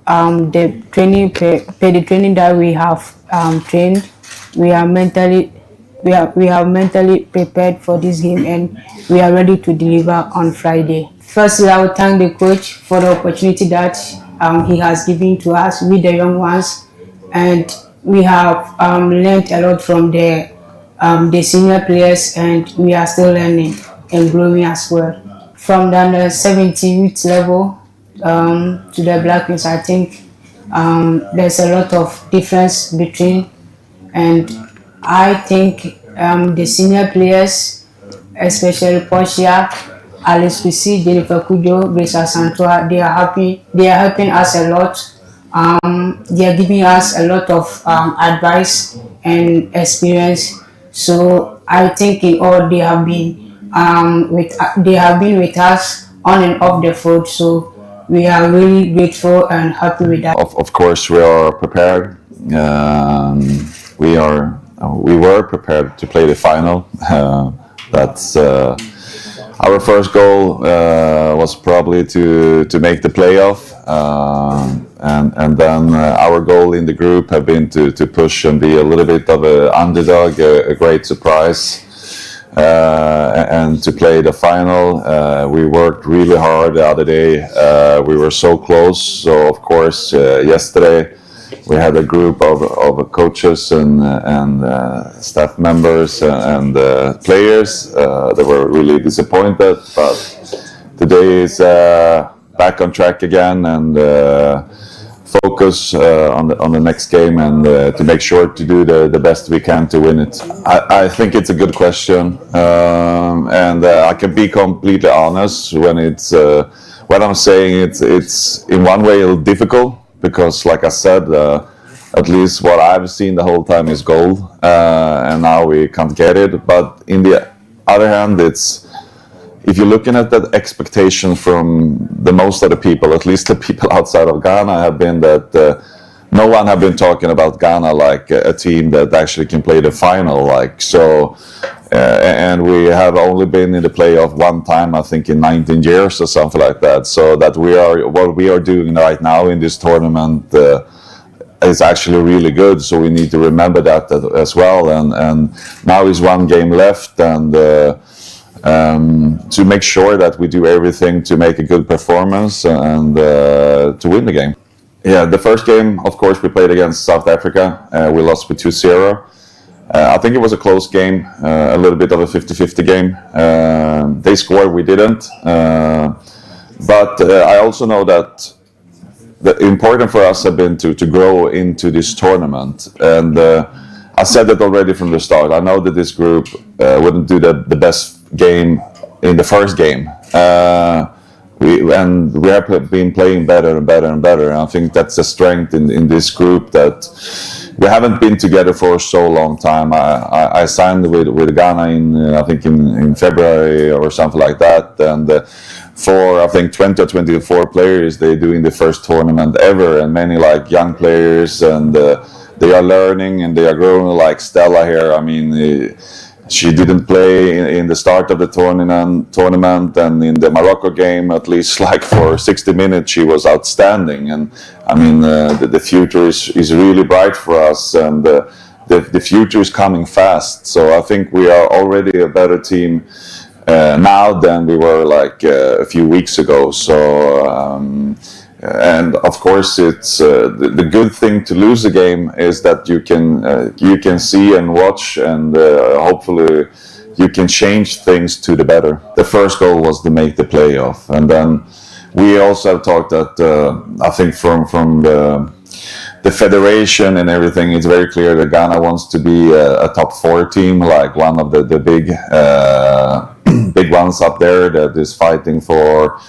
the training per the training that we have trained, we are mentally we have mentally prepared for this game, and we are ready to deliver on Friday. Firstly, I would thank the coach for the opportunity that he has given to us with the young ones, and we have learned a lot from the senior players, and we are still learning and growing as well. From the under 17 youth level to the Black Queens, I think there's a lot of difference between, and I think the senior players, especially Portia, Alice Pisi, Jennifer Kujo, Grace Asantua, they are happy. They are helping us a lot. They are giving us a lot of advice and experience. So I think in all they have been with us on and off the field. So we are really grateful and happy with that. Of course, we are prepared. We were prepared to play the final. That's our first goal was probably to make the playoff, and then our goal in the group have been to push and be a little bit of an underdog, a great surprise. And to play the final, we worked really hard the other day. We were so close. So of course, yesterday we had a group of coaches and staff members and players that were really disappointed. But today is back on track again, and focus on the next game, and to make sure to do the best we can to win it. I think it's a good question, and I can be completely honest when I'm saying it's in one way a little difficult, because like I said, at least what I've seen the whole time is gold, and now we can't get it. But in the other hand, if you're looking at that expectation from the most of the people, at least the people outside of Ghana, have been that no one have been talking about Ghana like a team that actually can play the final. And we have only been in the playoff one time, I think, in 19 years or something like that. So that what we are doing right now in this tournament is actually really good. So we need to remember that as well. And now is one game left, and to make sure that we do everything to make a good performance and to win the game. Yeah, the first game, of course, we played against South Africa. We lost with 2-0. I think it was a close game, a little bit of a 50-50 game. They scored, we didn't. But I also know that the important for us have been to grow into this tournament. And I said that already from the start. I know that this group wouldn't do the best game in the first game. We have been playing better and better and better. And I think that's a strength in this group, that we haven't been together for so long time. I signed with Ghana in February or something like that, and for I think 20 or 24 players, they're doing the first tournament ever, and many like young players, and they are learning and they are growing, like Stella here. I mean, she didn't play in the start of the tournament, and in the Morocco game, at least like for 60 minutes, she was outstanding. And I mean, the future is really bright for us, and the future is coming fast. So I think we are already a better team now than we were like a few weeks ago. So and of course, it's the good thing to lose a game is that you can see and watch, and hopefully you can change things to the better. The first goal was to make the playoff, and then we also have talked that I think from the federation and everything, it's very clear that Ghana wants to be a top 4 team, like one of the big big ones up there that is fighting for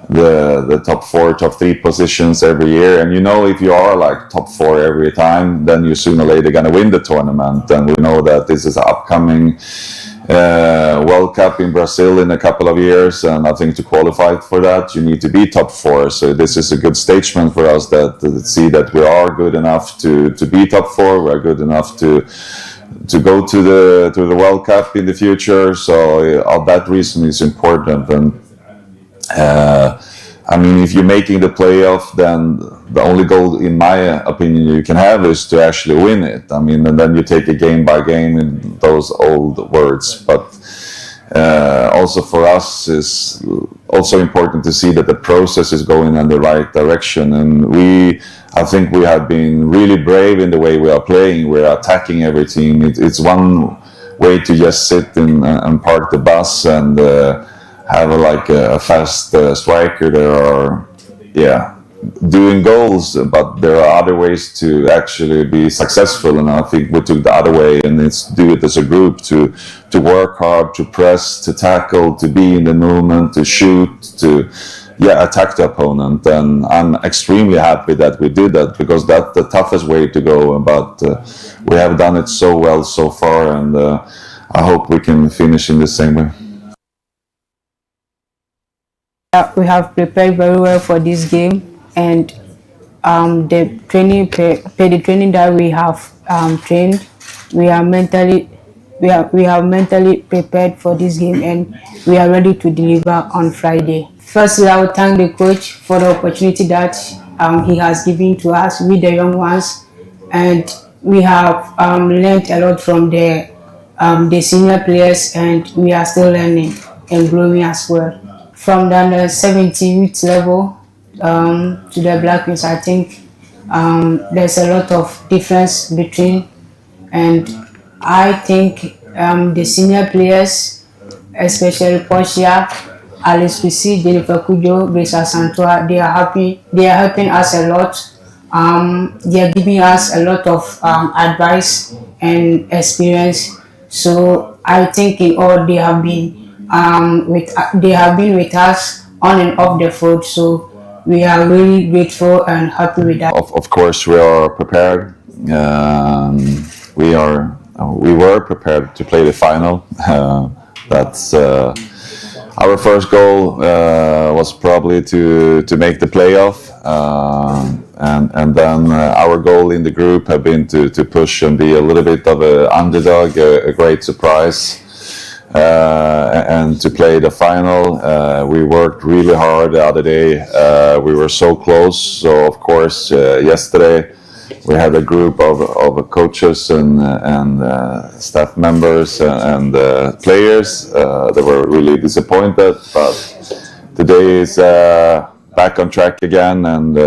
the top 4, top 3 positions every year. And if you are like top 4 every time, then you sooner or later going to win the tournament. And we know that this is an upcoming World Cup in Brazil in a couple of years, and I think to qualify for that you need to be top 4. So this is a good statement for us that see that we are good enough to be top 4. We are good enough to go to the World Cup in the future. So all that reason is important. And I mean, if you're making the playoff, then the only goal, in my opinion, you can have is to actually win it. I mean, and then you take it game by game in those old words. But also for us, is also important to see that the process is going in the right direction. And I think we have been really brave in the way we are playing. We're attacking every team. It's one way to just sit and park the bus and have a fast striker. There are, doing goals, but there are other ways to actually be successful. And I think we took the other way, and it's do it as a group to work hard, to press, to tackle, to be in the movement, to shoot, to attack the opponent. And I'm extremely happy that we did that, because that's the toughest way to go. But we have done it so well so far, and I hope we can finish in the same way. We have prepared very well for this game, and the training that we have trained, we have mentally prepared for this game, and we are ready to deliver on Friday. Firstly, I will thank the coach for the opportunity that he has given to us with the young ones, and we have learned a lot from the senior players, and we are still learning and growing as well. From the under 17 youth level to the Black Queens, I think there's a lot of difference between, and I think the senior players, especially Portia, Alice Pisi, Jennifer Kujo, Grace Santua, they are helping us a lot. They are giving us a lot of advice and experience. So I think in all they have been with us on and off the field. So we are really grateful and happy with that. Of course, we are prepared. We were prepared to play the final. That's our first goal was probably to make the playoff, and then our goal in the group have been to push and be a little bit of an underdog, a great surprise. And to play the final. We worked really hard the other day. We were so close. So of course, yesterday we had a group of coaches and staff members and players that were really disappointed. But today is back on track again, and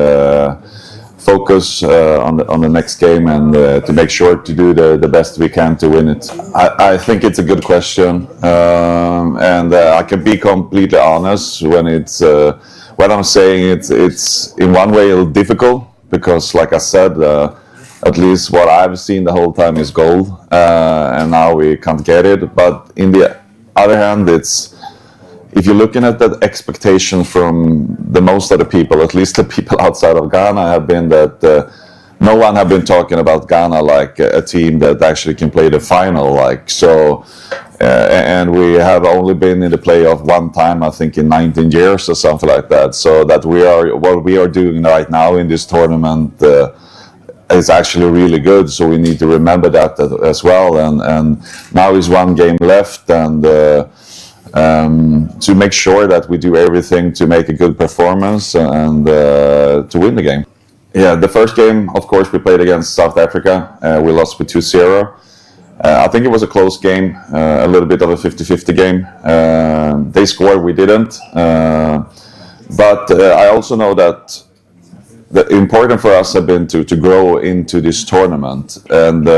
focus on the next game, and to make sure to do the best we can to win it. I think it's a good question, and I can be completely honest when I'm saying it's in one way a little difficult, because like I said, at least what I've seen the whole time is gold, and now we can't get it. But in the other hand, if you're looking at that expectation from the most of the people, at least the people outside of Ghana, have been that no one have been talking about Ghana like a team that actually can play the final. And we have only been in the playoff one time, I think, in 19 years or something like that. So that what we are doing right now in this tournament is actually really good. So we need to remember that as well. And now is one game left, and to make sure that we do everything to make a good performance and to win the game. Yeah, the first game, of course, we played against South Africa. We lost with 2-0. I think it was a close game, a little bit of a 50-50 game. They scored, we didn't. But I also know that the important for us have been to grow into this tournament. And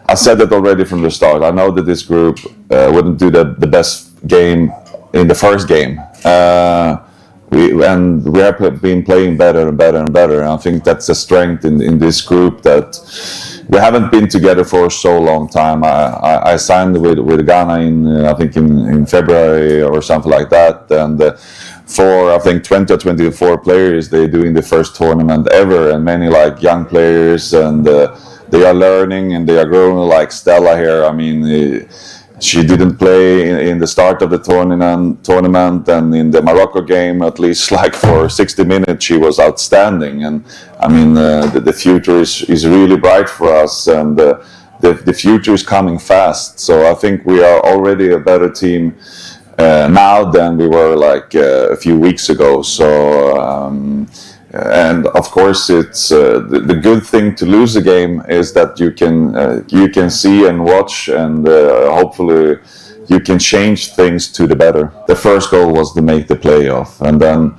I said that already from the start. I know that this group wouldn't do the best game in the first game. We have been playing better and better and better. And I think that's a strength in this group, that we haven't been together for so long time. I signed with Ghana in February or something like that, and for I think 20 or 24 players, they're doing the first tournament ever, and many like young players, and they are learning and they are growing, like Stella here. I mean, she didn't play in the start of the tournament, and in the Morocco game, at least like for 60 minutes, she was outstanding. And I mean, the future is really bright for us, and the future is coming fast. So I think we are already a better team now than we were like a few weeks ago. So, and of course, it's the good thing to lose a game is that you can see and watch, and hopefully you can change things to the better. The first goal was to make the playoff, and then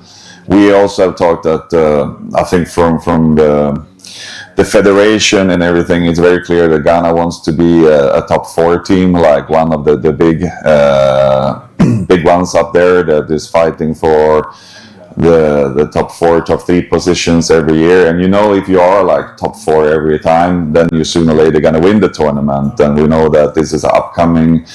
we also have talked that I think from the federation and everything, it's very clear that Ghana wants to be a top four team, like one of the big big ones up there that is fighting for the top four, top three positions every year. And you know, if you are like top four every time, then you sooner or later gonna win the tournament. And we know that this is upcoming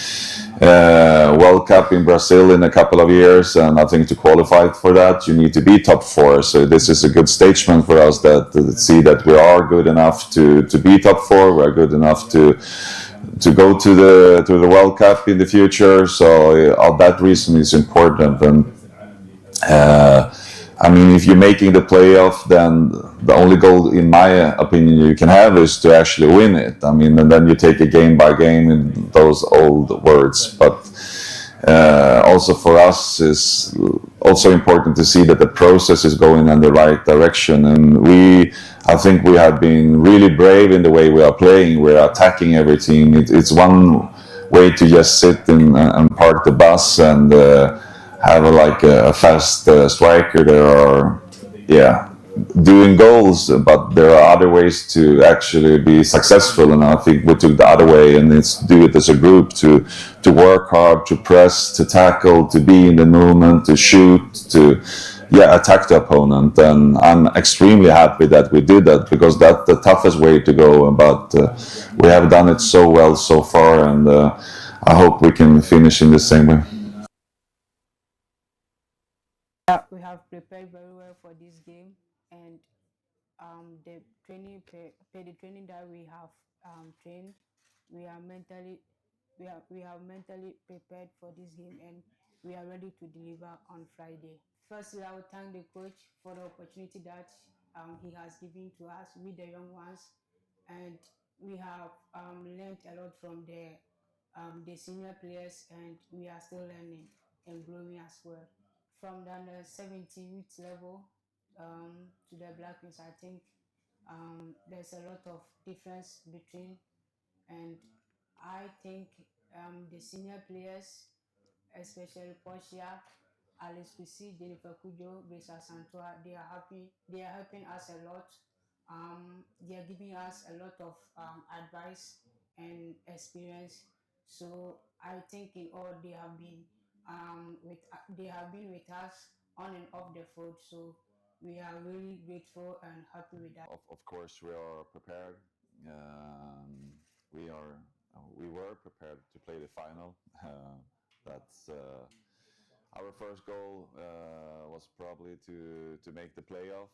World Cup in Brazil in a couple of years, and I think to qualify for that, you need to be top four. So this is a good statement for us that to see that we are good enough to be top four. We are good enough to go to the World Cup in the future. So all that reason is important. And I mean, if you're making the playoff, then the only goal, in my opinion, you can have is to actually win it. I mean, and then you take it game by game in those old words. But also for us, is also important to see that the process is going in the right direction. And I think we have been really brave in the way we are playing. We're attacking every team. It's one way to just sit and park the bus and have a fast striker. There are, yeah, doing goals, but there are other ways to actually be successful. And I think we took the other way, and it's do it as a group to work hard, to press, to tackle, to be in the movement, to shoot, to attack the opponent. And I'm extremely happy that we did that, because that's the toughest way to go. But we have done it so well so far, and I hope we can finish in the same way. We have prepared very well for this game, and the the training that we have trained, we are mentally we have mentally prepared for this game, and we are ready to deliver on Friday. Firstly, I will thank the coach for the opportunity that he has given to us with the young ones, and we have learned a lot from the senior players, and we are still learning and growing as well. From the under 17 youth level to the Black Queens, I think there's a lot of difference between, and I think the senior players, especially Portia, Alice Pisi, Jennifer Kujo, Brisa Santua, they are happy. They are helping us a lot. They are giving us a lot of advice and experience. So I think in all they have been with us on and off the field. So we are really grateful and happy with that. Of course, we are prepared. We are we were prepared to play the final. That's our first goal was probably to make the playoff,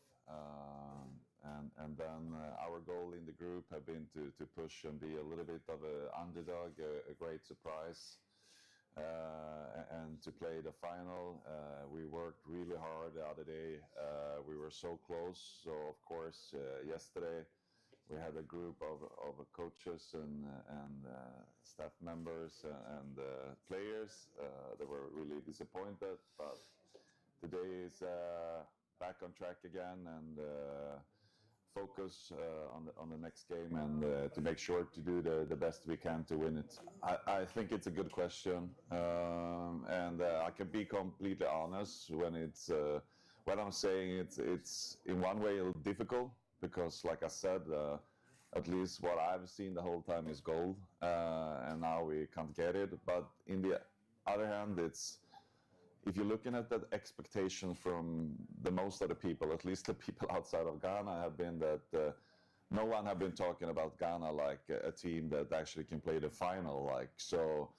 and then our goal in the group have been to push and be a little bit of an underdog, a great surprise. And to play the final, we worked really hard the other day. We were so close. So of course, yesterday we had a group of coaches and staff members and players that were really disappointed. But today is back on track again, and focus on the next game, and to make sure to do the best we can to win it. I think it's a good question, and I can be completely honest when I'm saying it's in one way a little difficult, because like I said, at least what I've seen the whole time is gold, and now we can't get it. But in the other hand, it's if you're looking at that expectation from the most of the people, at least the people outside of Ghana, have been that no one have been talking about Ghana like a team that actually can play the final. Like so,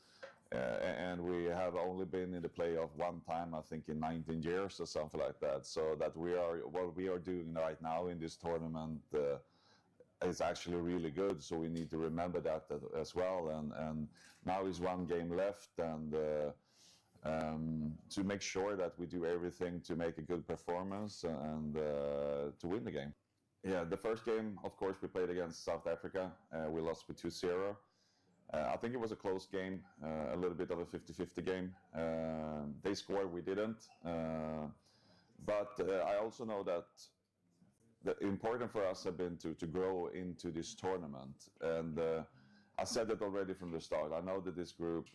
and we have only been in the playoff one time, I think, in 19 years or something like that. So that what we are doing right now in this tournament is actually really good. So we need to remember that as well. And now is one game left, and to make sure that we do everything to make a good performance and to win the game. Yeah, the first game, of course, we played against South Africa. We lost with 2-0. I think it was a close game, a little bit of a 50-50 game. They scored, we didn't. But I also know that the important for us have been to grow into this tournament. And I said that already from the start. I know that this group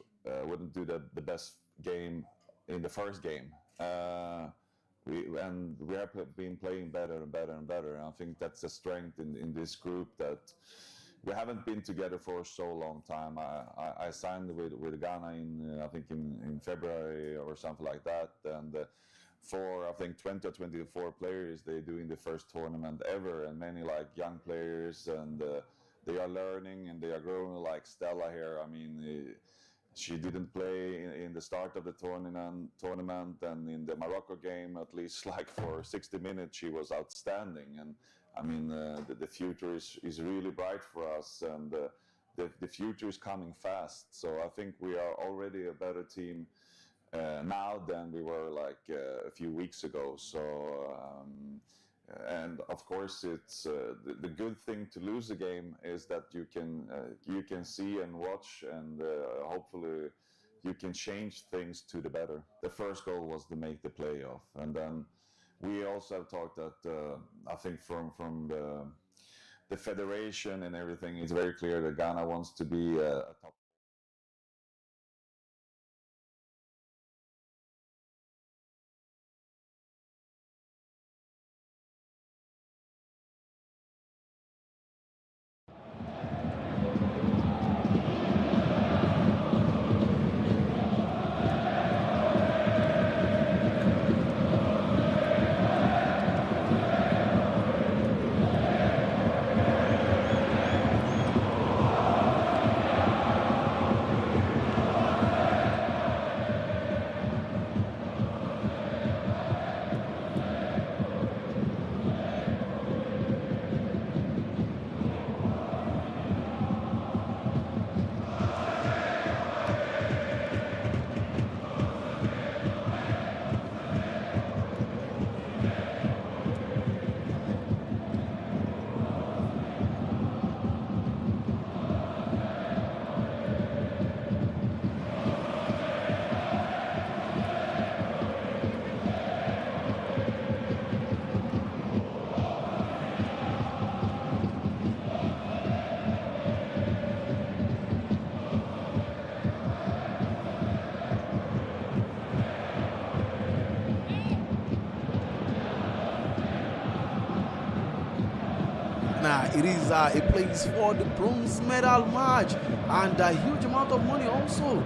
wouldn't do the best game in the first game. We have been playing better and better and better. And I think that's a strength in this group, that we haven't been together for so long time. I signed with Ghana in February or something like that, and for I think 20 or 24 players, they're doing the first tournament ever, and many like young players, and they are learning and they are growing, like Stella here. I mean, she didn't play in the start of the tournament, and in the Morocco game, at least like for 60 minutes, she was outstanding. And I mean, the future is really bright for us, and the future is coming fast. So I think we are already a better team now than we were like a few weeks ago. So and of course, it's the good thing to lose a game is that you can see and watch, and hopefully you can change things to the better. The first goal was to make the playoff, and then we also have talked that I think from the federation and everything, it's very clear that Ghana wants to be a top. It is a place for the bronze medal match, and a huge amount of money also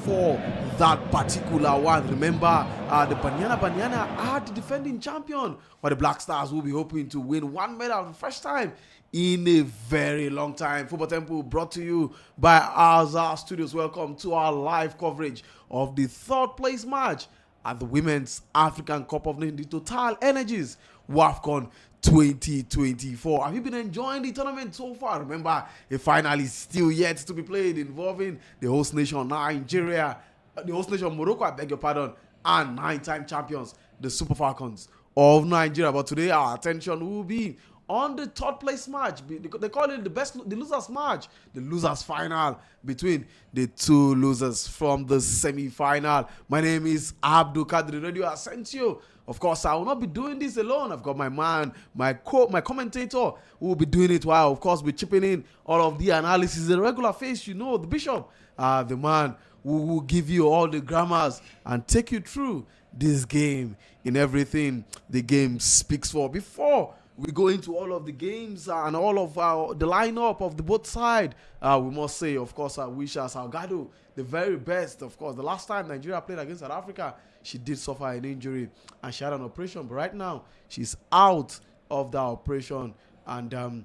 for that particular one. Remember, the Banyana are the defending champion, but the Black Stars will be hoping to win one medal for the first time in a very long time. Football Temple brought to you by our studios. Welcome to our live coverage of the third place match at the Women's African Cup of Nations, the Total Energies Wafcon 2024. Have you been enjoying the tournament so far? Remember, a final is still yet to be played, involving the host nation Nigeria, the host nation Morocco, I beg your pardon, and 9-time champions, the Super Falcons of Nigeria. But today our attention will be on the third place match. They call it the losers match, the losers final between the two losers from the semi-final. My name is Abdul Kadri Radio Asensio. Of course, I will not be doing this alone. I've got my man, my commentator, who will be doing it while, of course, be chipping in all of the analysis. The regular face, you know, the bishop, the man who will give you all the grammars and take you through this game in everything the game speaks for. Before we go into all of the games and all of the lineup of the both side, we must say, of course, I wish Salgado the very best. Of course, the last time Nigeria played against South Africa, she did suffer an injury and she had an operation, but right now she's out of that operation, and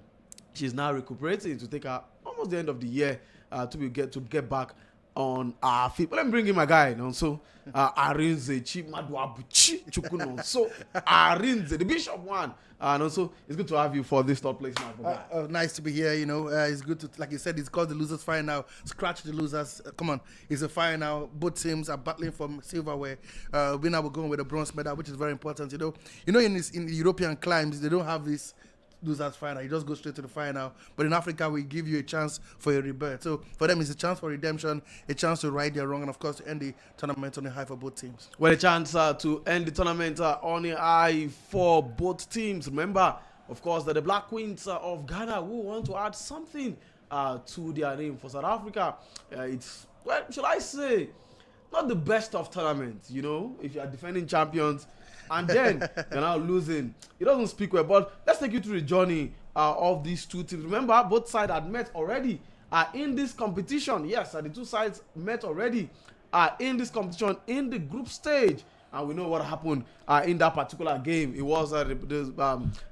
she's now recuperating to take her almost the end of the year to get back on our feet. But let me bring in my guy, so Arinze Chimaduabuchi Chukuno. So Arinze, the Bishop one. And also, it's good to have you for this third place match. Nice to be here. It's good to, like you said, it's called the losers final. Scratch the losers. Come on, it's a final. Both teams are battling for silverware. Winner will go with a bronze medal, which is very important. In the European climes, they don't have this losers final. You just go straight to the final. But in Africa, we give you a chance for a rebirth. So for them, it's a chance for redemption, a chance to right their wrong, and of course to end the tournament on a high for both teams. Well, a chance to end the tournament on a high for both teams. Remember, of course, that the Black Queens of Ghana will want to add something to their name. For South Africa, it's, well, should I say, not the best of tournaments, you know, if you are defending champions and then you're now losing. It doesn't speak well. But let's take you through the journey of these two teams. Remember, both sides had met already in this competition. Yes, the two sides met already in this competition in the group stage. And we know what happened in that particular game. It was the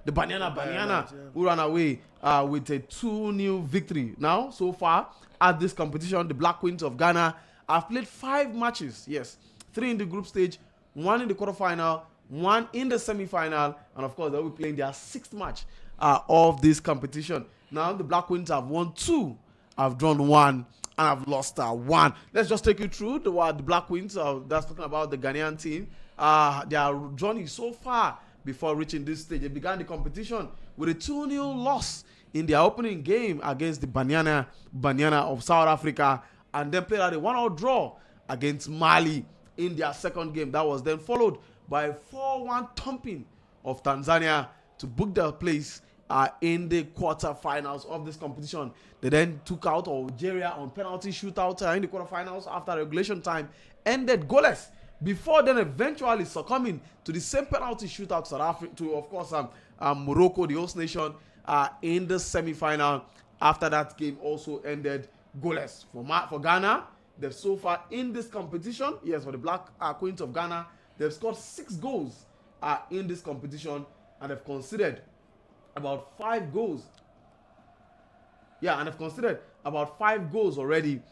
Banyana who ran away with a 2-0 victory. Now, so far at this competition, the Black Queens of Ghana have played 5 matches. Yes, 3 in the group stage, 1 in the quarterfinal, 1 in the semi-final, and of course, they will be playing their 6th match of this competition. Now, the Black Queens have won 2, have drawn 1, and have lost 1. Let's just take you through the Black Queens. That's talking about the Ghanaian team. Their journey so far before reaching this stage. They began the competition with a 2-0 loss in their opening game against the Banyana of South Africa, and then played out a 1-1 draw against Mali in their second game. That was then followed by a 4-1 thumping of Tanzania to book their place in the quarterfinals of this competition. They then took out Algeria on penalty shootout in the quarterfinals after regulation time ended goalless, before then eventually succumbing to the same penalty shootout South Africa, to of course Morocco, the host nation, in the semi-final. After that game also ended goalless. For Ghana, they've so far in this competition, yes, for the Black Queens of Ghana, they've scored 6 goals in this competition, and they've conceded about 5 goals. Yeah, and they've considered about 5 goals already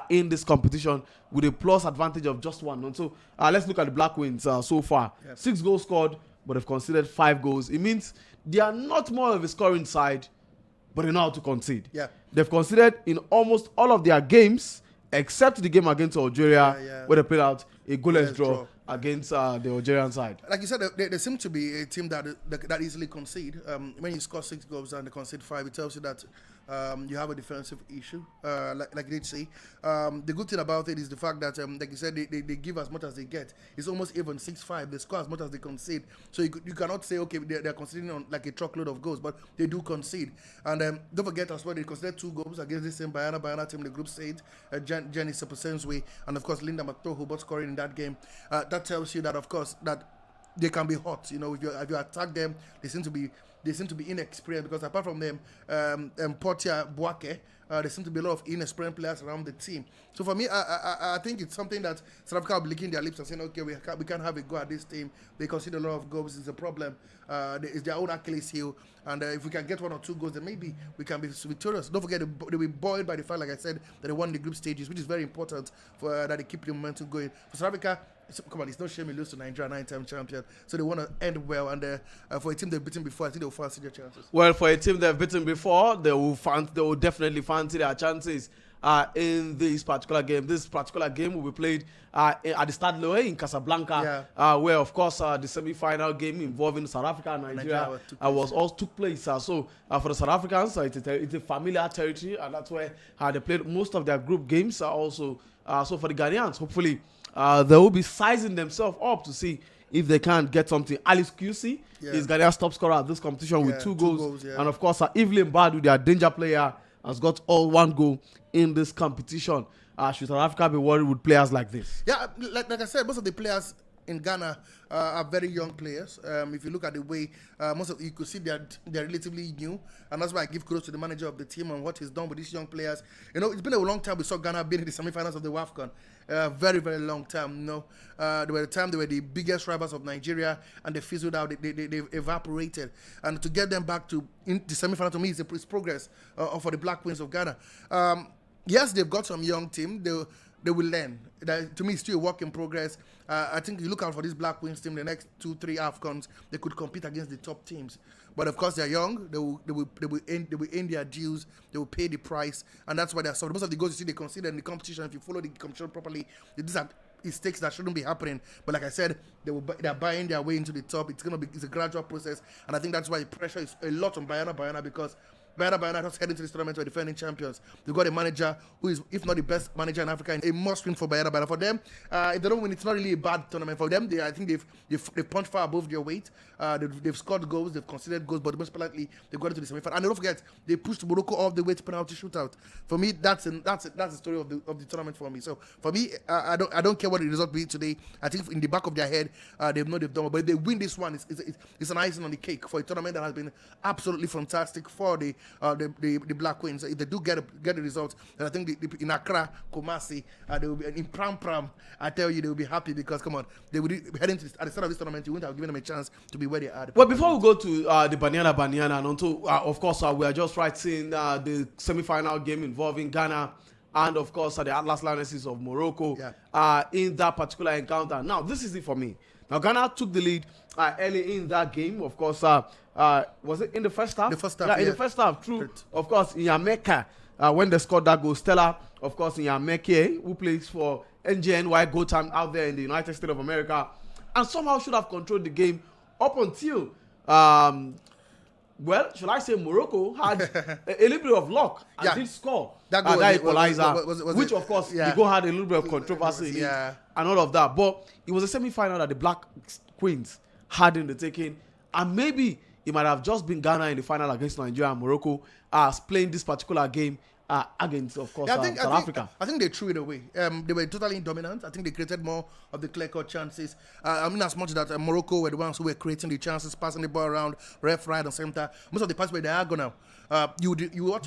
in this competition with a plus advantage of just 1. And so let's look at the Black Queens so far. Yes. 6 goals scored, but they've considered 5 goals. It means they are not more of a scoring side, but they know how to concede. Yeah. They've conceded in almost all of their games, except the game against Algeria, where they played out a goalless draw against the Algerian side. Like you said, they seem to be a team that easily concede. When you score 6 goals and they concede 5, it tells you that you have a defensive issue, like they say. The good thing about it is the fact that, like you said, they give as much as they get. It's almost even 6-5. They score as much as they concede. So you cannot say, okay, they're conceding on like a truckload of goals, but they do concede. And don't forget as well, they conceded 2 goals against the same Bayana team in the group stage, Jenny Sepusenswe, and of course Linda Matoho both scoring in that game. That tells you that, of course, that they can be hot. You know, if you attack them, they seem to be inexperienced, because apart from them, Portia Boake, there seem to be a lot of inexperienced players around the team. So for me, I think it's something that South Africa will be licking their lips and saying, okay, we can't have a go at this team. They concede a lot of goals. It's a problem. It's their own Achilles heel. And if we can get 1 or 2 goals, then maybe we can be victorious. Don't forget, they'll be buoyed by the fact, like I said, that they won the group stages, which is very important for that they keep the momentum going. For South Africa, come on, it's no shame we lose to Nigeria, 9-time champion. So they want to end well, and for a team they've beaten before, I think they'll fancy their chances. Well, for a team they've beaten before, they will definitely fancy their chances in this particular game. This particular game will be played at the Stade Louis in Casablanca, where, of course, the semi-final game involving South Africa and Nigeria took place. So for the South Africans, it's a familiar territory, and that's where they played most of their group games. Also, so for the Ghanaians, hopefully, they will be sizing themselves up to see if they can get something. Alice QC is Ghana's top scorer at this competition with 2 goals. And of course, Evelyn Badu, their danger player, has got all 1 goal in this competition. Should South Africa be worried with players like this? Yeah, like I said, most of the players in Ghana are very young players. If you look at the way you could see they're relatively new, and that's why I give kudos to the manager of the team on what he's done with these young players. You know, it's been a long time we saw Ghana being in the semi-finals of the Wafcon. Very, very long time. You know, there were they were the biggest rivals of Nigeria, and they fizzled out. They evaporated, and to get them back to in the semi-final, to me, is progress for the Black Queens of Ghana. Yes, they've got some young team. They will learn. That, to me, it's still a work in progress. I think you look out for this Black Queens team, the next 2-3 AFCONs, they could compete against the top teams. But of course, they're young. They will end their dues. They will pay the price, and that's why they're so. Most of the goals you see they consider in the competition, if you follow the competition properly, these are mistakes that shouldn't be happening. But like I said, they're buying their way into the top. It's a gradual process, and I think that's why the pressure is a lot on Bayana because Bayana just heading to this tournament were defending champions. They've got a manager who is, if not the best manager in Africa, a must win for Bayana. For them, if they don't win, it's not really a bad tournament for them. I think they've punched far above their weight. They've scored goals, they've conceded goals, but most importantly, they've got into the semi-final. And don't forget, they pushed Morocco all the way to penalty shootout. For me, that's the story of the tournament for me. So for me, I don't care what the result be today. I think in the back of their head, they know they've done. But if they win this one, it's an icing on the cake for a tournament that has been absolutely fantastic for the Black Queens. If they do get the results, then I think in Accra, Kumasi, they will be in Pram. I tell you, they will be happy because come on, they would heading to at the start of this tournament. You wouldn't have given them a chance to be where they are. Well, before we go to the Banyana, and onto, of course, we are just writing the semi-final game involving Ghana and, of course, the Atlas Lionesses of Morocco in that particular encounter. Now, this is it for me. Now, Ghana took the lead early in that game. Of course, was it in the first half? The first half, in the first half, true. Of course, in Yameka, when they scored that goal, Stella, of course, in Yameke, who plays for NJNY Go Time out there in the United States of America, and somehow should have controlled the game up until, well, should I say Morocco had a little bit of luck and did score that equalizer, which, of course, the goal had a little bit of controversy and all of that. But it was a semi-final that the Black Queens had in the taking, and maybe it might have just been Ghana in the final against Nigeria and Morocco playing this particular game against, of course, South Africa. I think they threw it away. They were totally dominant. I think they created more of the clear-cut chances. I mean, as much that Morocco were the ones who were creating the chances, passing the ball around, left, right, and center. Most of the passes were diagonal. What you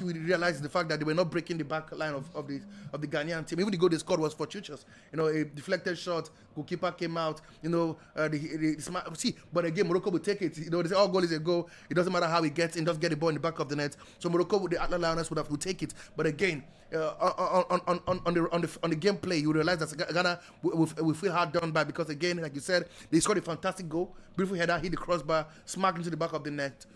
would realize is the fact that they were not breaking the back line of the Ghanaian team. Even the goal they scored was fortuitous. You know, a deflected shot, goalkeeper came out. You know, but again, Morocco would take it. You know, they say, goal is a goal. It doesn't matter how he gets in, just get the ball in the back of the net. So Morocco, the Atlas Lionesses would take it. But again, on the gameplay, you realize that Ghana will feel hard done by because again, like you said, they scored a fantastic goal, beautiful header, hit the crossbar, smacked into the back of the net.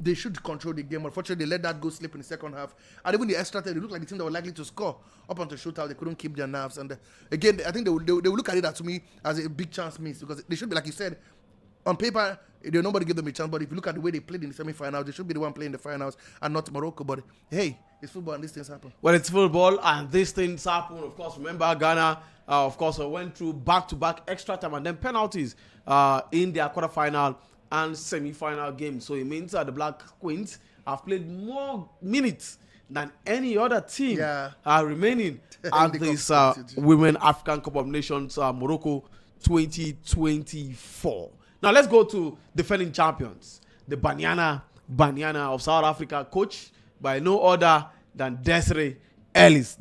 They should control the game. Unfortunately, they let that go slip in the second half. And even the extra time, they looked like the team that were likely to score up until shootout. They couldn't keep their nerves. And again, I think they will look at it to me as a big chance miss because they should be, like you said, on paper, nobody give them a chance. But if you look at the way they played in the semi-finals, they should be the one playing the finals and not Morocco. But hey, it's football and these things happen. Well, it's football and these things happen. Of course, remember Ghana, of course, went through back-to-back extra time and then penalties in their quarterfinal and semi-final games. So it means that the Black Queens have played more minutes than any other team remaining at this Women African Cup of Nations Morocco 2024. Now let's go to defending champions, the Banyana of South Africa, coached by no other than Desire Ellis,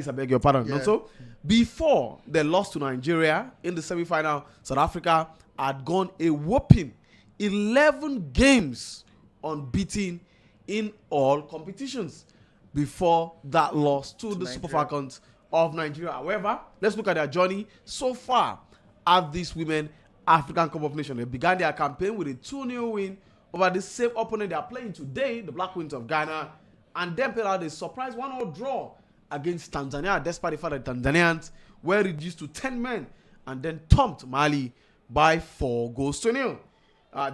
I beg your pardon. Yeah. So before they lost to Nigeria in the semi-final, South Africa had gone a whopping 11 games unbeaten in all competitions before that loss to the Super Falcons of Nigeria. However, let's look at their journey so far at this Women African Cup of Nations. They began their campaign with a 2-0 win over the same opponent they are playing today, the Black Queens of Ghana, and then played out a surprise 1-0 draw against Tanzania, despite the fact that Tanzanians were reduced to 10 men and then thumped Mali by 4-0.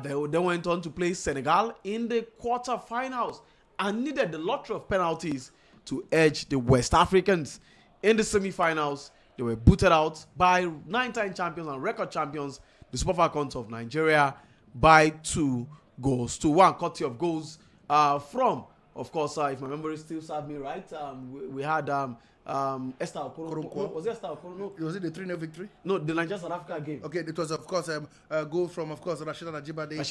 They went on to play Senegal in the quarterfinals and needed the lottery of penalties to edge the West Africans. In the semi-finals, they were booted out by 9-time champions and record champions, the Super Falcons of Nigeria, by 2-1, courtesy of goals from, of course, if my memory still serves me right, we had Esther Okoro. Was it Esther Okoro? No. Was it the 3-0 victory? No, the Nigeria-South Africa game. Okay, it was, of course, a goal from, of course, Rashida Ajibade. And,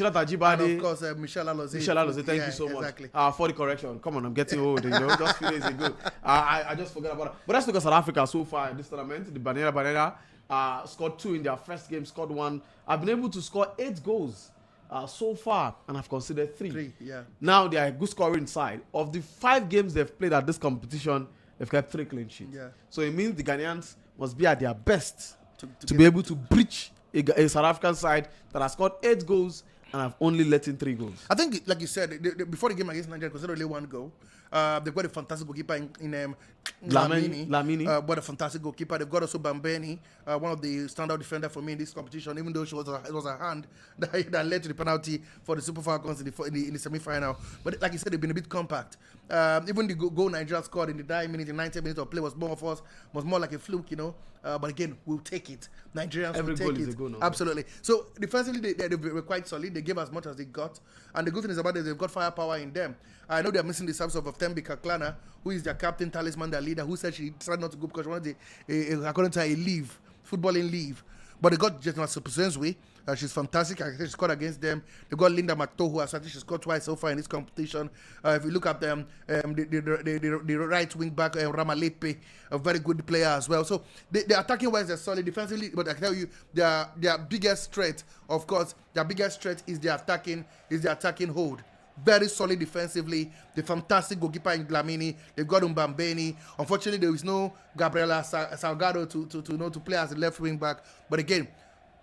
of course, Michelle Alozie. Thank you so much. For the correction. Come on, I'm getting old, just 2 days ago. I just forgot about it. But let's look at South Africa so far in this tournament. The Banyana scored 2 in their first game, scored 1. I've been able to score 8 goals so far, and I've considered 3. Now they are a good scoring side. Of the 5 games they've played at this competition, they've kept 3 clean sheets. So it means the Ghanaians must be at their best to be able to breach a South African side that has scored 8 goals and have only let in 3 goals. I think, like you said, before the game against Nigeria, considered only 1 goal. They've got a fantastic goalkeeper in Lamini. what a fantastic goalkeeper. They've got also Bambeni, one of the standout defender for me in this competition, even though it was a hand that led to the penalty for the Super Falcons in the semi-final. But like you said, they've been a bit compact. Even the goal Nigeria scored in the 90 minutes of play was more like a fluke, but again, we'll take it. Nigerians Every will take goal it. is a goal now. Absolutely. So defensively, they were quite solid. They gave as much as they got. And the good thing is about it, they've got firepower in them. I know they're missing the service of Tembi Kaklana, who is their captain, talisman, their leader, who said she decided not to go because she wanted, according to her, footballing leave. But they got Jetna Supusenzwe. She's fantastic. I think she scored against them. They got Linda Maktohu. I think she scored twice so far in this competition. If you look at them, the right wing back, Ramalepe, a very good player as well. So the attacking wise, they're solid defensively. But I can tell you, their biggest threat, of course, is their attacking hold. Very solid defensively. The fantastic goalkeeper in Lamini. They've got Mbambeni. Unfortunately, there is no Gabriela Salgado to play as a left wing back. But again,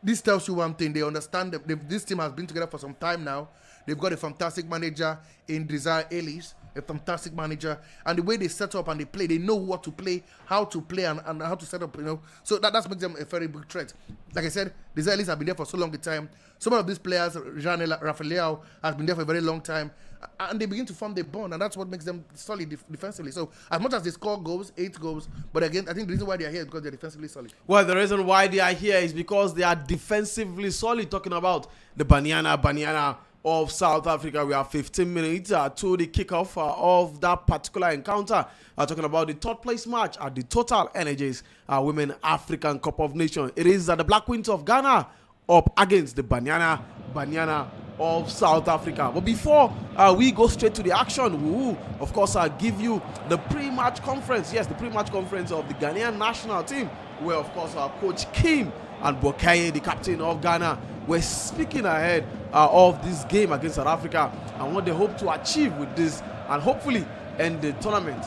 this tells you one thing. They understand that this team has been together for some time now. They've got a fantastic manager in Desire Ellis, a fantastic manager. And the way they set up and they play, they know what to play, how to play, and how to set up, So that makes them a very big threat. Like I said, Desire Ellis have been there for so long a time. Some of these players, Jean Rafael, has been there for a very long time. And they begin to form the bond, and that's what makes them solid defensively. So as much as they score goals, 8 goals, but again, I think the reason why they are here is because they're defensively solid. Well, the reason why they are here is because they are defensively solid. Talking about the Banyana of South Africa. We have 15 minutes to the kickoff of that particular encounter. Talking about the third place match at the Total Energies Women African Cup of Nations. It is the Black Queens of Ghana up against the Banyana of South Africa. But before we go straight to the action, we will, of course, give you the pre-match conference. Yes, the pre-match conference of the Ghanaian national team, where, of course, our coach Kim and Bokaye, the captain of Ghana, were speaking ahead of this game against South Africa and what they hope to achieve with this, and hopefully end the tournament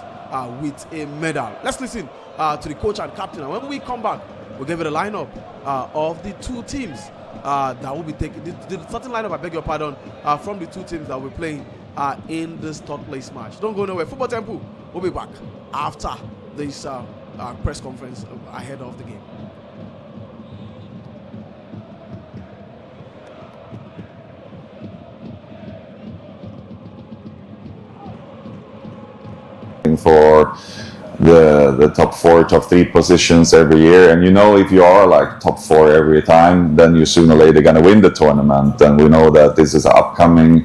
with a medal. Let's listen to the coach and captain, and when we come back, we'll give you the lineup of the two teams that will be taking the starting lineup, I beg your pardon, from the two teams that we're playing in this third place match. Don't go nowhere. Football Temple will be back after this press conference ahead of the game. For the top 4, top 3 positions every year, and if you are like top 4 every time, then you sooner or later gonna win the tournament. And we know that this is an upcoming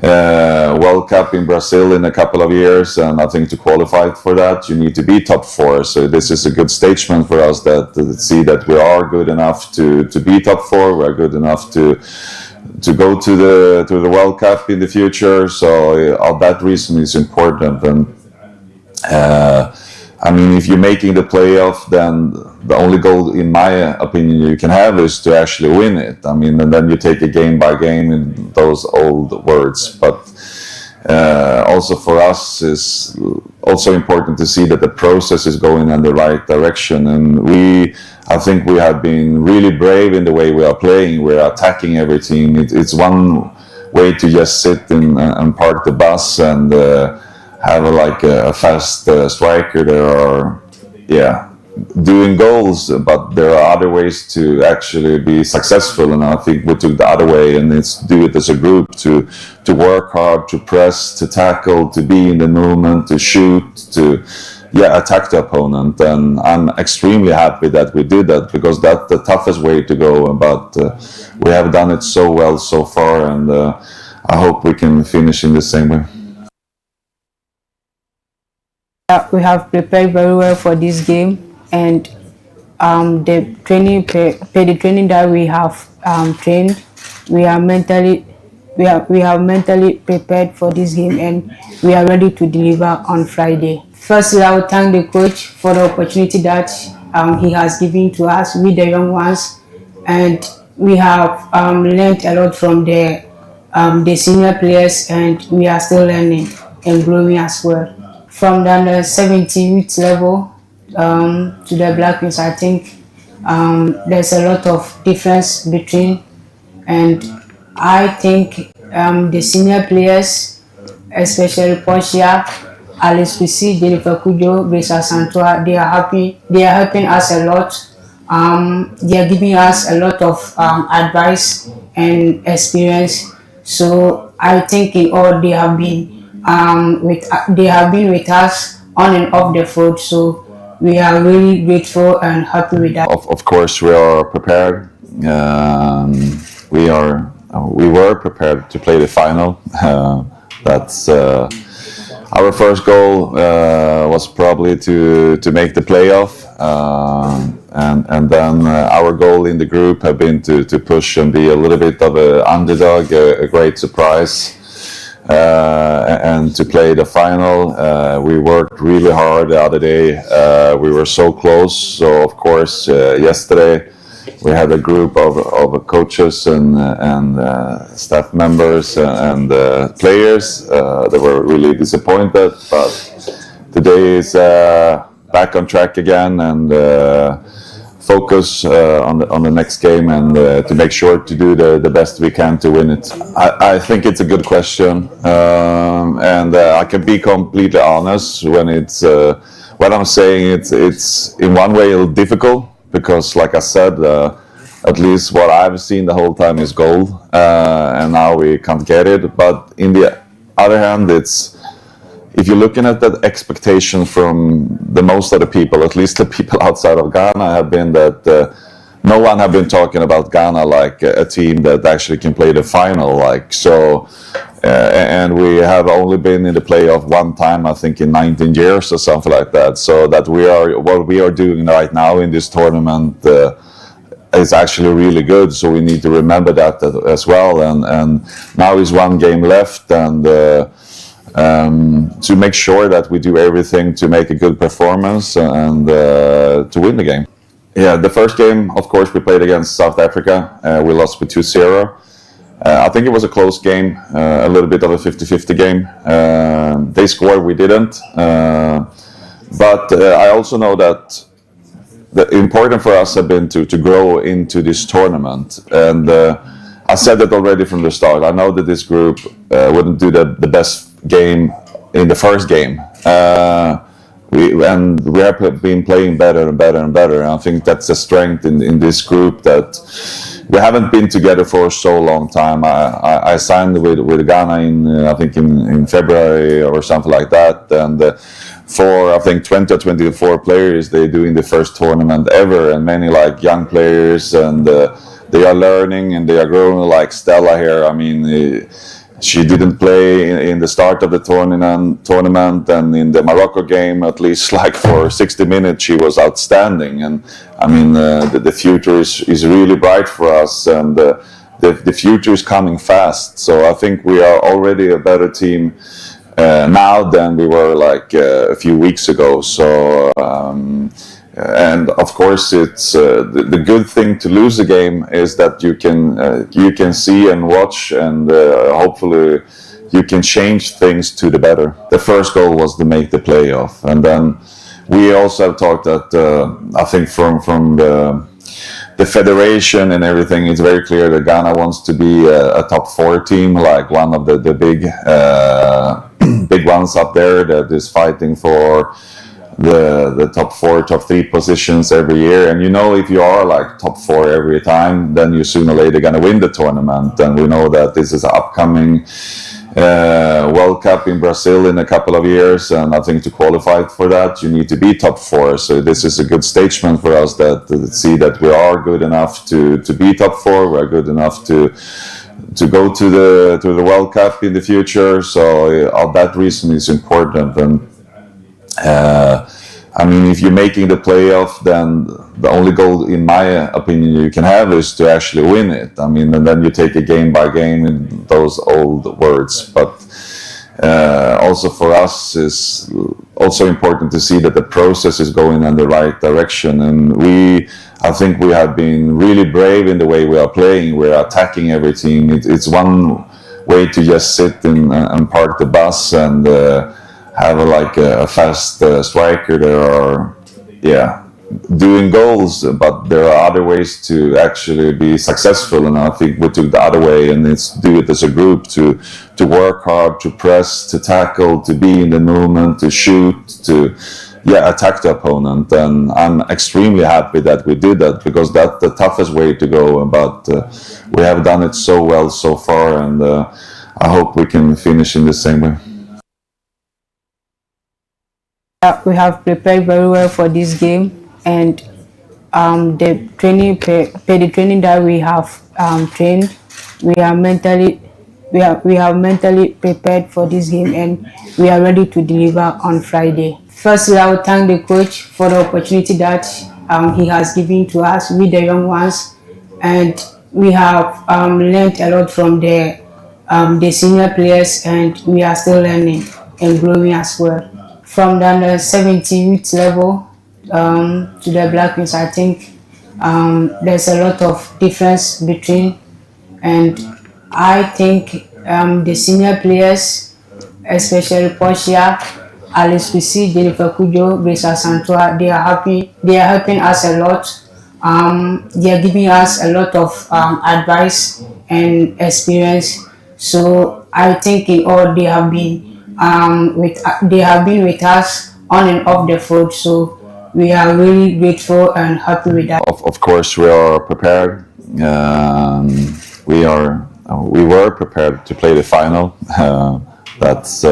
World Cup in Brazil in a couple of years, and I think to qualify for that you need to be top 4. So this is a good statement for us that to see that we are good enough to be top 4. We are good enough to go to the World Cup in the future. So all that reason is important. And if you're making the playoff, then the only goal, in my opinion, you can have is to actually win it. And then you take it game by game in those old words. But also for us, is also important to see that the process is going in the right direction. And I think we have been really brave in the way we are playing. We're attacking every team. It's one way to just sit and park the bus and have a fast striker. There are, doing goals, but there are other ways to actually be successful. And I think we took the other way, and it's do it as a group, to work hard, to press, to tackle, to be in the movement, to shoot, to attack the opponent. And I'm extremely happy that we did that, because that's the toughest way to go. But we have done it so well so far, and I hope we can finish in the same way. We have prepared very well for this game, and the training that we have trained, we have mentally prepared for this game, and we are ready to deliver on Friday. Firstly, I will thank the coach for the opportunity that he has given to us, with the young ones, and we have learned a lot from the senior players, and we are still learning and growing as well. From the under 17 youth level to the Black Queens, I think there's a lot of difference between, and I think the senior players, especially Portia, Alice Pisi, Jennifer Kujo, Grace Asantua, they are happy. They are helping us a lot. They are giving us a lot of advice and experience. So I think in all they have been with us on and off the field. So we are really grateful and happy with that. Of course, we are prepared. We were prepared to play the final. That's our first goal was probably to make the playoff, and then our goal in the group have been to push and be a little bit of an underdog, a great surprise. And to play the final, we worked really hard the other day. We were so close. So of course, yesterday we had a group of coaches and staff members and players that were really disappointed. But today is back on track again and focus on the next game and to make sure to do the best we can to win it. I think it's a good question, and I can be completely honest when it's what I'm saying. It's in one way a little difficult because, like I said, at least what I've seen the whole time is gold, and now we can't get it. But in the other hand, it's if you're looking at that expectation from the most of the people, at least the people outside of Ghana, have been that no one have been talking about Ghana like a team that actually can play the final. Like so, and we have only been in the playoff one time, I think, in 19 years or something like that. So that what we are doing right now in this tournament is actually really good. So we need to remember that as well. And now is one game left, and to make sure that we do everything to make a good performance and to win the game. Yeah, the first game, of course, we played against South Africa. We lost with 2-0. I think it was a close game, a little bit of a 50-50 game. They scored, we didn't. But I also know that the important for us have been to grow into this tournament. And I said that already from the start. I know that this group wouldn't do the best game in the first game. We have been playing better and better and better. And I think that's a strength in this group that we haven't been together for so long time. I signed with Ghana in February or something like that, and for I think 20 or 24 players they're doing the first tournament ever, and many like young players, and they are learning and they are growing, like Stella here. I mean, she didn't play in the start of the tournament, and in the Morocco game, at least like for 60 minutes, she was outstanding. And I mean, the future is really bright for us, and the future is coming fast. So I think we are already a better team now than we were like a few weeks ago. So. And of course, it's the good thing to lose a game is that you can see and watch, and hopefully you can change things to the better. The first goal was to make the playoff, and then we also have talked that I think from the federation and everything, it's very clear that Ghana wants to be a top 4 team, like one of the big big ones up there that is fighting for the top 4, top 3 positions every year. And if you are like top 4 every time, then you sooner or later gonna win the tournament. And we know that this is an upcoming World Cup in Brazil in a couple of years, and I think to qualify for that you need to be top 4. So this is a good statement for us that to see that we are good enough to be top 4. We're good enough to go to the World Cup in the future. So all that reason is important. And I mean, if you're making the playoff, then the only goal, in my opinion, you can have is to actually win it. I mean, and then you take it game by game in those old words. But also for us, is also important to see that the process is going in the right direction. And I think we have been really brave in the way we are playing. We're attacking every team. It's one way to just sit and park the bus and have a fast striker there, or doing goals, but there are other ways to actually be successful, and I think we took the other way, and it's do it as a group, to work hard, to press, to tackle, to be in the movement, to shoot, to attack the opponent. And I'm extremely happy that we did that, because that's the toughest way to go, but we have done it so well so far, and I hope we can finish in the same way. We have prepared very well for this game, and the training that we have trained, we are mentally we have mentally prepared for this game, and we are ready to deliver on Friday. Firstly, I would thank the coach for the opportunity that he has given to us with the young ones, and we have learned a lot from the senior players, and we are still learning and growing as well. From the under 17 youth level to the Black Queens, I think there's a lot of difference between, and I think the senior players, especially Portia, Alice Pisi, Jennifer Kujo, Brisa Santua, they are helping us a lot. They are giving us a lot of advice and experience. So I think in all they have been with us on and off the field. So we are really grateful and happy with that. Of course, we are prepared. We were prepared to play the final. That's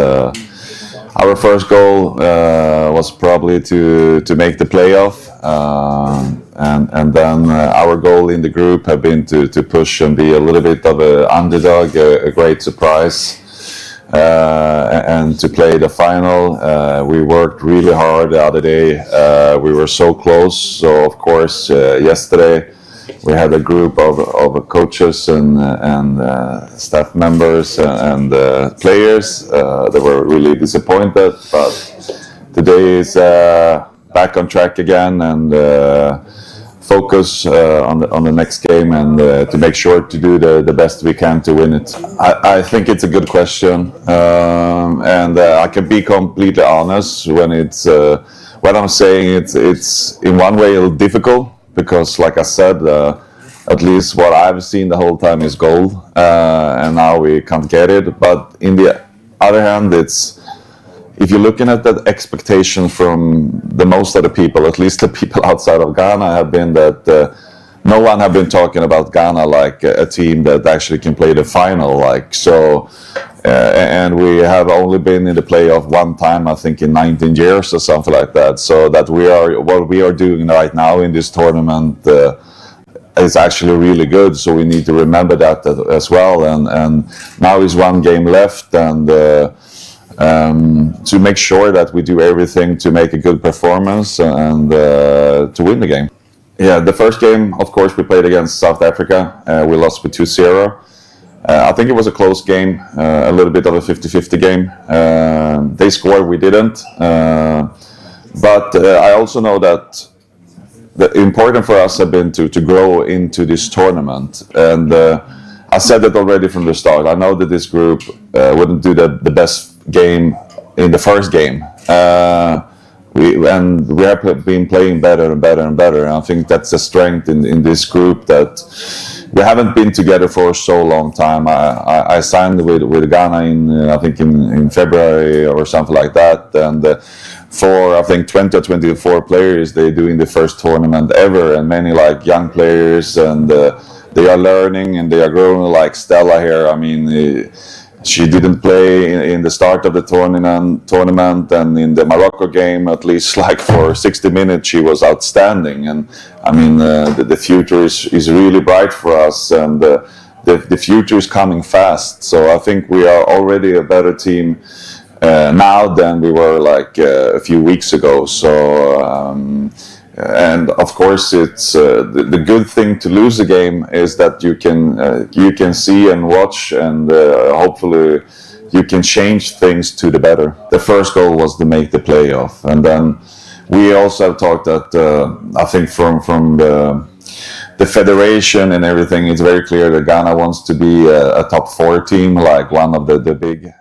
our first goal was probably to make the playoff, and then our goal in the group have been to push and be a little bit of an underdog, a great surprise. And to play the final, we worked really hard the other day. We were so close. So of course, yesterday we had a group of coaches and staff members and players that were really disappointed. But today is back on track again, and focus on the next game, and to make sure to do the best we can to win it. I think it's a good question, and I can be completely honest when I'm saying it's in one way a little difficult, because like I said, at least what I've seen the whole time is goal, and now we can't get it. But in the other hand, if you're looking at that expectation from the most of the people, at least the people outside of Ghana, have been that no one have been talking about Ghana like a team that actually can play the final. And we have only been in the playoff one time, I think, in 19 years or something like that. So that what we are doing right now in this tournament is actually really good. So we need to remember that as well. And now is one game left, and to make sure that we do everything to make a good performance and to win the game. Yeah, the first game, of course, we played against South Africa. We lost with 2-0. I think it was a close game, a little bit of a 50-50 game. They scored, we didn't. But I also know that the important for us have been to grow into this tournament. And I said it already from the start. I know that this group wouldn't do the best game in the first game. We have been playing better and better and better. And I think that's a strength in this group, that we haven't been together for so long time. I signed with Ghana I think in February or something like that, and for I think 20 or 24 players, they're doing the first tournament ever, and many like young players, and they are learning and they are growing, like Stella here. I mean, she didn't play in the start of the tournament, and in the Morocco game, at least like for 60 minutes, she was outstanding. And I mean, the future is really bright for us, and the future is coming fast. So I think we are already a better team now than we were like a few weeks ago. So and of course, it's the good thing to lose a game is that you can see and watch, and hopefully you can change things to the better. The first goal was to make the playoff, and then we also have talked that I think from the federation and everything, it's very clear that Ghana wants to be a top 4 team, like one of the big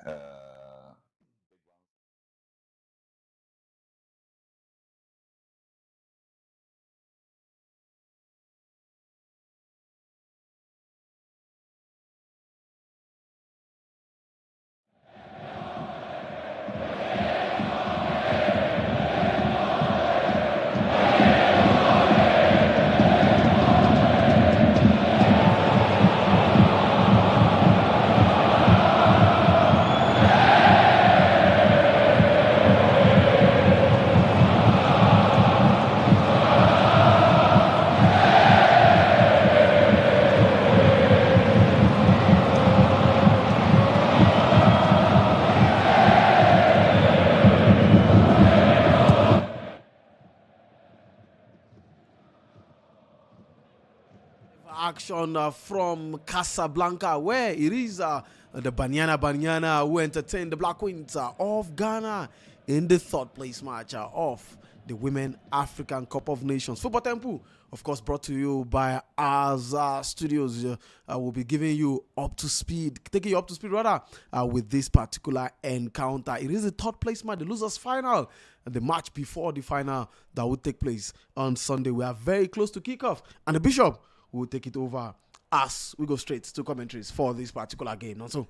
action from Casablanca, where it is the Banyana who entertain the Black Queens of Ghana in the third place match of the Women African Cup of Nations. Football Temple, of course, brought to you by our studios. Will be giving you up to speed, taking you up to speed rather, with this particular encounter. It is the third place match, the losers final, and the match before the final that will take place on Sunday. We are very close to kickoff, and the Bishop will take it over as we go straight to commentaries for this particular game. Also,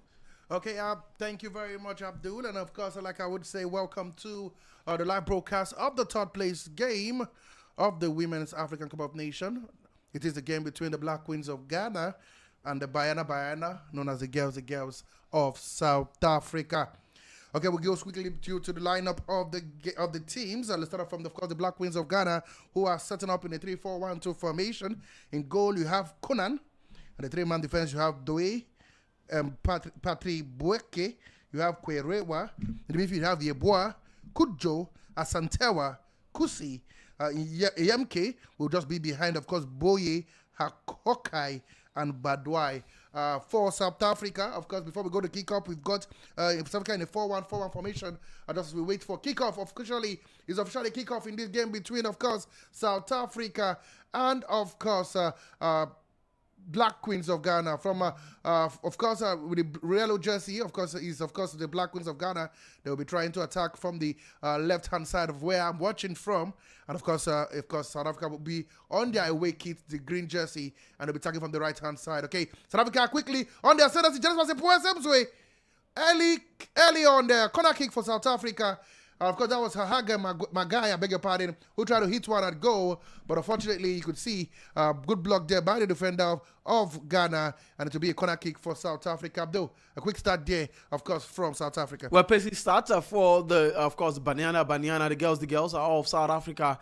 okay, thank you very much, Abdul. And of course, like I would say, welcome to the live broadcast of the third place game of the Women's African Cup of Nations. It is the game between the Black Queens of Ghana and the Banyana, known as the girls of South Africa. Okay, we'll go quickly to the lineup of the teams. Let's start off from, of course, the Black Queens of Ghana, who are setting up in a 3-4-1-2 formation. In goal, you have Conan. And the three-man defense, you have Doe, Patri Bueke, you have Kwerewa. In the midfield, you have Yeboah, Kudjo, Asantewa, Kusi. Yemke will just be behind, of course, Boye, Hakokai, and Badwai. For South Africa, of course, before we go to kickoff, we've got South Africa in a 4-1-4-1 formation. Just as we wait for kickoff, officially kickoff in this game between, of course, South Africa and, of course, Black Queens of Ghana. From of course, with the Realo jersey, of course, is the Black Queens of Ghana. They will be trying to attack from the left-hand side of where I'm watching from, and of course, South Africa will be on their away kit, the green jersey, and they'll be attacking from the right-hand side. Okay, South Africa quickly on their ascendancy. Just was a early on the corner kick for South Africa. Of course, that was Haga Magai, I beg your pardon, who tried to hit one at goal. But unfortunately, you could see a good block there by the defender of Ghana. And it will be a corner kick for South Africa. Though, a quick start there, of course, from South Africa. Well, pacey start for the, of course, Banyana, the girls are of South Africa.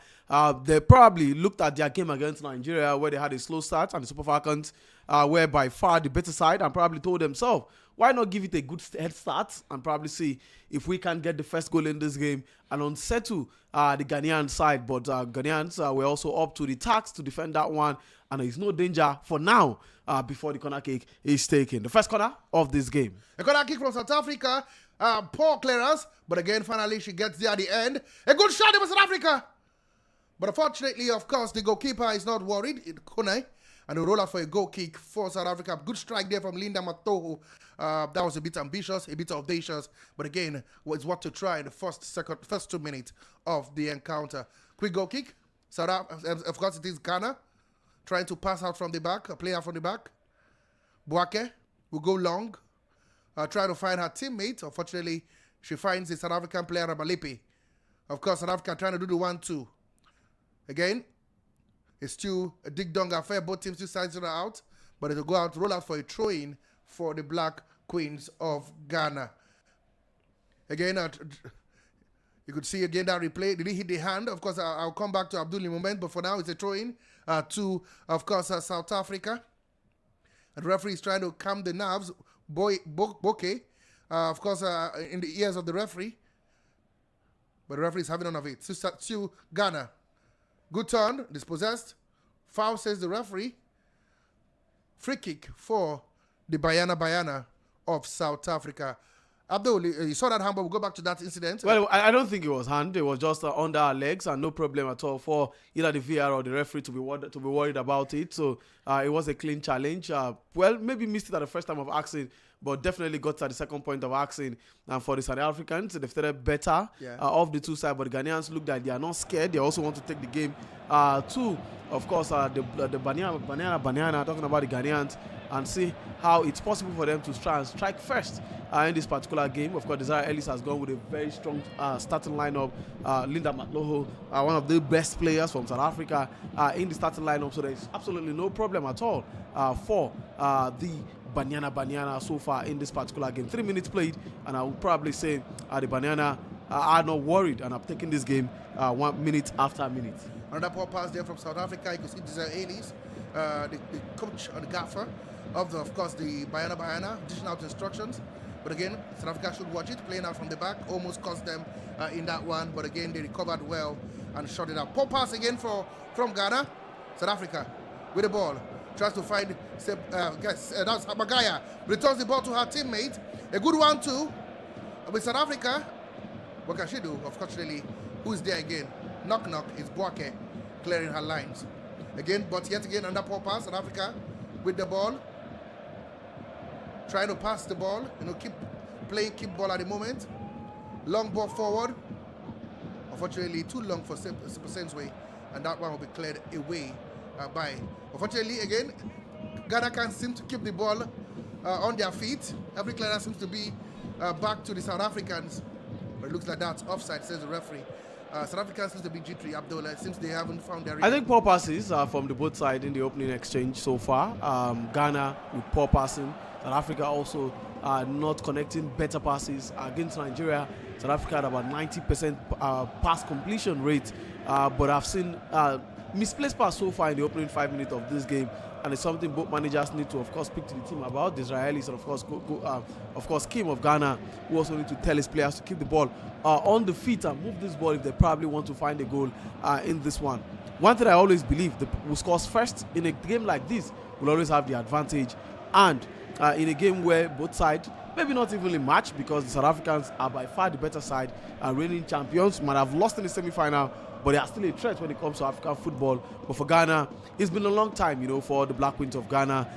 They probably looked at their game against Nigeria, where they had a slow start, and the Super Falcons were by far the better side, and probably told themselves, why not give it a good head start and probably see if we can get the first goal in this game and unsettle the Ghanaian side. But Ghanaians were also up to the task to defend that one, and there is no danger for now before the corner kick is taken. The first corner of this game. A corner kick from South Africa. Poor clearance, but again, finally she gets there at the end. A good shot in South Africa. But unfortunately, of course, the goalkeeper is not worried. Kone. And a roll out for a goal kick for South Africa. Good strike there from Linda Matoho. That was a bit ambitious, a bit audacious. But again, was what to try in the first 2 minutes of the encounter. Quick goal kick. South Africa, of course, it is Ghana. Trying to pass out from the back, a player from the back. Boake will go long. Trying to find her teammate. Unfortunately, she finds the South African player, Rabalipi. Of course, South Africa trying to do the 1-2. Again, it's still a dig-dong affair. Both teams still sides it out. But it'll go out, roll out for a throw-in for the Black Queens of Ghana. Again, you could see again that replay. Did he hit the hand? Of course, I'll come back to Abdul in a moment. But for now, it's a throw-in to, of course, South Africa. And the referee is trying to calm the nerves. Boke, of course, in the ears of the referee. But the referee is having none of it. Still Ghana. Good turn, dispossessed. Foul, says the referee. Free kick for the Banyana of South Africa. Abdul, you saw that hand, but we'll go back to that incident. Well, I don't think it was hand. It was just under our legs, and no problem at all for either the VR or the referee to be worried about it. So it was a clean challenge. Well, maybe missed it at the first time of asking, but definitely got to the second point of asking. And for the South Africans, they've started better of the two sides, but the Ghanaians look like they are not scared. They also want to take the game to, of course, the Banyana, talking about the Ghanaians, and see how it's possible for them to try and strike first in this particular game. Of course, Desiree Ellis has gone with a very strong starting lineup. Linda Matloho, one of the best players from South Africa, in the starting lineup. So there's absolutely no problem at all for the Banyana so far in this particular game. 3 minutes played, and I would probably say the Banyana are not worried, and I'm taking this game 1 minute after minute. Another poor pass there from South Africa. You can see Desiree Ellis, the coach or the gaffer of course, the Banyana, dishing out instructions. But again, South Africa should watch it, playing out from the back, almost cost them in that one. But again, they recovered well and shot it out. Poor pass again from Ghana. South Africa with the ball. tries to find, that's Magaya, returns the ball to her teammate. A good 1-2 with South Africa. What can she do? Unfortunately, who's there again? Knock knock, it's Boake clearing her lines. Again, but yet again, under poor pass, South Africa with the ball. Trying to pass the ball, keep playing, keep ball at the moment. Long ball forward. Unfortunately, too long for Sensway, and that one will be cleared away by. Unfortunately, again, Ghana can't seem to keep the ball on their feet. Every clearance seems to be back to the South Africans, but it looks like that's offside, says the referee. South Africans seems to be jittery, Abdullah. It seems they haven't found their. I think poor passes from the both sides in the opening exchange so far. Ghana with poor passing. South Africa also not connecting better passes against Nigeria. South Africa had about 90% pass completion rate, but I've seen misplaced pass so far in the opening 5 minutes of this game, and it's something both managers need to, of course, speak to the team about. The Israelis and of course, Kim of Ghana, who also need to tell his players to keep the ball on the feet and move this ball if they probably want to find a goal in this one. One thing I always believe: who scores first in a game like this will always have the advantage, and in a game where both sides maybe not evenly matched, because the South Africans are by far the better side and reigning champions, might have lost in the semi-final, but they are still a threat when it comes to African football. But for Ghana, it's been a long time, for the Black Queens of Ghana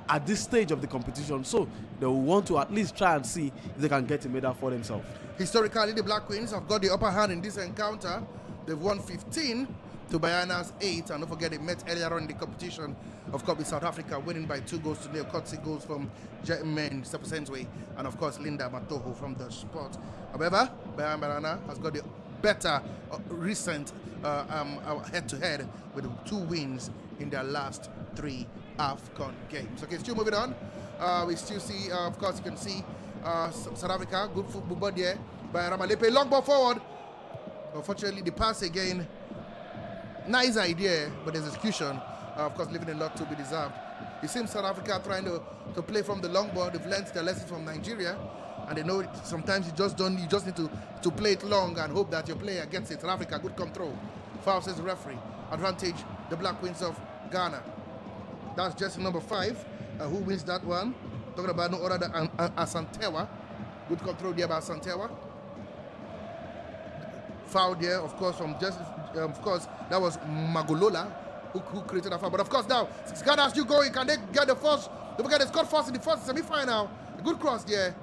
at this stage of the competition. So they will want to at least try and see if they can get a medal for themselves. Historically, the Black Queens have got the upper hand in this encounter. They've won 15 to Bayana's 8, and don't forget they met earlier on in the competition, of course, with South Africa winning by 2-0. Courtesy goals from Jermaine Sepusenswe and of course Linda Matoho from the spot. However, Bayana has got the better recent head-to-head with 2 wins in their last 3 AFCON games. Okay, still moving on. We still see, of course, you can see South Africa, good football there by Ramalepe. Long ball forward. Unfortunately, the pass again. Nice idea, but his execution, of course, leaving a lot to be deserved. It seems South Africa are trying to play from the long ball. They've learned their lesson from Nigeria, and they know sometimes you just need to play it long and hope that your player gets it. South Africa, good control. Foul, says the referee. Advantage, the Black Queens of Ghana. That's just number 5. Who wins that one? Talking about no other than Asantewa. Good control there by Asantewa. Foul there, of course, from of course, that was Magolola who created that foul. But of course, now Ghana still going. Can they get the first? Don't forget, they scored first in the first semi-final. A good cross there,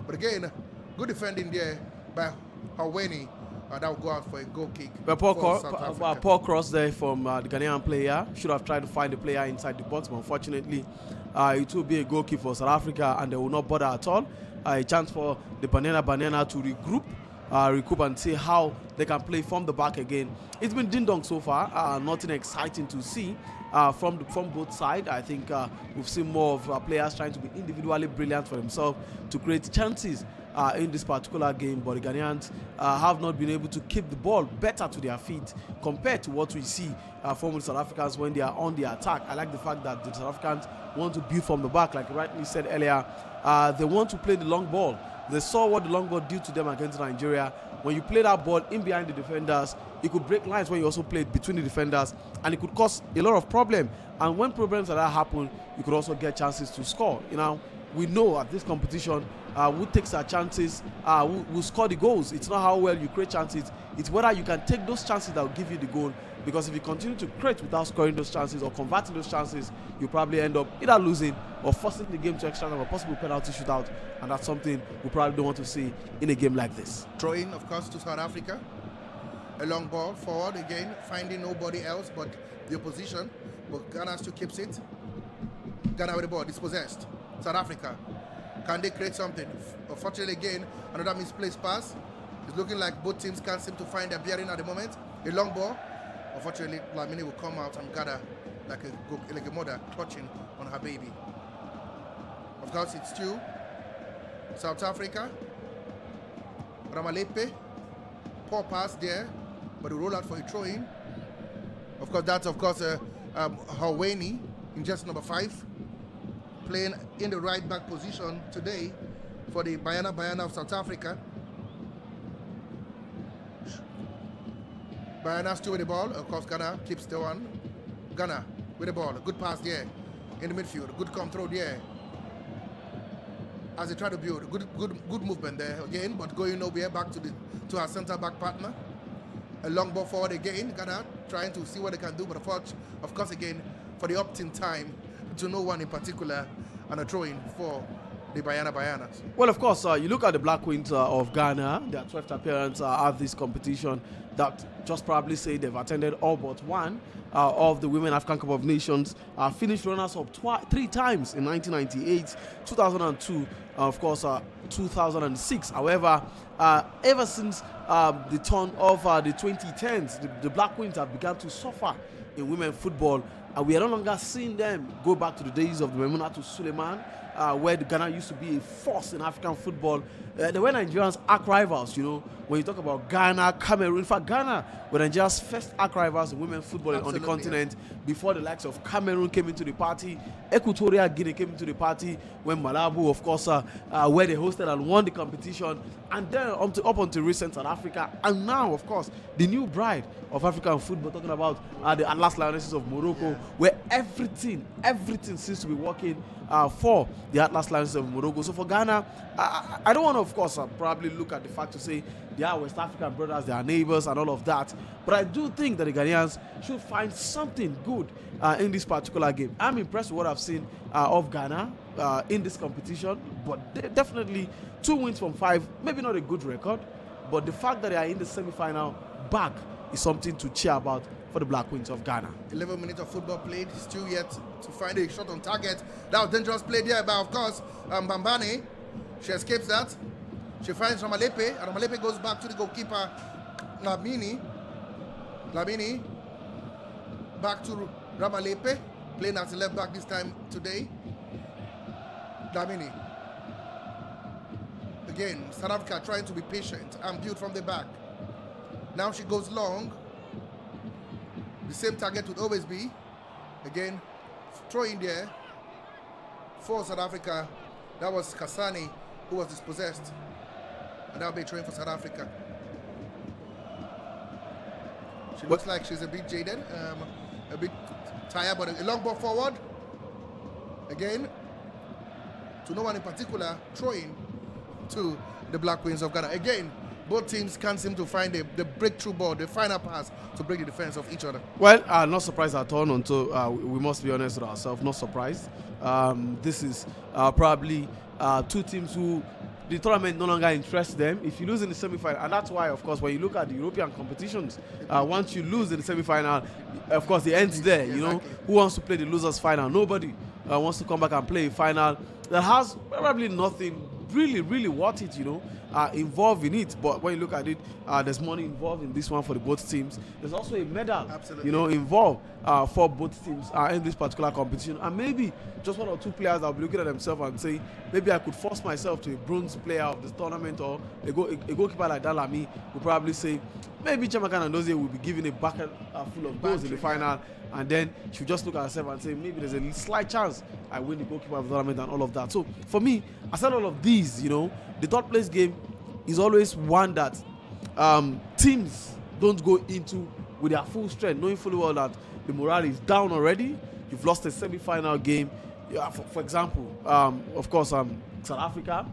but again, good defending there by Haweni. That will go out for a goal kick. But poor cross there from the Ghanaian player. Should have tried to find the player inside the box, but unfortunately, it will be a goal kick for South Africa, and they will not bother at all. A chance for the Banana to recoup and see how they can play from the back again. It's been ding-dong so far. Nothing exciting to see from both sides. I think we've seen more of players trying to be individually brilliant for themselves to create chances in this particular game, but the Ghanaians have not been able to keep the ball better to their feet compared to what we see from the South Africans when they are on the attack. I like the fact that the South Africans want to build from the back, like you rightly said earlier. They want to play the long ball. They saw what the long ball did to them against Nigeria. When you play that ball in behind the defenders, it could break lines when you also play it between the defenders, and it could cause a lot of problem. And when problems like that happen, you could also get chances to score. We know at this competition, who takes our chances, who score the goals. It's not how well you create chances, it's whether you can take those chances that will give you the goal. Because if you continue to create without scoring those chances or converting those chances, you probably end up either losing or forcing the game to extra time or possible penalty shootout, and that's something we probably don't want to see in a game like this. Throwing, of course, to South Africa. A long ball forward again, finding nobody else but the opposition. But Ghana still keeps it. Ghana with the ball, dispossessed. South Africa, can they create something? Unfortunately, again, another misplaced pass. It's looking like both teams can't seem to find their bearing at the moment. A long ball. Unfortunately, Lamine will come out and gather like a mother touching on her baby. Of course, it's still South Africa. Ramalepe, poor pass there, but the rollout for a throw-in. Of course, that's Haweni in just number 5, playing in the right back position today for the Bayana of South Africa. Bayana still with the ball. Of course, Ghana keeps the one. Ghana with the ball. Good pass there in the midfield. Good control there. As they try to build, good movement there again, but going nowhere. Back to our centre back partner. A long ball forward again. Ghana trying to see what they can do, but of course again for the opt-in time to no one in particular, and a throw-in for the Bayanas. Well, of course, you look at the Black Queens of Ghana, their 12th appearance at this competition, that just probably say they've attended all but one of the Women African Cup of Nations, finished runners-up 3 times in 1998, 2002, of course, 2006. However, ever since the turn of the 2010s, the Black Queens have begun to suffer in women football, and we are no longer seeing them go back to the days of the Memunatu Suleiman, where the Ghana used to be a force in African football. They were Nigerians' arch rivals, you know, when you talk about Ghana, Cameroon. In fact, Ghana were Nigeria's first arch rivals in women's football on the continent, before the likes of Cameroon came into the party, Equatorial Guinea came into the party, when Malabo, of course, where they hosted and won the competition, and then up until recent South Africa, and now, of course, the new bride of African football, talking about the Atlas Lionesses of Morocco, where everything seems to be working for the Atlas Lions of Morocco. So for Ghana, I don't want to, of course, probably look at the fact to say they are West African brothers, they are neighbors and all of that. But I do think that the Ghanaians should find something good in this particular game. I'm impressed with what I've seen of Ghana in this competition, but definitely 2 wins from 5, maybe not a good record, but the fact that they are in the semi-final back is something to cheer about for the Black Queens of Ghana. 11 minutes of football played, still yet to find a shot on target. That was dangerous play there, but of course, Bambane, she escapes that. She finds Ramalepe, and Ramalepe goes back to the goalkeeper, Lamini, back to Ramalepe, playing as a left back this time today. Lamini. Again, South Africa trying to be patient and build from the back. Now she goes long. The same target would always be. Again, throw in there for South Africa. That was Kasani who was dispossessed. And that'll be a throw in for South Africa. She looks like she's a bit jaded, a bit tired, but a long ball forward. Again, to no one in particular, throw in to the Black Queens of Ghana. Again, both teams can't seem to find the breakthrough ball, the final pass to break the defense of each other. Well, not surprised at all, until we must be honest with ourselves, not surprised. This is probably 2 teams who the tournament no longer interests them. If you lose in the semi-final, and that's why, of course, when you look at the European competitions, once you lose in the semi-final, of course, it ends there, you know. Who wants to play the losers final? Nobody wants to come back and play a final that has probably nothing really worth it, you know, involved in it. But when you look at it, there's money involved in this one for the both teams. There's also a medal, you know, involved for both teams in this particular competition. And maybe just 1 or 2 players that will be looking at themselves and say, maybe I could force myself to a bronze player of this tournament, or a goalkeeper like Dalami will probably say, maybe Chamakan and Dozie will be given a bucket full of goals in the final, and then she'll just look at herself and say, maybe there's a slight chance I win the goalkeeper of the tournament and all of that. So for me, aside all of these, you know, the third place game is always one that teams don't go into with their full strength, knowing fully well that the morale is down already. You've lost a semi-final game. For example, of course, South Africa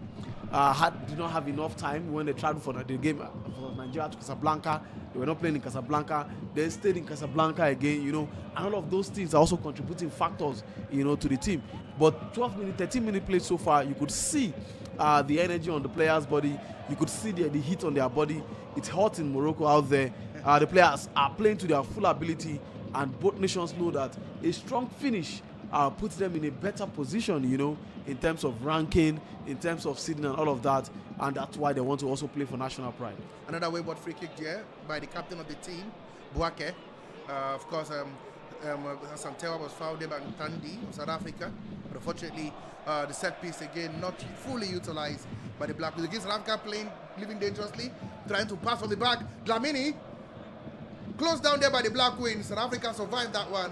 did not have enough time when they traveled for the game from Nigeria to Casablanca. They were not playing in Casablanca. They stayed in Casablanca again, you know, and all of those things are also contributing factors, you know, to the team. But 12 minute, 13 minute play so far, you could see the energy on the players' body. You could see the heat on their body. It's hot in Morocco out there. The players are playing to their full ability, and both nations know that a strong finish puts them in a better position, you know, in terms of ranking, in terms of seeding and all of that, and that's why they want to also play for national pride. Another wayward free kick there by the captain of the team, Boake. Of course, Santewa was fouled there by Tandi of South Africa, but unfortunately, the set piece again not fully utilized by the Black Queens. Against South Africa playing, living dangerously, trying to pass from the back. Dlamini closed down there by the Black Queens. South Africa survived that one.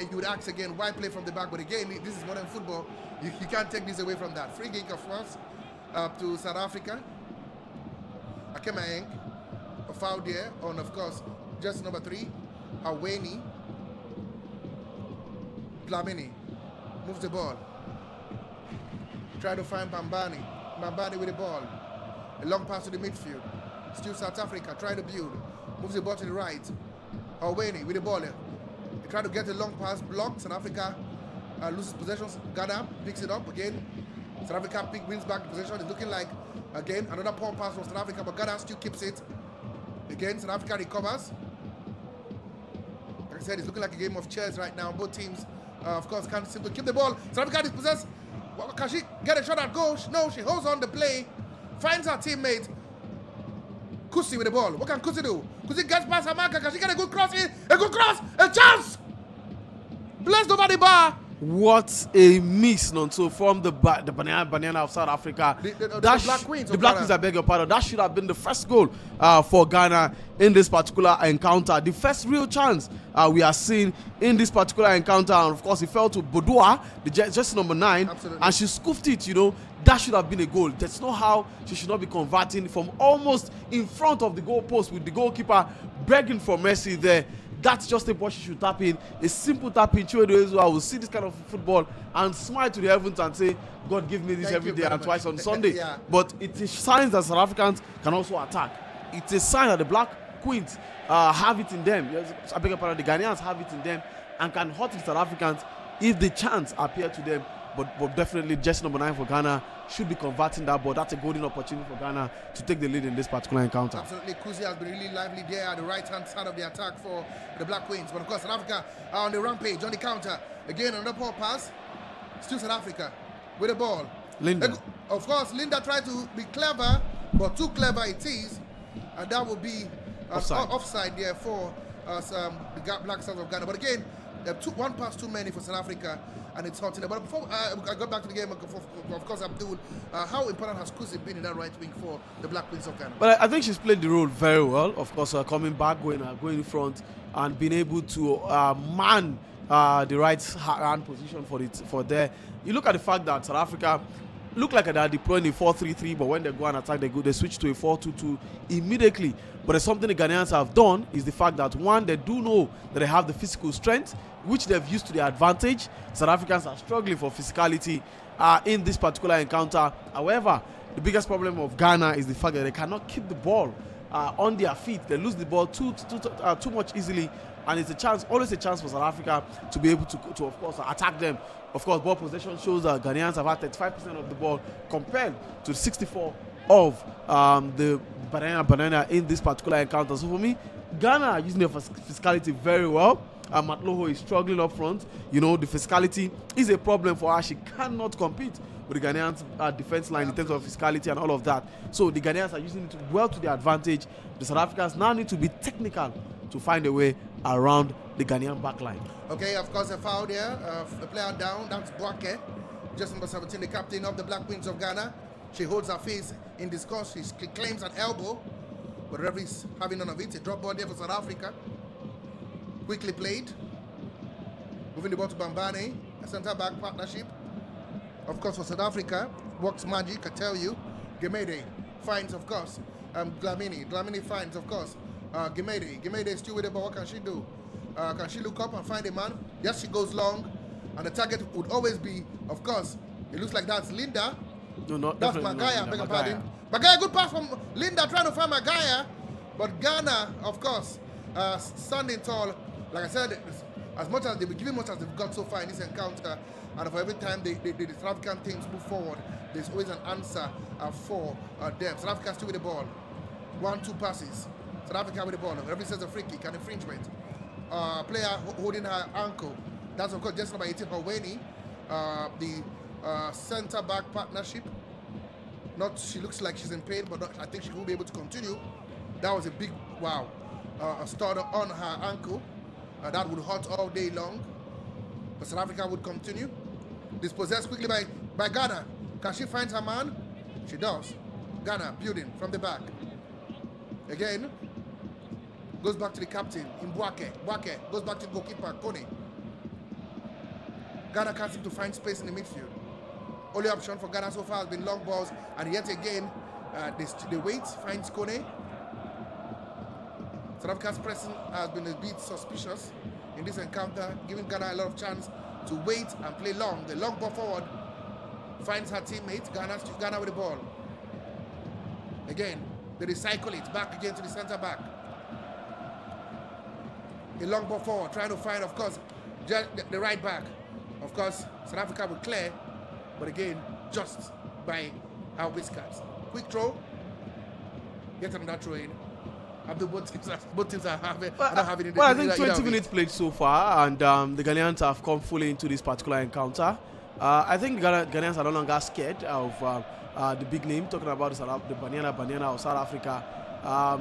You would ask again, why play from the back? But again, this is modern football. You can't take this away from that. Free kick, of course, to South Africa. Akema a foul there on, of course, just number 3, Aweni. Dlamini moves the ball. Try to find Bambani. Bambani with the ball. A long pass to the midfield. Still South Africa, try to build. Moves the ball to the right. Owini with the ball. They try to get a long pass blocked. South Africa loses possession. Ghana picks it up again. South Africa wins back the possession. It's looking like, again, another poor pass from South Africa, but Ghana still keeps it. Again, South Africa recovers. Like I said, it's looking like a game of chess right now. Both teams, of course, can't seem to keep the ball. South Africa is possessed. Can she get a shot at goal? No, she holds on the play. Finds her teammate. Kusi with the ball. What can Kusi do? Kusi gets past her marker. Can she get a good cross in? A good cross! A chance! Blessed over the bar. What a miss, Nonso, from the banana of South Africa. The Black Queens. The Black Queens, I beg your pardon. That should have been the first goal for Ghana in this particular encounter. The first real chance we are seeing in this particular encounter. And of course, it fell to Bodua, the jersey number 9. Absolutely. And she scooped it, you know. That should have been a goal. That's not how she should not be converting from almost in front of the goalpost with the goalkeeper begging for mercy there. That's just a ball she should tap in. A simple tap in. Chiwedu will see this kind of football and smile to the heavens and say, God give me this Thank every you day very and twice on Sunday. Yeah. But it is signs that South Africans can also attack. It's a sign that the Black Queens have it in them. Yes, I beg your pardon, the Ghanaians have it in them and can hurt the South Africans if the chance appear to them. But definitely jersey number 9 for Ghana should be converting that ball. That's a golden opportunity for Ghana to take the lead in this particular encounter. Absolutely, Kusi has been really lively there at the right-hand side of the attack for the Black Queens. But of course, South Africa are on the rampage, on the counter. Again, another poor pass. Still South Africa with the ball. Linda. Of course, Linda tried to be clever, but too clever it is. And that would be offside there for the Black Stars of Ghana. But again, one pass too many for South Africa, and it's hurting them. But before I go back to the game, of course, Abdul, how important has Kusi been in that right wing for the Black Queens of Ghana? But I think she's played the role very well. Of course, coming back, going in front, and being able to man the right hand position for there. You look at the fact that South Africa look like they're deploying a 4-3-3, but when they go and attack, they switch to a 4-2-2 immediately. But there's something the Ghanaians have done is the fact that, one, they do know that they have the physical strength, which they've used to their advantage. South Africans are struggling for physicality in this particular encounter. However, the biggest problem of Ghana is the fact that they cannot keep the ball on their feet. They lose the ball too much easily, and it's always a chance for South Africa to be able to of course, attack them. Of course, ball possession shows that Ghanaians have had 35% of the ball compared to 64 of the banana in this particular encounter. So for me, Ghana are using their physicality very well. Matloho is struggling up front. You know, the physicality is a problem for her. She cannot compete with the Ghanaians defense line in terms of physicality and all of that. So the Ghanaians are using it well to their advantage. The South Africans now need to be technical to find a way around the Ghanaian backline. Okay, of course, a foul there. A player down. That's Boake, just number 17, the captain of the Black Queens of Ghana. She holds her face in disgust. She claims an elbow, but referee's having none of it. A drop ball there for South Africa. Quickly played. Moving the ball to Bambane, a centre-back partnership. Of course, for South Africa, works magic, I tell you. Gemede finds, of course, Dlamini. Dlamini finds, of course, Gemede. Gemede is still with the ball. What can she do? Can she look up and find a man? Yes, she goes long. And the target would always be, of course, it looks like that's Linda. No, not that's Magaya, beg your pardon. Magaya, good pass from Linda trying to find Magaya. But Ghana, of course, standing tall. Like I said, as much as they've been giving much as they've got so far in this encounter, and for every time the South African teams move forward, there's always an answer for them. South Africa still with the ball. 1-2 passes. South Africa with the ball. Every says a free kick, an infringement. Player holding her ankle. That's of course just number 18, Owini. The centre-back partnership. She looks like she's in pain, but I think she will be able to continue. That was a big a starter on her ankle. That would hurt all day long. But South Africa would continue. Dispossessed quickly by Ghana. Can she find her man? She does. Ghana building from the back. Again. Goes back to the captain in Boake. Boake goes back to the goalkeeper, Kone. Ghana can't seem to find space in the midfield. Only option for Ghana so far has been long balls, and yet again, they wait, finds Kone. South Africa's pressing has been a bit suspicious in this encounter, giving Ghana a lot of chance to wait and play long. The long ball forward finds her teammate. Ghana with the ball. Again, they recycle it back again to the center back. A long ball forward, trying to find, of course, the right back. Of course, South Africa will clear, but again, just by our whiskers. Quick throw. Get another throw in. Both teams are having. Well, I think 20 minutes played so far, and the Ghanaians have come fully into this particular encounter. I think Ghanaians are no longer scared of the big name. Talking about the Banyana of South Africa.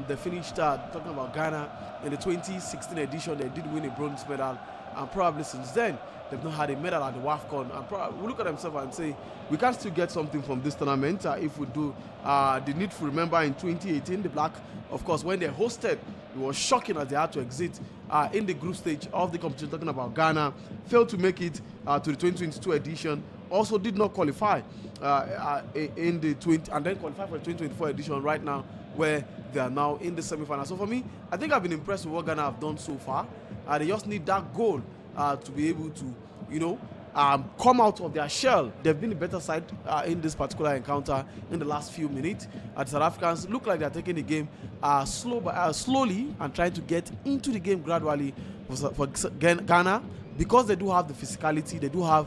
They finished talking about Ghana in the 2016 edition. They did win a bronze medal, and probably since then they've not had a medal at the Wafcon. And we look at themselves and say we can still get something from this tournament if we do. The need to remember in 2018, the Black, of course, when they hosted, it was shocking as they had to exit in the group stage of the competition. Talking about Ghana, failed to make it to the 2022 edition. Also did not qualify in the 20 and then qualify for the 2024 edition right now, where they are now in the semi-final. So for me, I think I've been impressed with what Ghana have done so far. They just need that goal to be able to, come out of their shell. They've been a better side in this particular encounter in the last few minutes. The South Africans look like they're taking the game slowly and trying to get into the game gradually for Ghana, because they do have the physicality, they do have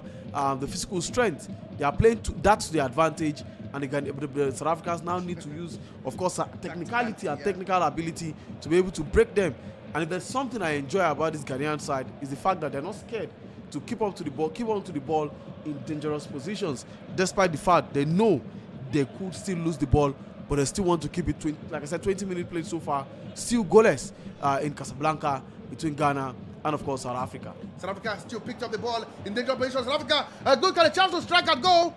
the physical strength. They are playing that's their advantage, and the South Africans now need to use, of course, technicality and technical ability to be able to break them. And if there's something I enjoy about this Ghanaian side, is the fact that they're not scared to keep on to the ball in dangerous positions, despite the fact they know they could still lose the ball, but they still want to keep it. Like I said, 20 minutes played so far, still goalless in Casablanca between Ghana and, of course, South Africa. South Africa still picked up the ball in dangerous position. South Africa, a good kind of chance to strike at goal.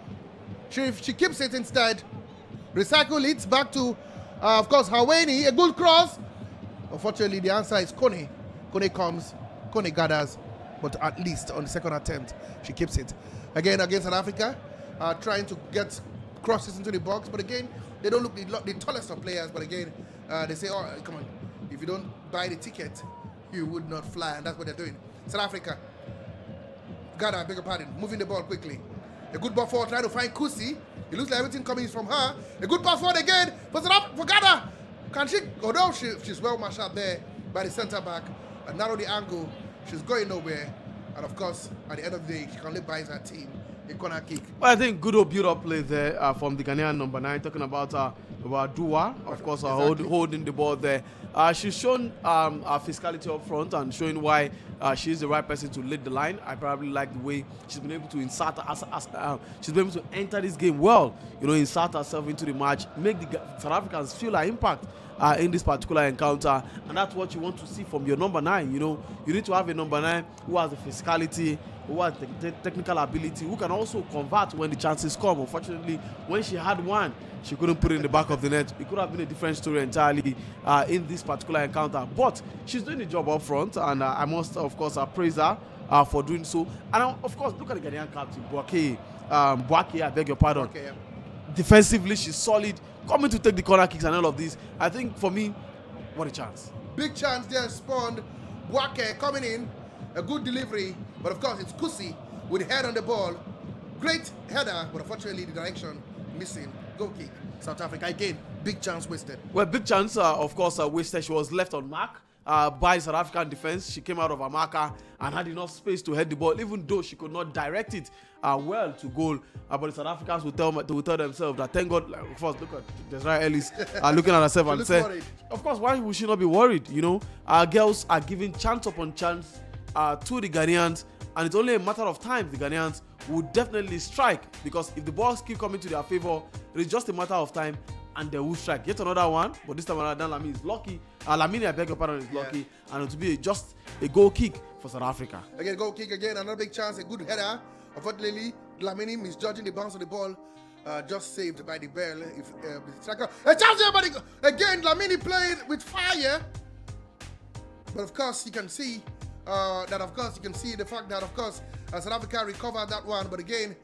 She keeps it instead. Recycle it back to, of course, Haweni. A good cross. Unfortunately, the answer is Kone. Kone gathers, but at least on the second attempt, she keeps it. Again, against South Africa, trying to get crosses into the box, but again, they don't look the tallest of players, but again, they say, oh, come on, if you don't buy the ticket, you would not fly, and that's what they're doing. South Africa, Ghana, I beg your pardon, moving the ball quickly. A good ball forward, trying to find Kusi. It looks like everything coming from her. A good pass forward again for Ghana. Can she, although she's well marshaled there by the center back, and narrow the angle, she's going nowhere. And of course, at the end of the day, she can only buy her team a corner kick. Well, I think good build-up play there from the Ghanaian number 9, talking about Dua, of course, exactly. Holding the ball there. She's shown her physicality up front and showing why she's the right person to lead the line. I probably like the way she's been able to insert, she's been able to enter this game well, insert herself into the match, make the South Africans feel her impact in this particular encounter, and that's what you want to see from your number 9. You need to have a number 9 who has the physicality, who has the technical ability, who can also convert when the chances come. Unfortunately, when she had one, she couldn't put it in the back of the net. It could have been a different story entirely in this particular encounter, but she's doing the job up front, and I must, of course, praise her for doing so. And of course, look at the Ghanaian captain, Boake, I beg your pardon. Okay, yeah. Defensively, she's solid, coming to take the corner kicks and all of this. I think for me, what a chance. Big chance there spawned. Boake coming in, a good delivery, but of course it's Kusi with the head on the ball. Great header, but unfortunately the direction missing. Goal kick. South Africa again, big chance wasted. Well, big chance, of course, wasted. She was left on mark by South African defense. She came out of her marker and had enough space to head the ball, even though she could not direct it well to goal. But the South Africans will tell themselves that, thank God, of course, look at Desiree Ellis looking at herself and say, of course, why would she not be worried? Our girls are giving chance upon chance to the Ghanaians, and it's only a matter of time the Ghanaians will definitely strike, because if the balls keep coming to their favor, it is just a matter of time and they will strike. Yet another one, but this time around, Lamine is lucky. Lamine, I beg your pardon, is lucky, and it will be just a goal kick for South Africa. Again, goal kick again, another big chance, a good header. Unfortunately, Lamine misjudging the bounce of the ball, just saved by the bell. The striker, a chance here, but again, Lamine played with fire. But of course, you can see the fact that, of course, South Africa recovered that one. But again,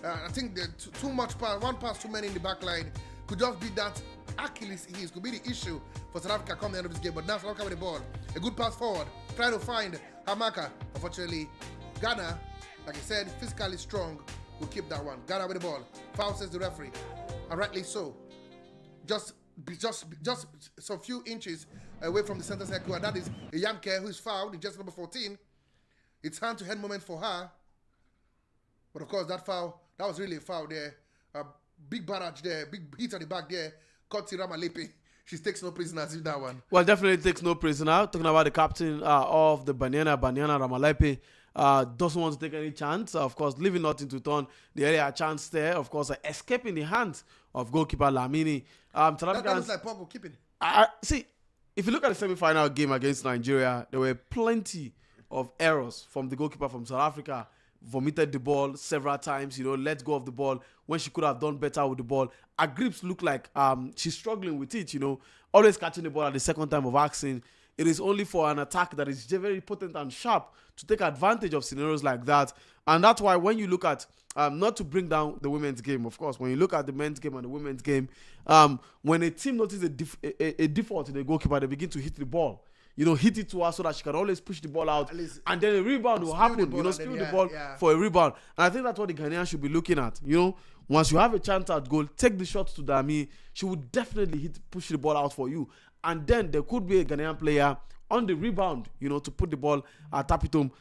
I think the too much pass, one pass too many in the back line could just be that Achilles heel, could be the issue for South Africa come the end of this game. But now South Africa with the ball, a good pass forward, trying to find Hamaka. Unfortunately, Ghana like I said, physically strong, will keep that one. Ghana with the ball. Foul, says the referee. And rightly so. Just some few inches away from the center circle, and that is a Yanke who's fouled in just number 14. It's hand-to-hand moment for her. But of course, that was really a foul there. A big barrage there, big hit at the back there. Caught Tirama Lepe. She takes no prisoners in that one. Well, definitely takes no prisoner. Talking about the captain of the Banyana Ramalepe. Doesn't want to take any chance. Of course, leaving nothing to turn. The area chance there. Of course, escaping the hands of goalkeeper Lamini. That looks like poor goalkeeping. See, if you look at the semi-final game against Nigeria, there were plenty of errors from the goalkeeper from South Africa. Vomited the ball several times, let go of the ball when she could have done better with the ball. Her grips look like she's struggling with it, always catching the ball at the second time of asking. It is only for an attack that is very potent and sharp to take advantage of scenarios like that. And that's why when you look at, not to bring down the women's game, of course, when you look at the men's game and the women's game, when a team notices a default in the goalkeeper, they begin to hit the ball. Hit it to her so that she can always push the ball out. And then a rebound will happen. Spill the ball for a rebound. And I think that's what the Ghanaians should be looking at. Once you have a chance at goal, take the shot to Dami. She would definitely push the ball out for you. And then there could be a Ghanaian player on the rebound, to put the ball, tap it home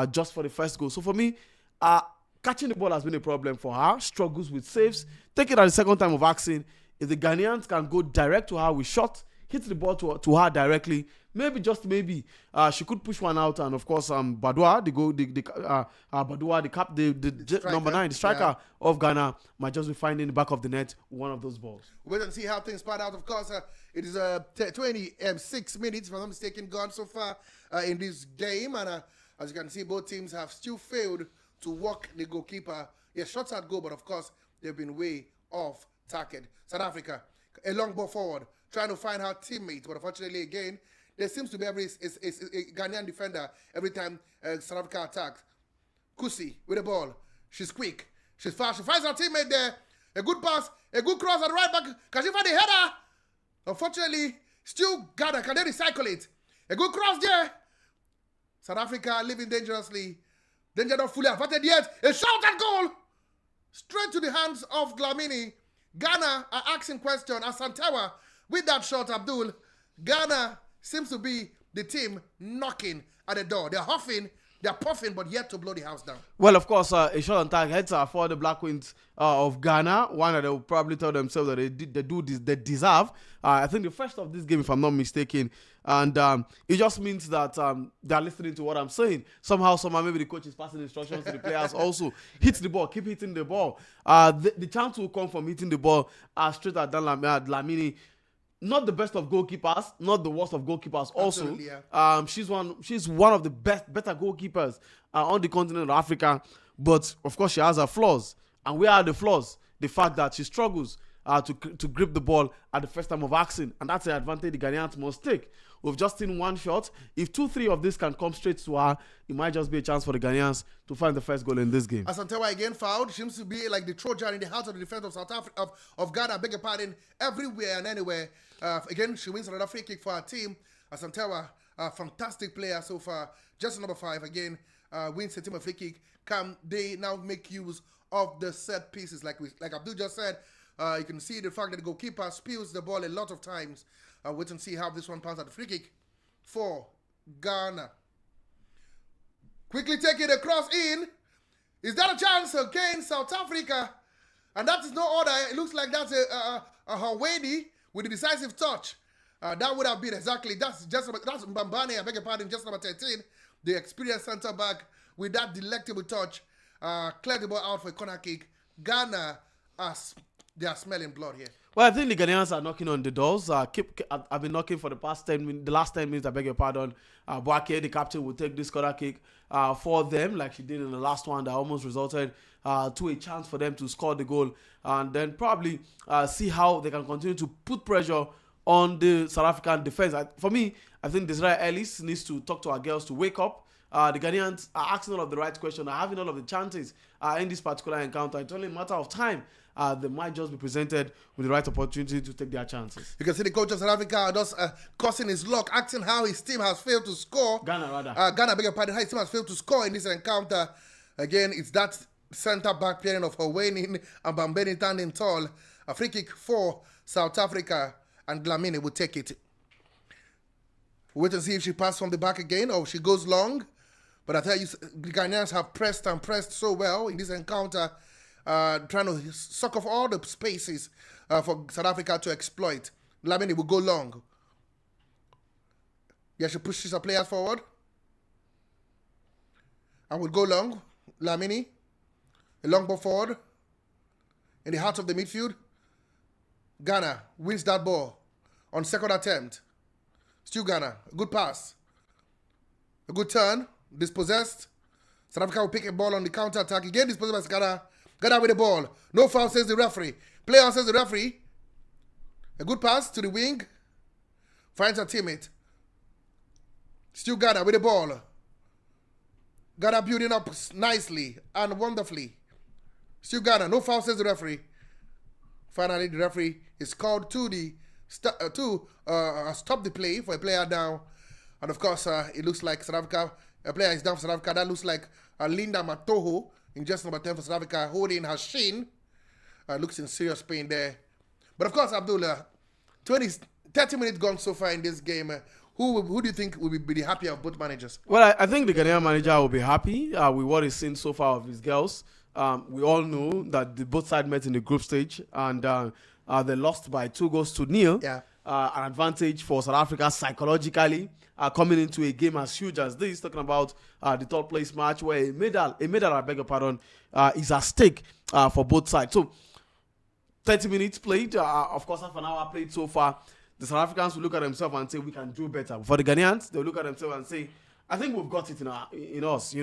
just for the first goal. So for me, catching the ball has been a problem for her. Struggles with saves. Take it at the second time of asking. If the Ghanaians can go direct to her with shot, hit the ball to her directly, maybe she could push one out. And of course, Badua, the number 9, the striker of Ghana, might just be finding the back of the net one of those balls. Wait and see how things pan out. Of course, it is 26 minutes, if I'm not mistaken, gone so far in this game. And as you can see, both teams have still failed to walk the goalkeeper. Yes, shots at goal, but of course, they've been way off target. South Africa, a long ball forward, trying to find her teammates, but unfortunately, again, there seems to be a Ghanaian defender every time South Africa attacks. Kusi with the ball. She's quick. She's fast. She finds her teammate there. A good pass. A good cross at the right back. Can she find the header? Unfortunately, still Ghana. Can they recycle it? A good cross there. South Africa living dangerously. Danger not fully averted yet. A shot at goal. Straight to the hands of Dlamini. Ghana are asking question. Asantewa with that shot, Abdul. Ghana seems to be the team knocking at the door. They're huffing, they're puffing, but yet to blow the house down. Well, of course, a shot on target for the Black Queens of Ghana. One that they will probably tell themselves that they deserve. I think the first of this game, if I'm not mistaken. And it just means that they're listening to what I'm saying. Somehow, maybe the coach is passing instructions to the players also. Hit the ball, keep hitting the ball. The chance will come from hitting the ball straight at Dlamini. Not the best of goalkeepers, not the worst of goalkeepers. Also, yeah. She's one of the better goalkeepers on the continent of Africa. But of course, she has her flaws. And where are the flaws? The fact that she struggles to grip the ball at the first time of asking, and that's the advantage the Ghanaians must take. We've just seen one shot. If 2-3 of this can come straight to her, it might just be a chance for the Ghanaians to find the first goal in this game. Asantewa again fouled. She seems to be like the Trojan in the heart of the defense of South Africa, of Ghana, beg your pardon, everywhere and anywhere. Again, she wins another free kick for her team. Asantewa, a fantastic player so far. Just number 5 again, wins the team a free kick. Can they now make use of the set pieces like Abdul just said? You can see the fact that the goalkeeper spills the ball a lot of times. Wait and see how this one pans at the free kick for Ghana. Quickly take it across in. Is that a chance against South Africa? And that is no order. It looks like that's a Hawadi with a decisive touch. That would have been exactly, that's Mbambane, I beg your pardon, just number 13. The experienced centre back with that delectable touch. Cleared the ball out for a corner kick. Ghana, they are smelling blood here. Well, I think the Ghanaians are knocking on the doors. I've been knocking for the past 10 minutes. The last 10 minutes, I beg your pardon. Boake, the captain, will take this corner kick for them, like she did in the last one that almost resulted to a chance for them to score the goal. And then probably see how they can continue to put pressure on the South African defense. For me, I think Desiree Ellis needs to talk to our girls to wake up. The Ghanaians are asking all of the right questions, are having all of the chances in this particular encounter. It's only a matter of time. They might just be presented with the right opportunity to take their chances. You can see the coach of South Africa just cursing his luck, acting how his team has failed to score. Ghana, rather. Ghana, beg your pardon, how his team has failed to score in this encounter. Again, it's that center back pairing of Howani and Bambeni standing tall. A free kick for South Africa, and Dlamini will take it. Wait and see if she passes from the back again or she goes long. But I tell you, the Ghanaians have pressed and pressed so well in this encounter, trying to suck off all the spaces for South Africa to exploit. Dlamini will go long. Yeah, she pushes her players forward. And will go long. Dlamini, a long ball forward. In the heart of the midfield. Ghana wins that ball on second attempt. Still Ghana. A good pass. A good turn. Dispossessed. South Africa will pick a ball on the counter attack. Again dispossessed by Ghana. Ghana with the ball. No foul, says the referee. Play on, says the referee. A good pass to the wing. Finds her teammate. Still Ghana with the ball. Ghana building up nicely and wonderfully. Still Ghana. No foul, says the referee. Finally, the referee is called to stop the play for a player down. And of course, it looks like South Africa, a player is down for South Africa. That looks like Linda Matoho in just number 10 for South Africa, holding her shin. Looks in serious pain there. But of course, Abdullah, 30 minutes gone so far in this game. Who do you think will be the happier of both managers? Well, I think the Ghanaian manager will be happy with what he's seen so far of his girls. We all know that both sides met in the group stage and they lost by 2-0. Yeah. An advantage for South Africa psychologically coming into a game as huge as this, talking about the third place match where a medal, I beg your pardon, is at stake for both sides. So 30 minutes played, of course half an hour played so far. The South Africans will look at themselves and say we can do better. For the Ghanaians, they'll look at themselves and say, I think we've got it in us,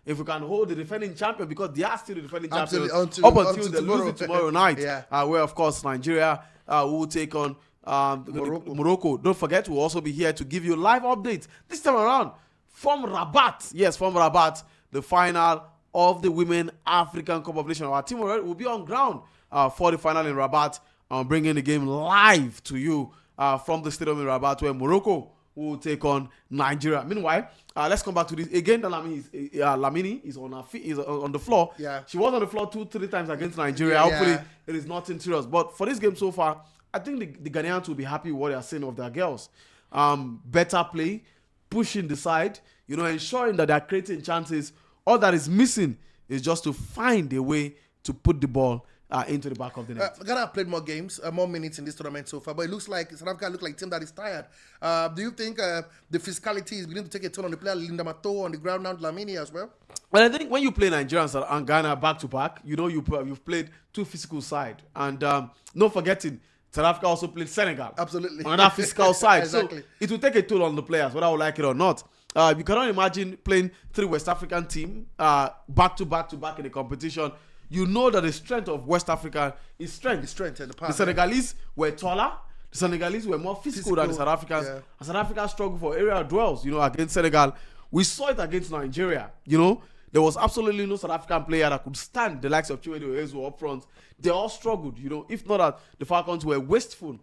if we can hold the defending champion, because they are still the defending champions up until they lose it tomorrow night, yeah. Where of course Nigeria will take on Morocco. Don't forget, we'll also be here to give you live updates this time around from Rabat. Yes, from Rabat, the final of the Women African Cup of Nations. Our team will be on ground for the final in Rabat, bringing the game live to you from the stadium in Rabat, where Morocco will take on Nigeria. Meanwhile, let's come back to this again. Dlamini is on her feet, is on the floor. Yeah, she was on the floor 2-3 times against Nigeria. Yeah. Hopefully, it is nothing serious. But for this game so far, I think the Ghanaians will be happy with what they are seeing of their girls. Better play, pushing the side, ensuring that they are creating chances. All that is missing is just to find a way to put the ball into the back of the net. Ghana have played more games, more minutes in this tournament so far, but it looks like South Africa look like a team that is tired. Do you think the physicality is beginning to take a toll on the player, Linda Mato on the ground now, Dlamini as well? Well, I think when you play Nigeria and Ghana back to back, you've played two physical side, and no forgetting, South Africa also played Senegal. Absolutely. On that physical side. Exactly. So it will take a toll on the players, whether I would like it or not. You cannot imagine playing 3 West African teams back to back in the competition. You know that the strength of West Africa is strength. The Senegalese were taller. The Senegalese were more physical than the South Africans. Yeah. And South Africa struggled for aerial duels, against Senegal. We saw it against Nigeria. There was absolutely no South African player that could stand the likes of Chiwedu Oyezu up front. They all struggled, If not that, the Falcons were wasteful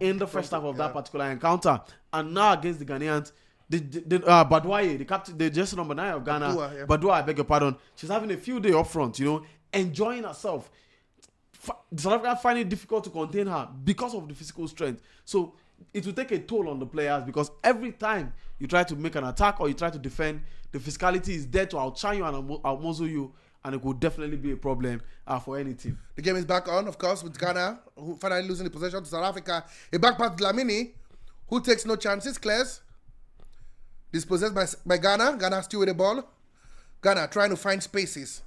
in the first half of that particular encounter. And now against the Ghanaians, Badwaye, the captain, the jersey number 9 of Ghana, Badua, I beg your pardon, she's having a few days up front, enjoying herself. The South Africa find it difficult to contain her because of the physical strength. So it will take a toll on the players, because every time you try to make an attack or you try to defend, the physicality is there to outshine you and outmuzzle you, and it could definitely be a problem for any team. The game is back on, of course, with Ghana, who finally losing the possession to South Africa. A back pass to Dlamini, who takes no chances, clears. Dispossessed by Ghana. Ghana still with the ball. Ghana trying to find spaces.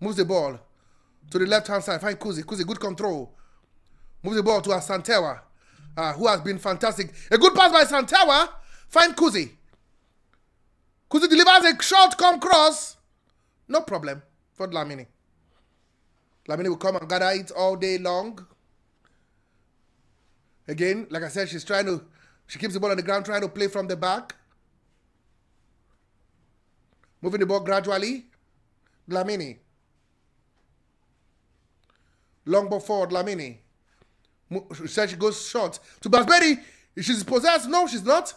Moves the ball to the left-hand side. Find Kuzi. Kuzi, good control. Moves the ball to Asantewa, who has been fantastic. A good pass by Santewa. Find Kuzi. Kuzi delivers a short come cross. No problem for Dlamini. Dlamini will come and gather it all day long. Again, like I said, she keeps the ball on the ground, trying to play from the back. Moving the ball gradually. Dlamini. Long ball forward, Dlamini. She goes short to Basberi. She's possessed. No, she's not.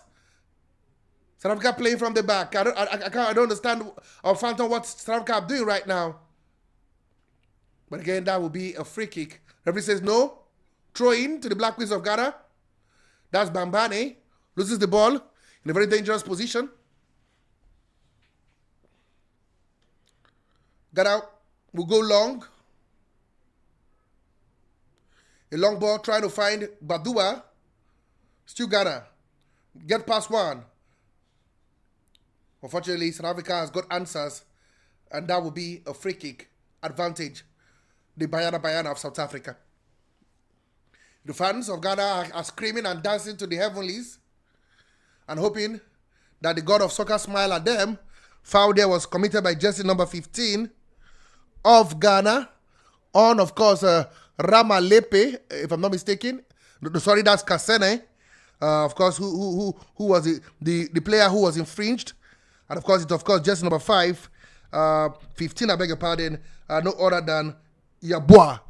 South Africa playing from the back. I don't understand or fathom what South Africa are doing right now. But again, that will be a free kick. Referee says no. Throw in to the Black Queens of Ghana. That's Bambane. Loses the ball in a very dangerous position. Ghana will go long. A long ball trying to find Badua. Still Ghana. Get past one. Unfortunately, South Africa has got answers, and that will be a free kick advantage. The Bayana of South Africa. The fans of Ghana are screaming and dancing to the heavenlies and hoping that the God of soccer smile at them. Foul there was committed by jersey number 15 of Ghana on, of course, Rama Lepe, if I'm not mistaken. Sorry, that's Kasene. Of course, who was the player who was infringed. And of course, it's jersey number 5, 15, I beg your pardon, no other than Yabua,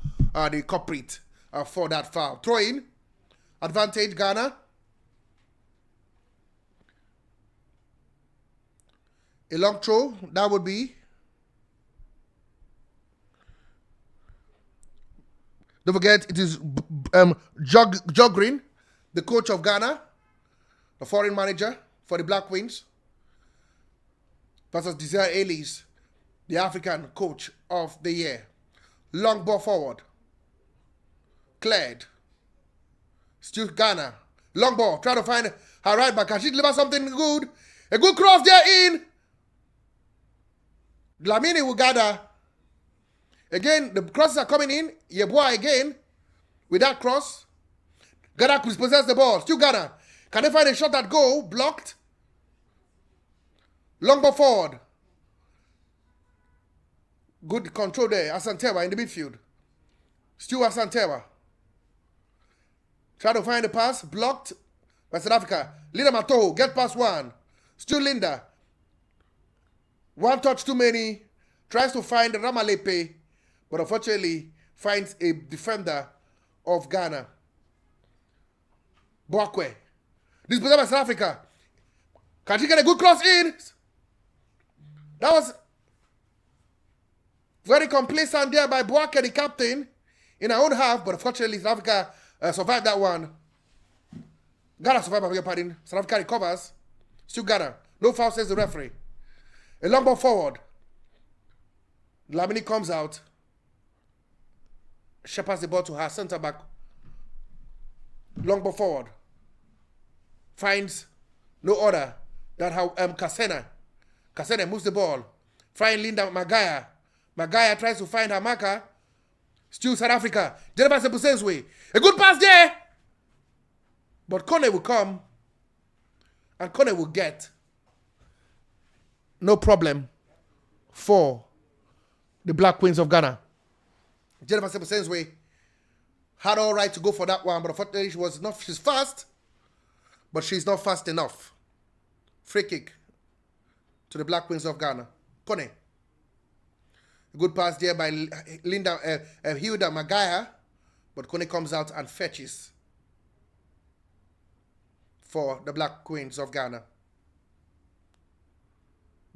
the culprit for that foul. Throw in, advantage Ghana. A long throw, that would be. Don't forget, it is Jogrin, the coach of Ghana, the foreign manager for the Black Queens, versus Desire Ellis, the African coach of the year. Long ball forward. Cleared. Still Ghana. Long ball. Try to find her right back. Can she deliver something good? A good cross there in. Dlamini will gather. Again, the crosses are coming in. Yeboah again. With that cross. Ghana could possess the ball. Still Ghana. Can they find a shot at goal? Blocked. Long ball forward. Good control there. Asantewa in the midfield. Still Asantewa. Try to find the pass. Blocked by South Africa. Linda Matoho. Get past one. Still Linda. One touch too many. Tries to find Ramalepe. But unfortunately finds a defender of Ghana. Boakwe. This is by South Africa. Can she get a good cross in? That was very complacent there by Boakwe, the captain, in our own half, but unfortunately South Africa survived that one. Ghana survived, I beg your pardon. South Africa recovers. Still Ghana. No foul, says the referee. A long ball forward. Lamini comes out. Shepherds the ball to her centre back. Long ball forward. Finds no other than how Kasena. Kasena moves the ball. Find Linda Magaya. Magaya tries to find her marker. Still South Africa. Jennifer Sepusenswe. A good pass there. But Kone will come. And Kone will get. No problem for the Black Queens of Ghana. Jennifer Sepusenswe had all right to go for that one, but unfortunately she's fast, but she's not fast enough. Free kick to the Black Queens of Ghana. Kone. A good pass there by Hilda Magaya, but Kone comes out and fetches for the Black Queens of Ghana.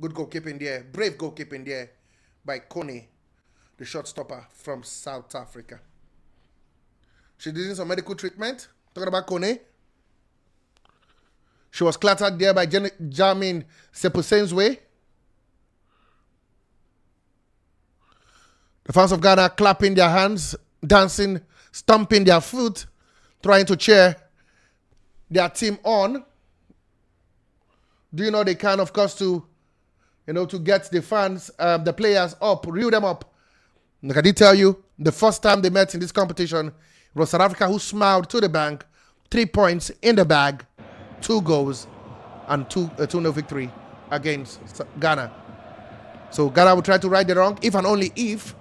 Good goalkeeping there. Brave goalkeeping there by Kone, the shot stopper from South Africa. She's doing some medical treatment. Talking about Kone. She was clattered there by Jamin Sepusenswe. The fans of Ghana clapping their hands, dancing, stomping their foot, trying to cheer their team on. Do you know they can, of course, to get the fans, the players up, reel them up. Like I did tell you, the first time they met in this competition, it was South Africa who smiled to the bank. 3 points in the bag, 2 goals, and a 2-0 victory against Ghana. So Ghana will try to right the wrong, if and only if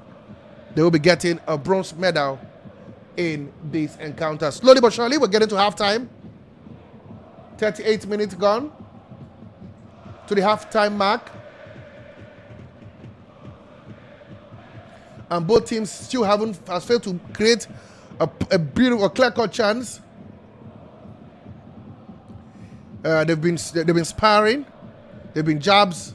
they will be getting a bronze medal in this encounter. Slowly but surely, we're getting to halftime. 38 minutes gone to the halftime mark. And both teams still has failed to create a beautiful, clear-cut chance. They've been sparring, they've been jabs,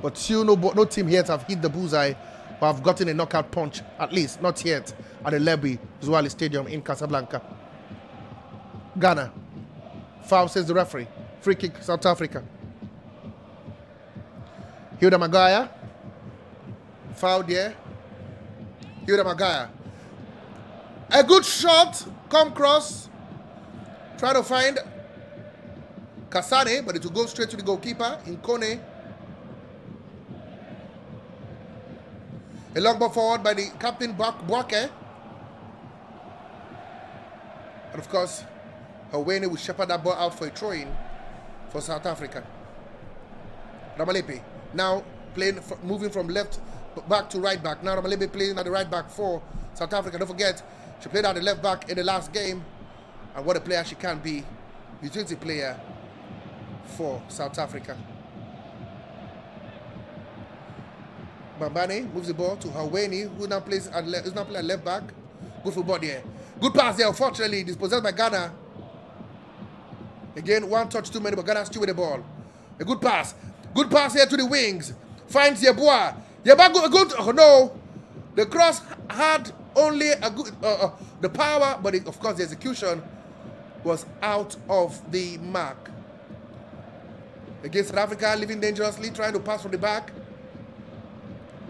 but still no team yet have hit the bullseye or have gotten a knockout punch, at least not yet, at the Lebi Zuali Stadium in Casablanca. Ghana. Foul, says the referee. Free kick, South Africa. Hilda Maguire. Foul there. Hilda Maguire. A good shot. Come cross. Try to find Kasane, but it will go straight to the goalkeeper in Kone. A long ball forward by the captain, Boake. And of course, Hawene will shepherd that ball out for a throw-in for South Africa. Ramalepe now moving from left back to right back. Now Ramalepe playing at the right back for South Africa. Don't forget, she played at the left back in the last game. And what a player she can be. Utility player for South Africa. Bambane moves the ball to Hawene, who now plays at left back. Good football there. Good pass there. Unfortunately, dispossessed by Ghana. Again, one touch too many, but Ghana still with the ball. A good pass. Good pass here to the wings. Finds Yeboah. Yeboah good. Oh no. The cross had only a good the power, but of course the execution was out of the mark. Against South Africa, living dangerously, trying to pass from the back.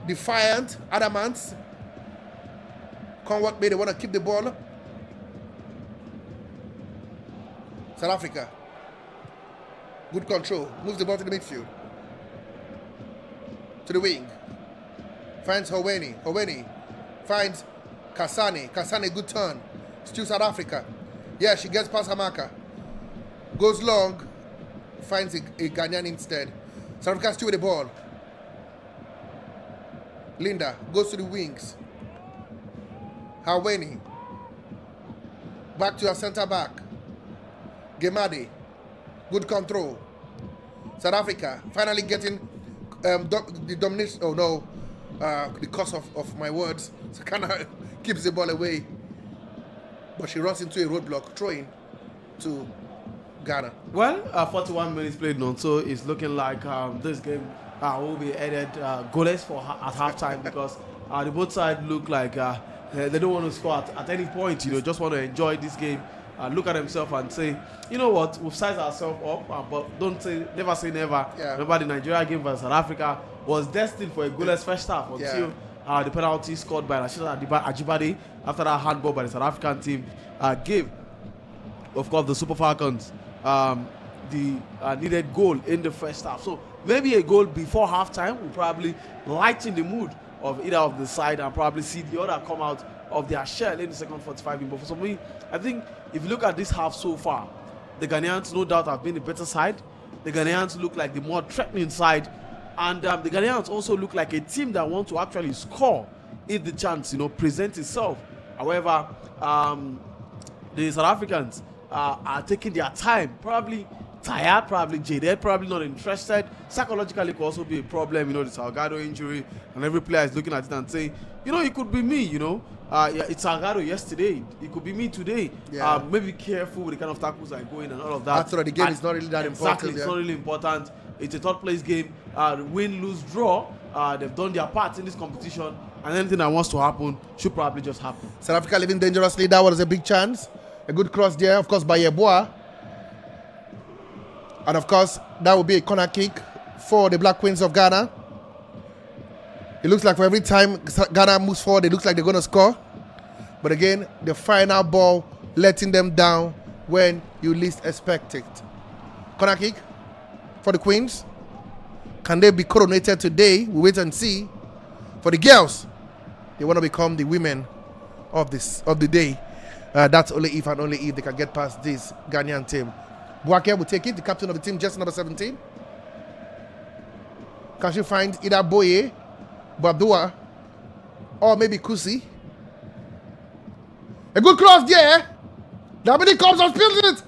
Defiant, adamant. Conward made they want to keep the ball. South Africa. Good control. Moves the ball to the midfield. To the wing. Finds Hawene. Hawene finds Kasane. Kasane, good turn. Still South Africa. Yeah, she gets past Hamaka. Goes long. Finds a Ghanaian instead. South Africa still with the ball. Linda goes to the wings. Hawene. Back to her center back. Gemade. Good control. South Africa finally getting the domination. Oh no. The cost of my words. So kind of keeps the ball away. But she runs into a roadblock, throwing to Ghana. Well, 41 minutes played now, so it's looking like this game will be headed goalless at halftime because the both sides look like they don't want to score at any point. Just want to enjoy this game. Look at themselves and say, you know what, we've sized ourselves up, but never say never. Yeah. Remember the Nigeria game versus South Africa was destined for a goalless first half until the penalty scored by Rashida Ajibade after that handball by the South African team gave, of course, the Super Falcons the needed goal in the first half. So maybe a goal before halftime will probably lighten the mood of either of the side and probably see the other come out of their shell in the second 45 minutes. But for me, I think if you look at this half so far, the Ghanaians no doubt have been the better side. The Ghanaians look like the more threatening side, and the Ghanaians also look like a team that want to actually score if the chance presents itself. However, the South Africans are taking their time, probably tired, probably jaded, probably not interested. Psychologically, it could also be a problem. The Salgado injury, and every player is looking at it and saying, it could be me. It's Salgado yesterday. It could be me today. Yeah. Maybe careful with the kind of tackles that go in and all of that. After the game is not really that important. Exactly, it's not really important. It's a third place game. Win, lose, draw. They've done their part in this competition, and anything that wants to happen should probably just happen. South Africa living dangerously. That was a big chance. A good cross there, of course, by Yeboah. And of course, that will be a corner kick for the Black Queens of Ghana. It looks like for every time Ghana moves forward, it looks like they're going to score. But again, the final ball letting them down when you least expect it. Corner kick for the Queens. Can they be coronated today? We'll wait and see. For the girls, they want to become the women of the day. That's only if and only if they can get past this Ghanaian team. Boake will take it, the captain of the team, just number 17. Can she find either Boye, Babdua, or maybe Kusi? A good cross there. Nobody comes and spills it.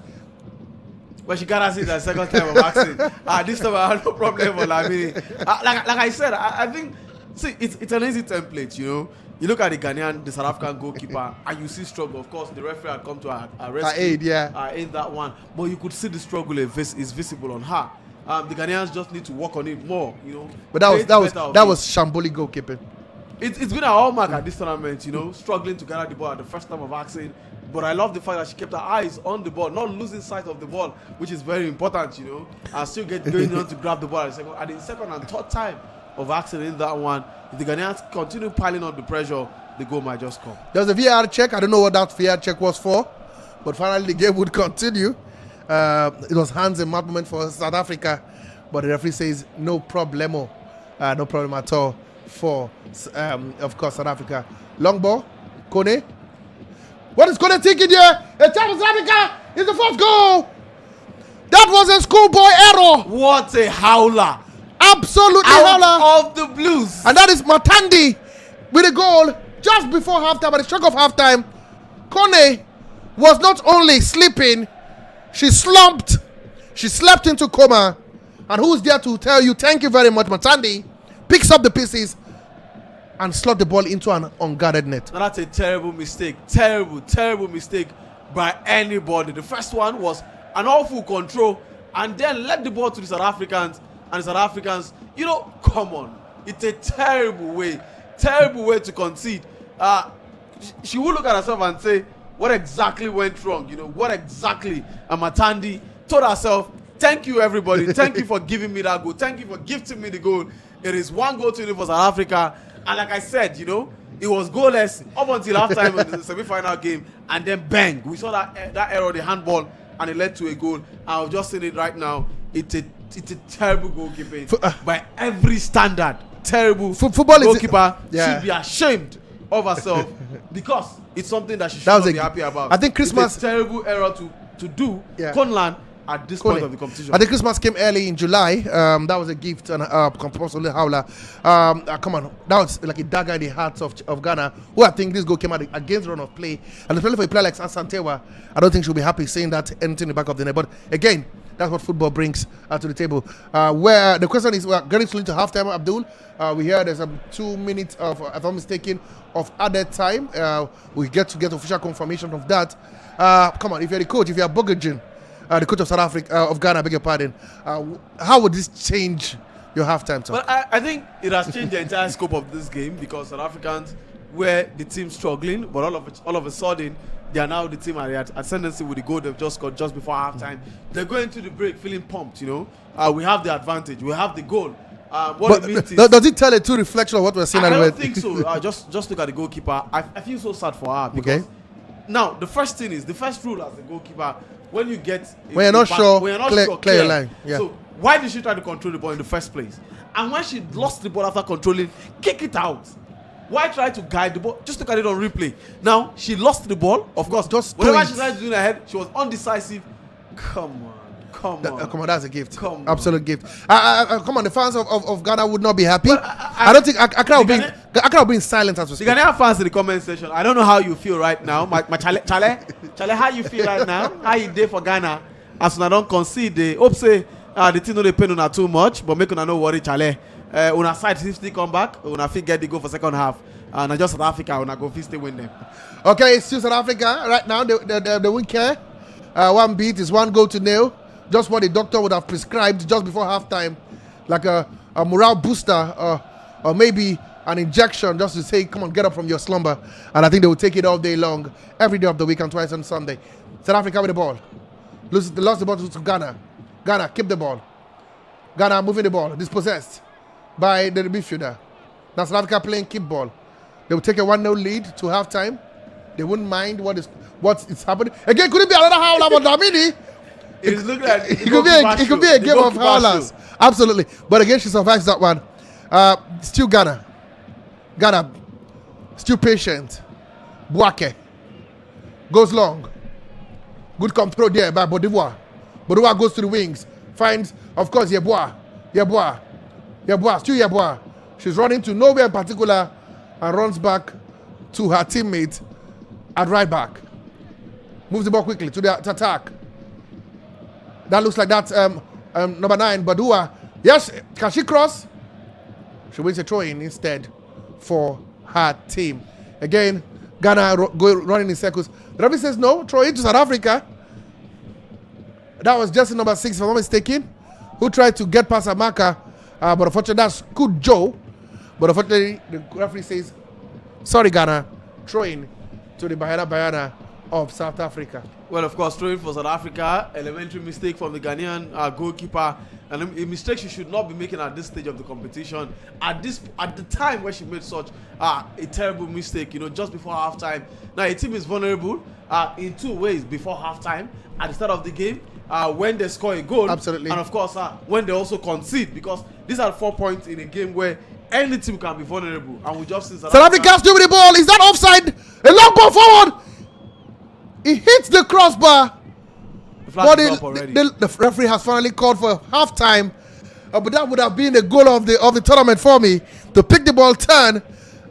But she got us in the second time of asking. This time I had no problem with Lamini. Like I said, I think, see, it's an easy template, You look at the Ghanaian, the South African goalkeeper, and you see struggle. Of course, the referee had come to our rescue. Aid, yeah. In that one. But you could see the struggle is visible on her. The Ghanaians just need to work on it more, you know. But that was shambolic goalkeeping. It's been a hallmark at this tournament, you know, struggling to gather the ball at the first time of asking. But I love the fact that she kept her eyes on the ball, not losing sight of the ball, which is very important, you know, and still going on to grab the ball at the second and third time of asking in that one. If the Ghanaians continue piling on the pressure, the goal might just come. There was a VAR check. I don't know what that VAR check was for, but finally the game would continue. It was hands and mouth moment for South Africa, but the referee says no problemo, no problem at all for, of course, South Africa. Long ball, Kone. What is Kone thinking here? A time South Africa is the first goal. That was a schoolboy error. What a howler! Absolutely Out howler of the blues. and that is Matandi with a goal just before halftime. At the stroke of halftime, Kone was not only sleeping, she slumped, she slept into coma. And who's there to tell you thank you very much? Matandi picks up the pieces and slot the ball into an unguarded net. Now that's a terrible mistake. Terrible mistake by anybody. The first one was an awful control and then let the ball to the South Africans. And the South Africans, you know, come on. It's a terrible way to concede. She will look at herself and say, what exactly went wrong? You know, what exactly? And Matandi told herself, thank you, everybody. Thank you for giving me that goal. Thank you for gifting me the goal. It is 1-0 for South Africa. And like I said, you know, it was goalless up until halftime in the semi-final game. And then bang, we saw that error, the handball, and it led to a goal. I've just seen it right now. It's a terrible goalkeeping by every standard. Terrible football goalkeeper should be ashamed of herself because it's something that she should not be happy about. I think Christmas, it's a terrible error to do. Conlan at this point of the competition. I think Christmas came early in July. That was a gift and compulsory howler. Come on, that was like a dagger in the hearts of Ghana, who I think this goal came out against run of play. And especially for a player like Santewa, I don't think she'll be happy saying that anything in the back of the net. But again, that's what football brings to the table. Where the question is, we're getting slowly to halftime, Abdul. We hear there's 2 minutes of, if I'm mistaken, of added time. We get official confirmation of that. Come on, if you're the coach, if you're Bogojin, the coach of South Africa, of Ghana, I beg your pardon, how would this change your halftime talk? Well, I think it has changed the entire scope of this game because South Africans were the team struggling, but all of a sudden, they are now the team at ascendancy with the goal they've just got just before halftime. They're going to the break feeling pumped, you know. We have the advantage. We have the goal. What it means is, does it tell a true reflection of what we're seeing? I don't think so. Just look at the goalkeeper. I feel so sad for her because now the first thing is the first rule as a goalkeeper when you get when you're not sure, clear your line. Yeah. So why did she try to control the ball in the first place? And when she lost the ball after controlling, kick it out. Why try to guide the ball? Just look at it on replay. Now she lost the ball. Of course, just whatever she tried to do in her head, she was undecisive. Come on, that's a gift. Come absolute on. gift. Come on, the fans of Ghana would not be happy. I don't think Accra will be in silence as we speak. The Ghanaian fans in the comment section, I don't know how you feel right now. My Chale, how you feel right now? How you day for Ghana? As soon as I don't concede, they hope say the team no dey pain una too much, but make una no worry, Chale. Una side still come back, una fit get the goal for second half. And just South Africa, una go fit still win them. Okay, it's still South Africa right now. They won't care. One beat is 1-0. Just what the doctor would have prescribed just before halftime, like a morale booster or maybe an injection just to say, come on, get up from your slumber. And I think they will take it all day long, every day of the week and twice on Sunday. South Africa with the ball. Lost the ball to Ghana. Ghana keep the ball. Ghana moving the ball, dispossessed by the midfielder. Now South Africa playing keep ball. They will take a 1-0 lead to halftime. They wouldn't mind what is happening. Again, could it be another howler about Damini? It could be a game of howlers. Absolutely. But again, she survives that one. Still Ghana. Ghana. Still patient. Boake. Goes long. Good control there by Bodivoire. Bodivoire goes to the wings. Finds, of course, Yeboah. Still Yeboah. She's running to nowhere in particular and runs back to her teammate at right back. Moves the ball quickly to the attack. That looks like that's number 9, Badua. Yes, can she cross? She wins a throw-in instead for her team. Again, Ghana running in circles. The referee says no, throw it to South Africa. That was just number 6, if I'm not mistaken, who tried to get past Amaka. But unfortunately, that's good Joe. But unfortunately, the referee says, sorry, Ghana, throwing to the Bayana of South Africa. Well, of course, throwing for South Africa, elementary mistake from the Ghanaian goalkeeper, and a mistake she should not be making at this stage of the competition. At the time where she made such a terrible mistake, just before halftime. Now, a team is vulnerable in 2 ways: before halftime, at the start of the game, when they score a goal, absolutely, and of course when they also concede, because these are 4 points in a game where any team can be vulnerable, and we just see South Africa still with the ball. Is that offside? A long ball forward. He hits the crossbar. But the referee has finally called for halftime. But that would have been the goal of the tournament for me, to pick the ball, turn,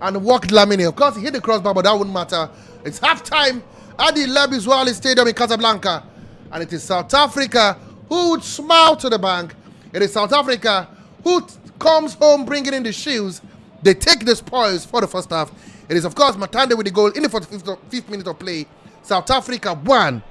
and walk Lamine. Of course, he hit the crossbar, but that wouldn't matter. It's halftime at the Lebis Wally Stadium in Casablanca. And it is South Africa who would smile to the bank. It is South Africa who comes home bringing in the shields. They take the spoils for the first half. It is, of course, Matande with the goal in the 45th minute of play. South Africa won.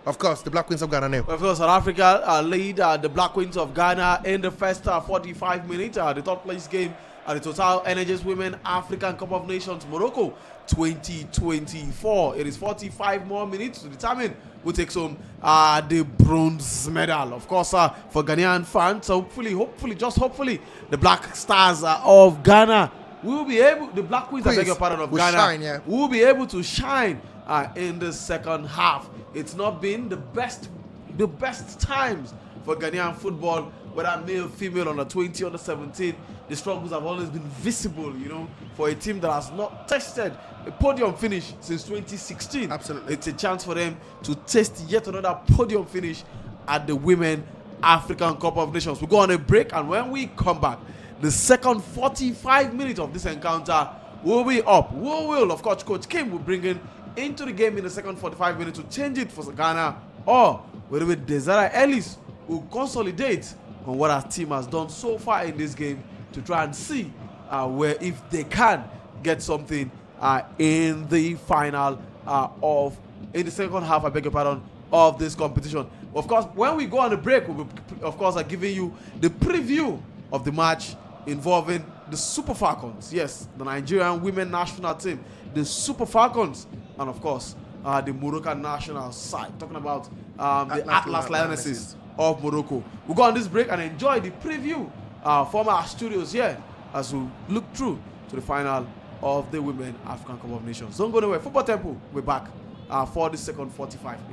Of course, the Black Queens of Ghana now. Of course, South Africa lead the Black Queens of Ghana in the first 45 minutes. The third place game at the Total Energies Women African Cup of Nations Morocco 2024. It is 45 more minutes to determine who takes home the bronze medal. Of course, for Ghanaian fans, so hopefully, the Black Stars of Ghana will be able, the Black Queens, I beg your pardon, of Ghana, will be able to shine in the second half. It's not been the best times for Ghanaian football, whether male, female, under 20, under 17. The struggles have always been visible, for a team that has not tested a podium finish since 2016. Absolutely. It's a chance for them to test yet another podium finish at the Women African Cup of Nations. We'll go on a break, and when we come back, the second 45 minutes of this encounter will be up. We will, of course, Coach Kim will bring into the game in the second 45 minutes to change it for Ghana, or whether with Desiree Ellis will consolidate on what our team has done so far in this game to try and see where, if they can get something in the final in the second half, I beg your pardon, of this competition. Of course, when we go on the break, we'll be, of course, giving you the preview of the match involving the Super Falcons. Yes, the Nigerian women national team, the Super Falcons, and of course, the Moroccan national side. Talking about the Atlas Lionesses of Morocco. We'll go on this break and enjoy the preview from our studios here as we look through to the final of the Women African Cup of Nations. Don't go nowhere. Football Temple, we're back for the second 45 minutes.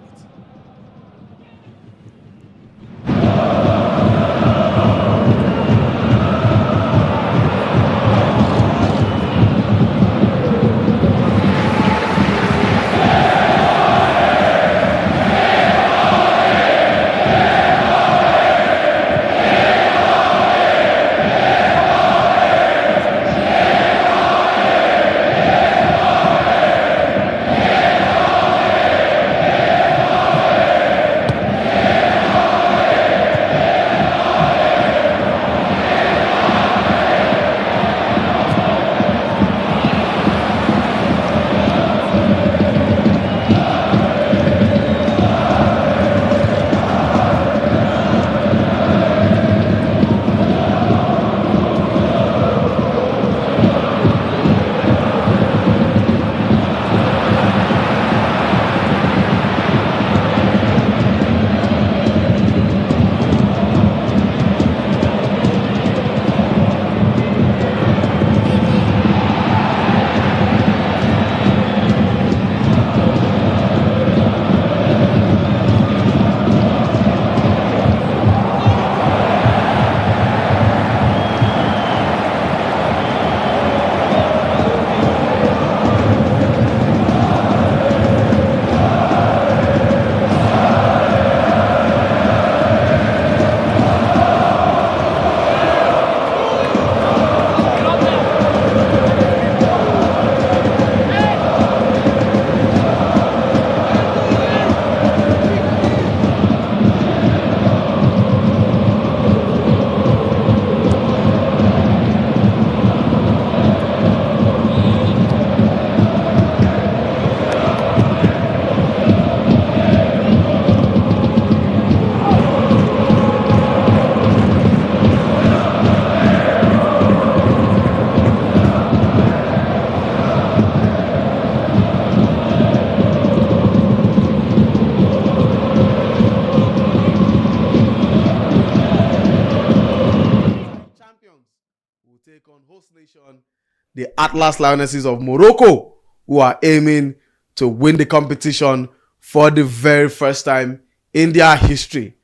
the Atlas Lionesses of Morocco, who are aiming to win the competition for the very first time in their history.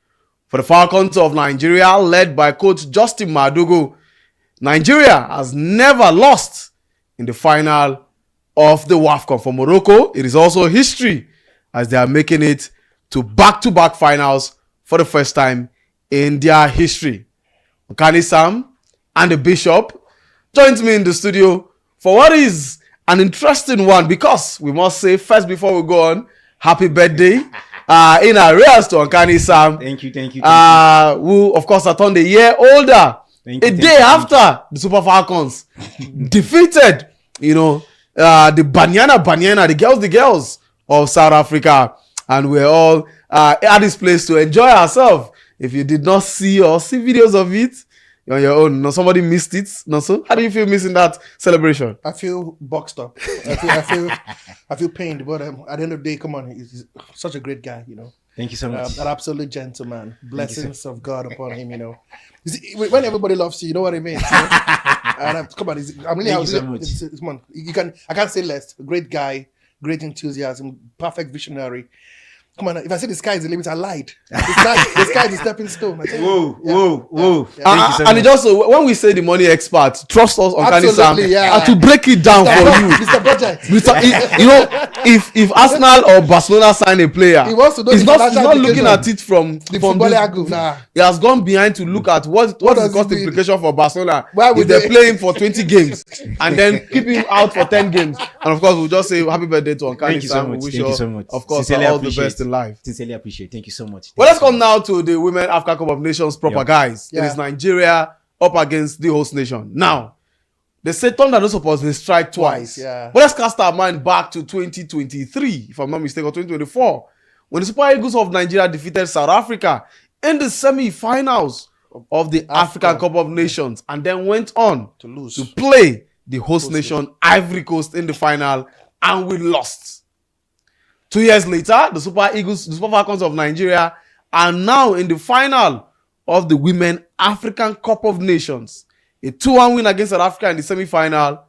For the Falcons of Nigeria, led by coach Justin Madugu, Nigeria has never lost in the final of the Wafcon. For Morocco, it is also history as they are making it to back-to-back finals for the first time in their history. Okani Sam and the Bishop joins me in the studio for what is an interesting one, because we must say first before we go on, happy birthday in arrears to Okani Sam. Thank you. Who of course are turned a year older. A day after the Super Falcons defeated, the Banyana, the girls of South Africa, and we're all at this place to enjoy ourselves. If you did not see or see videos of it, you're on your own. No, somebody missed it. No, so how do you feel missing that celebration? I feel boxed up. I feel pained. But at the end of the day, come on, he's such a great guy. Thank you so much. An absolute gentleman. Blessings of God upon him. You see, when everybody loves you, you know what I mean. And come on, I'm really Thank you so much. Come on, I can't say less. Great guy, great enthusiasm, perfect visionary. Come on, if I say the sky is the limit, I lied. The sky is a stepping stone. Whoa. And it also, when we say the money expert, trust us on Kani Sam, and to break it down for you. Mr. Budget. If Arsenal or Barcelona sign a player, He wants to know he's the not financial looking at it from The football angle. Nah. He has gone behind to look at what is the does cost it mean? implication for Barcelona Why if would they're they- playing for 20 games and then keep him out for 10 games. And of course, we'll just say happy birthday to Kani Thank you so Sam. much. We wish Thank you so much. of course, Sincerely all the appreciate. best in life. Sincerely appreciate. Thank you so much. Well, let's come now to the Women Africa Cup of Nations proper, Yeah. guys. It Yeah. is Nigeria up against the host nation. Now, they say Thunder don't supposed to strike twice. Yeah. But let's cast our mind back to 2023, if I'm not mistaken, or 2024, when the Super Eagles of Nigeria defeated South Africa in the semi-finals of the African Cup of Nations, and then went on To lose. to play the host nation Ivory Coast in the final, and we lost. 2 years later, the Super Falcons of Nigeria are now in the final of the Women African Cup of Nations. A 2-1 win against South Africa in the semi-final.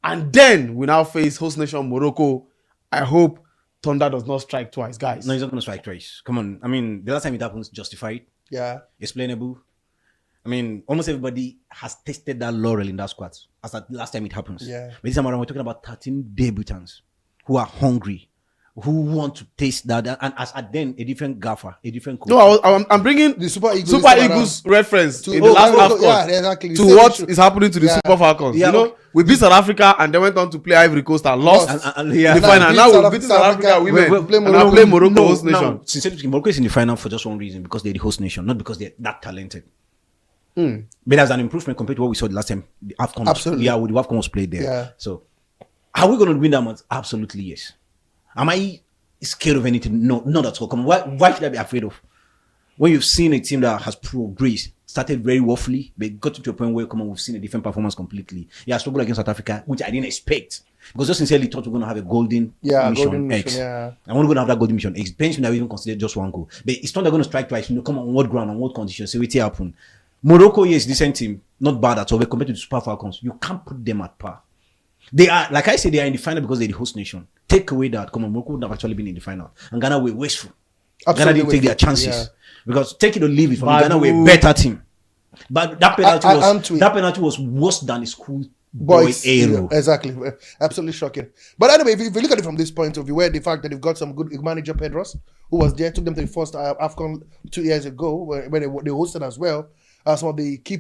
And then we now face host nation Morocco. I hope Thunder does not strike twice, guys. No, he's not going to strike twice. Come on. I mean, the last time it happens, justified, Yeah. explainable. I mean, almost everybody has tasted that laurel in that squad as the last time it happens. Yeah. But this time around, we're talking about 13 debutants who are hungry, who want to taste that, and as at then a different gaffer, a different coach. No, I'm bringing The Super Eagles. Super Eagles reference To- in the last AFCON yeah, exactly. to Same what issue. is happening to the Yeah. Super Falcons. Yeah, okay. We beat South Africa and then went on to play Ivory Coast and lost And in the yeah. final. beat Now South we beat South Africa women we play and now play Morocco host nation. No, sincerely speaking, Morocco is in the final for just one reason, because they're the host nation, not because they're that talented. But there's an improvement compared to what we saw the last time. The AFCON, Absolutely. the AFCON was played there. Yeah. So, are we going to win that month? Absolutely yes. Am I scared of anything? No, not at all. Come on, why should I be afraid of? When you've seen a team that has progressed, started very roughly, but got to a point where, come on, we've seen a different performance completely. Yeah, struggled against South Africa, which I didn't expect, because just sincerely thought we we're going to have a golden mission X. Yeah. I want to go and have that golden mission X. Bench me, I even consider just one goal. But it's not they're going to strike twice. Come on what ground, on what conditions, so it happen. Morocco, yes, decent team, not bad at all. But compared to the Super Falcons, you can't put them at par. They are, like I said, they are in the final because they're the host nation. Take away that, come on, Morocco would have actually been in the final. And Ghana were wasteful. Ghana didn't take their chances. Yeah. Because take it or leave it, from Badu. Ghana were a better team. But that Antwi. penalty was worse than a school boy Boys, arrow. yeah, exactly. Absolutely shocking. But anyway, if you look at it from this point of view, where the fact that they've got some good manager, Pedros, who was there, took them to the first AFCON 2 years ago, where they hosted as well. Some of the key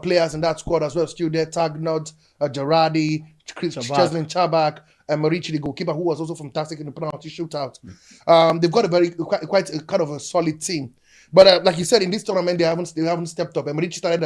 players in that squad as well, still there. Tagnod, Gerardi, Cheslin Chabak, and Marichi, the goalkeeper, who was also fantastic in the penalty shootout. They've got quite a kind of a solid team. But like you said, in this tournament, they haven't stepped up. And Marichi started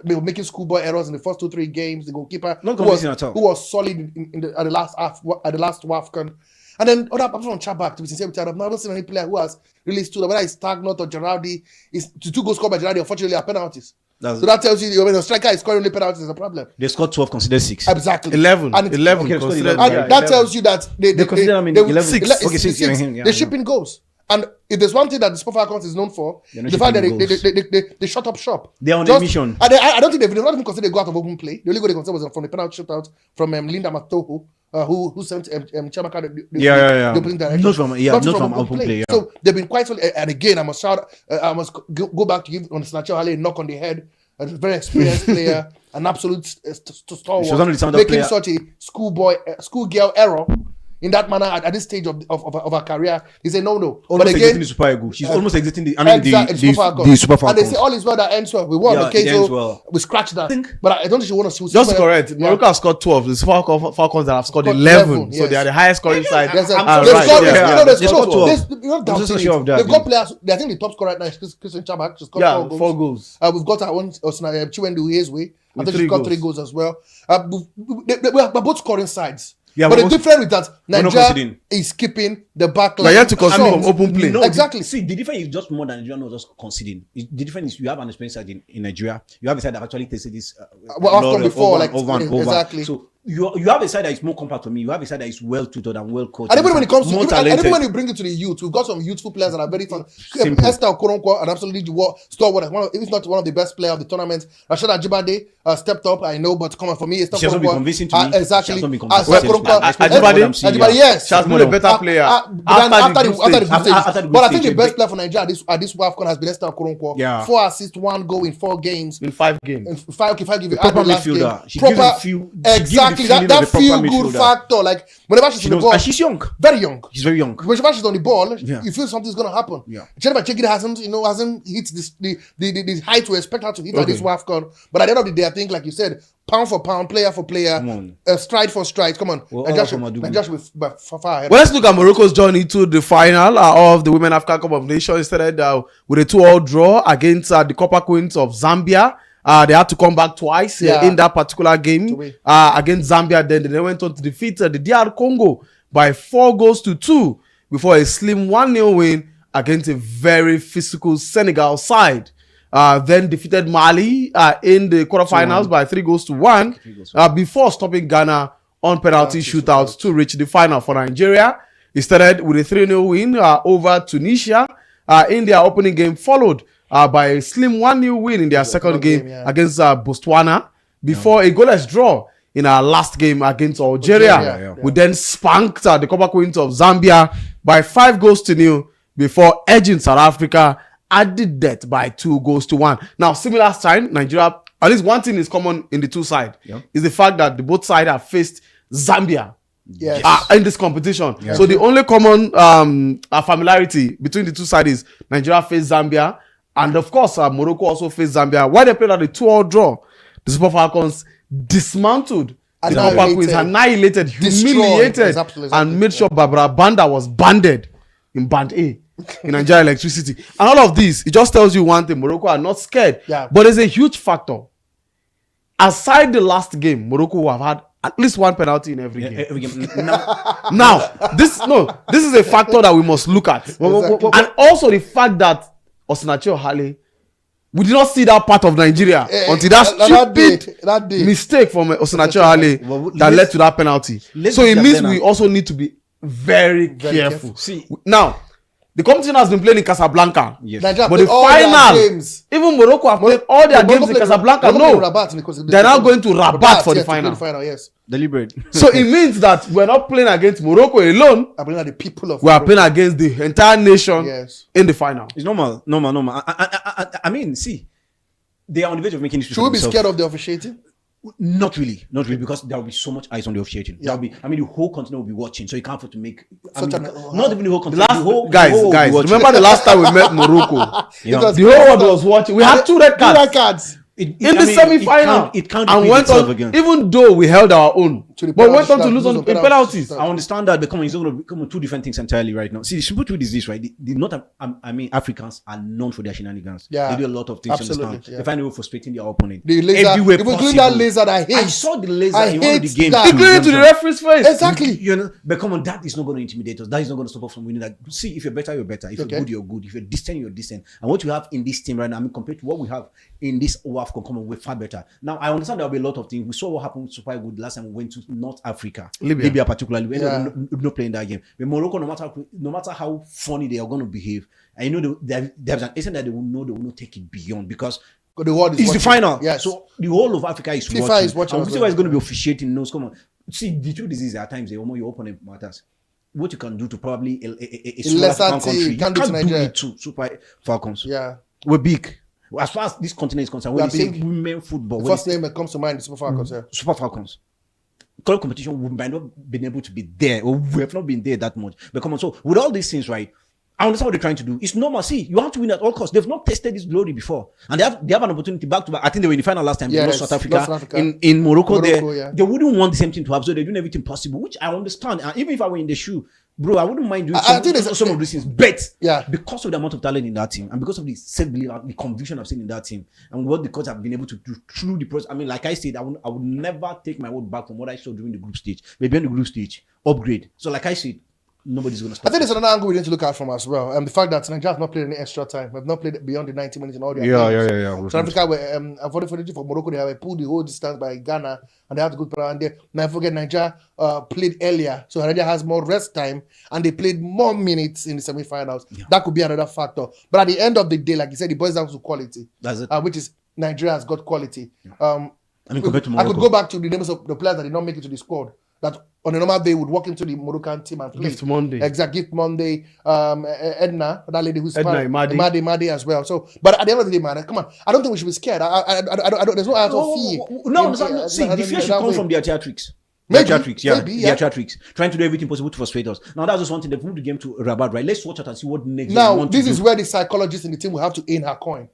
they were making schoolboy errors in the first 2-3 games. The goalkeeper, Not convincing at all. who was solid at the last Wafcon. And then other apart from Chabak, to be sincere with you, I've never seen any player who has really stood up. Whether it's Tagnot or Gerardi, the 2 goals scored by Gerardi, unfortunately, are penalties. So that tells you when a striker is scoring only penalties is a problem. They scored 12, considered 6. Exactly. 11. And it's- 11. Okay, considered- scored 11. And Yeah, that tells you that they consider them in they- 11. it's Okay, 6, yeah, they're I shipping goals. And if there's one thing that the Super Falcons is known for, They're the not fact that shooting they shut up shop. They're on a mission. And I don't think they've not even considered they go out of open play. The only goal they considered was from the penalty shootout from Linda Matoho, who sent Chamaka the opening direction. Not from open play. So they've been quite solid. And again, I must go back to give on Snatcher Hale a knock on the head. A very experienced player, an absolute stalwart, She was only the making player. such a schoolgirl error in that manner at this stage of her career. He said no. Almost But exiting again, the Super Eagles. She's almost exiting the And Super Falcons. they say all is well that ends well. We won. Yeah, Okay, it ends so well. we scratched that. But I don't think she want to. Just to correct, Morocco have scored 12. The Super Falcons that have scored Scored 11. 11, So yes. they are the highest scoring side. They've I'm got, so you sure. know, They scored 12. you're not I'm so doubting sure it. of that, They've got yeah. players. I think the top scorer right now is Christian Chabak. She's got Yeah, 4 goals. 4 goals. We've got our own Chiwendu Hezwe. I With think she's 3 got goals. 3 goals as well. We're both scoring sides. Yeah, But we're the also- difference is that not Nigeria conceding. is keeping the back We're line. yet to concede short. from open play. No, Exactly. See, the difference is just more than Nigeria not just conceding. The difference is you have an experience side in Nigeria. You have a side that actually tasted this. I've done before, over. exactly. So you have a side that is more compact for me. You have a side that is well tutored and well coached. And even when it comes to, more and talented. even when you bring it to the youth, we've got some youthful players that are very fun. Simple. Esther Okoronkwo, and absolutely stalwart, if not one of the best players of the tournament. Rashad Ajibade stepped up, I know, but come on, for me, Esther She has not been Okoronkwo, convincing to me. exactly. She has not been convincing. Esther Okoronkwo, Ajibade, yes. She has been a better player After the group After the stage. group But I think stage, the best player for Nigeria at this Wafcon has been Esther Okoronkwo. Yeah. 4 assists, 1 goal in 4 games. in 5 games. And five give you proper add the last midfielder. game. She gives the feel- she gives the exactly feeling that of a proper feel good midfielder. factor. Like whenever she's She on the knows, ball, and she's young. very young. She's very young. Whenever she's on the ball, Yeah. you feel something's gonna happen. Yeah. Jennifer Chegida hasn't hit the height we expect her to hit at this Wafcon. But at the end of the day, I think, like you said, pound for pound, player for player, Come on. stride for stride. Come on, Well, Nigeria all of them are should be far ahead. Well, let's look at Morocco's journey to the final of the Women African Cup of Nations. Started with a 2-2 draw against the Copper Queens of Zambia. They had to come back twice in that particular game against Zambia. Then they went on to defeat the DR Congo by 4-2 before a slim 1-0 win against a very physical Senegal side. Then defeated Mali in the quarterfinals by 3-1 before stopping Ghana on penalty shootouts to reach the final for Nigeria. It started with a 3-0 win over Tunisia in their opening game, followed by a slim 1-0 win in their second game against Botswana before a goalless draw in our last game against Algeria. We then spanked the Copper Queens of Zambia by 5-0 before edging South Africa at the death by 2-1. Now, similar sign, Nigeria, at least one thing is common in the two sides, is the fact that the both sides have faced Zambia in this competition. So the only common familiarity between the two sides is Nigeria faced Zambia, and of course, Morocco also faced Zambia. While they played at the 2-2 draw, the Super Falcons dismantled the Copper Queens, annihilated, humiliated, and made sure Barbara Banda was banded in Band A in Nigeria Electricity. And all of this, it just tells you one thing: Morocco are not scared. But there's a huge factor. Aside the last game, Morocco will have had at least one penalty in every game. Now, this is a factor that we must look at. And also the fact that Osinachi Ohale, we did not see that part of Nigeria until that stupid mistake from Osinachi Ohale that led to that penalty. So it means we also need to be very careful. See, now, the competition has been played in Casablanca. Nigeria But the final, even Morocco have played all their games in Casablanca. No, they're now going to Rabat for the final. Yes. Deliberate. So it means that we're not playing against Morocco alone. I believe that the people of We are playing against the entire nation in the final. It's normal. I mean, see, they are on the verge of making history. Should we be scared of the officiating? Not really, because there will be so much eyes on the officiating. There'll be, the whole continent will be watching, so you can't afford to make. Not even the whole continent. Guys, remember the last time we met Morocco? The whole world was watching. We had 2 red cards. In the semi-final, it can't and went on again. Even though we held our own, but went on to lose on penalties. I understand that, but come on, it's going to become 2 different things entirely right now. See, the simple truth is this, right? Africans are known for their shenanigans. They do a lot of things. They find a way of frustrating their opponent. The laser, including that laser that I hate. I saw the laser in one of the games, including to the referee's face. Exactly. But come on, that is not going to intimidate us. That is not going to stop us from winning. That. See, if you're better, you're better. If you're good, you're good. If you're distant, you're distant. And what you have in this team right now, compared to what we have in this Wafcon, come on, we're far better. Now, I understand there'll be a lot of things. We saw what happened with Super Eagles last time we went to North Africa, Libya. particularly, when they're not playing that game. But Morocco, no matter how funny they are going to behave, and you know there's an instant that they will know they will not take it beyond because The world is it's the watching. final. Yes. So the whole of Africa is FIFA watching. is watching And as FIFA well. is going to be officiating. Knows, come on. See, the truth is at times the more your opponent matters. What you can do to probably a small lesser African team, country, you can't do to Nigeria. it to Super Falcons. Yeah. We're big. As far as this continent is concerned, We when are they say big. women football, The when first name that comes to mind is Super Falcons. Yeah. Super Falcons. Current competition, we might not been able to be there, or we have not been there that much. But come on, so with all these things, right? I understand what they're trying to do. It's normal. See, you have to win at all costs. They've not tested this glory before, and they have an opportunity back to back. I think they were in the final last time. They lost Yes, South Africa, lost South Africa. in Morocco. Yeah. They wouldn't want the same thing to have, so they're doing everything possible, which I understand. And even if I were in the shoe, bro, I wouldn't mind doing I think some of these things. But Yeah. because of the amount of talent in that team, and because of the self-belief, and the conviction I've seen in that team, and what the coach have been able to do through the process. I mean, like I said, I would never take my word back from what I saw during the group stage. Maybe in the group stage, upgrade. So, like I said, nobody's going to stop. I think there's another angle we need to look at from as well. The fact that Nigeria has not played any extra time. We've not played beyond the 90 minutes in all their games. South Africa were, unfortunately for Morocco, they have pulled the whole distance by Ghana, and they have to go around there. Now, forget Nigeria played earlier, so Nigeria has more rest time, and they played more minutes in the semi-finals. Yeah. That could be another factor. But at the end of the day, like you said, it boils down to quality. That's it. Which is Nigeria has got quality. I mean, compared to Morocco, I could go back to the names of the players that did not make it to the squad. That on a normal day would walk into the Moroccan team and play. Gift Monday. Exact, Gift Monday. Edna, that lady who's Edna Imadi as well. So, but at the end of the day, man, come on. I don't think we should be scared. I don't. There's no out of fear. No, see, the fear should come from their theatrics. Maybe, their theatrics. Trying to do everything possible to frustrate us. Now, that's just one thing. They've moved the game to Rabat, right? Let's watch out and see what next. Now, this is where the psychologist in the team will have to earn her coin.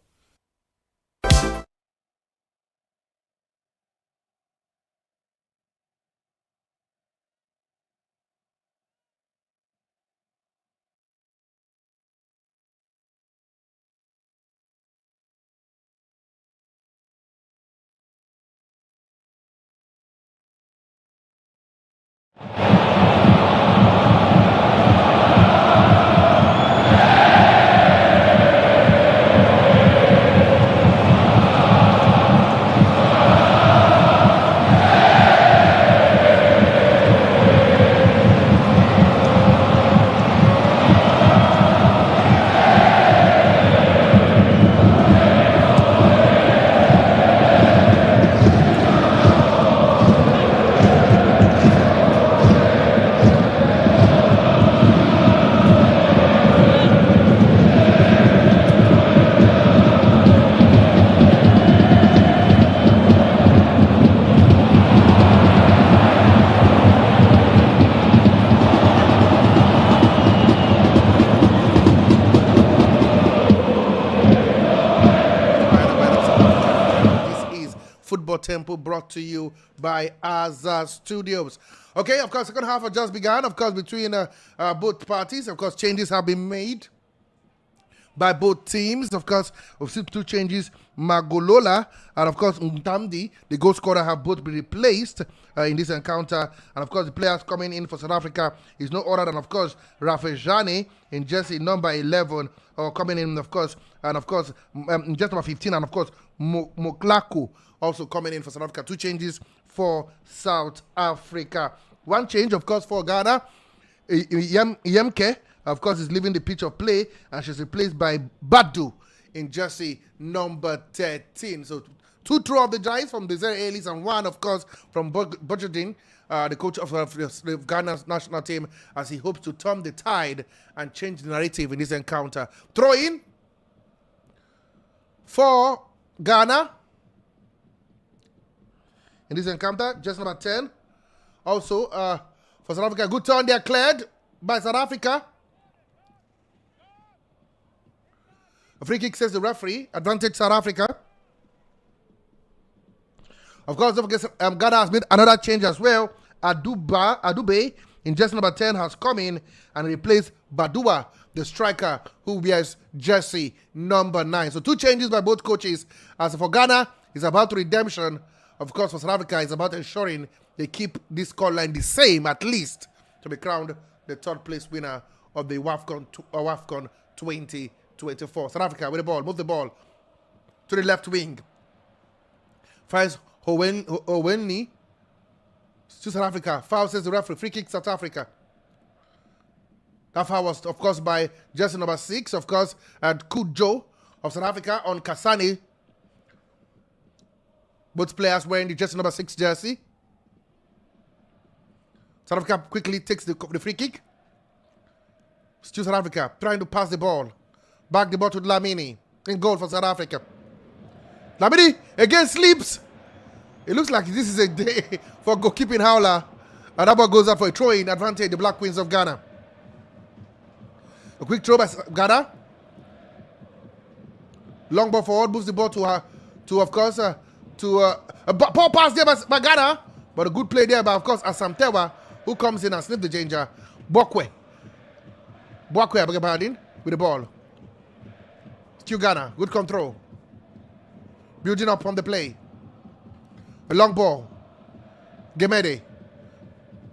Football Temple brought to you by Azar Studios. Okay, of course, second half has just begun. Of course, between both parties, of course, changes have been made by both teams. Of course, we've seen two changes. Magolola and, of course, Ntamdi, the goal scorer, have both been replaced in this encounter. And, of course, the players coming in for South Africa is no other than, of course, Rafejane in jersey number 11, or coming in, of course, and, of course, in jersey number 15, and, of course, Moklaku also coming in for South Africa. Two changes for South Africa. One change, of course, for Ghana. Yemke, of course, is leaving the pitch of play, and she's replaced by Badu in jersey number 13. So two throw of the Giants from Desiree Ellis, and one, of course, from Bojadin, the coach of Ghana's national team, as he hopes to turn the tide and change the narrative in this encounter. Throw in for Ghana in this encounter, just number 10. Also, for South Africa, good turn, they are cleared by South Africa. A free kick, says the referee. Advantage South Africa. Of course, don't forget, Ghana has made another change as well. Adube in jersey number 10 has come in and replaced Badua, the striker, who wears jersey number 9. So two changes by both coaches. As for Ghana, it's about redemption. Of course, for South Africa, it's about ensuring they keep this scoreline the same, at least, to be crowned the third place winner of the Wafcon 2024. South Africa with the ball, move the ball to the left wing. Finds Owenni. To South Africa. Foul, says the referee. Free kick, South Africa. That foul was, of course, by jersey number 6, of course, and Kujo of South Africa on Kasani. Both players wearing the jersey number 6 jersey. South Africa quickly takes the free kick. Still South Africa trying to pass the ball. Back the ball to Dlamini. In goal for South Africa. Dlamini again sleeps. It looks like this is a day for goalkeeping howler. And that ball goes out for a throw-in advantage, the Black Queens of Ghana. A quick throw by Ghana. Long ball forward, moves the ball to a poor pass there by Ghana. But a good play there by, of course, Asam Tewa, who comes in and snips the danger. Bokwe, I beg your pardon, with the ball. Still Ghana, good control. Building up on the play. A long ball. Gemede.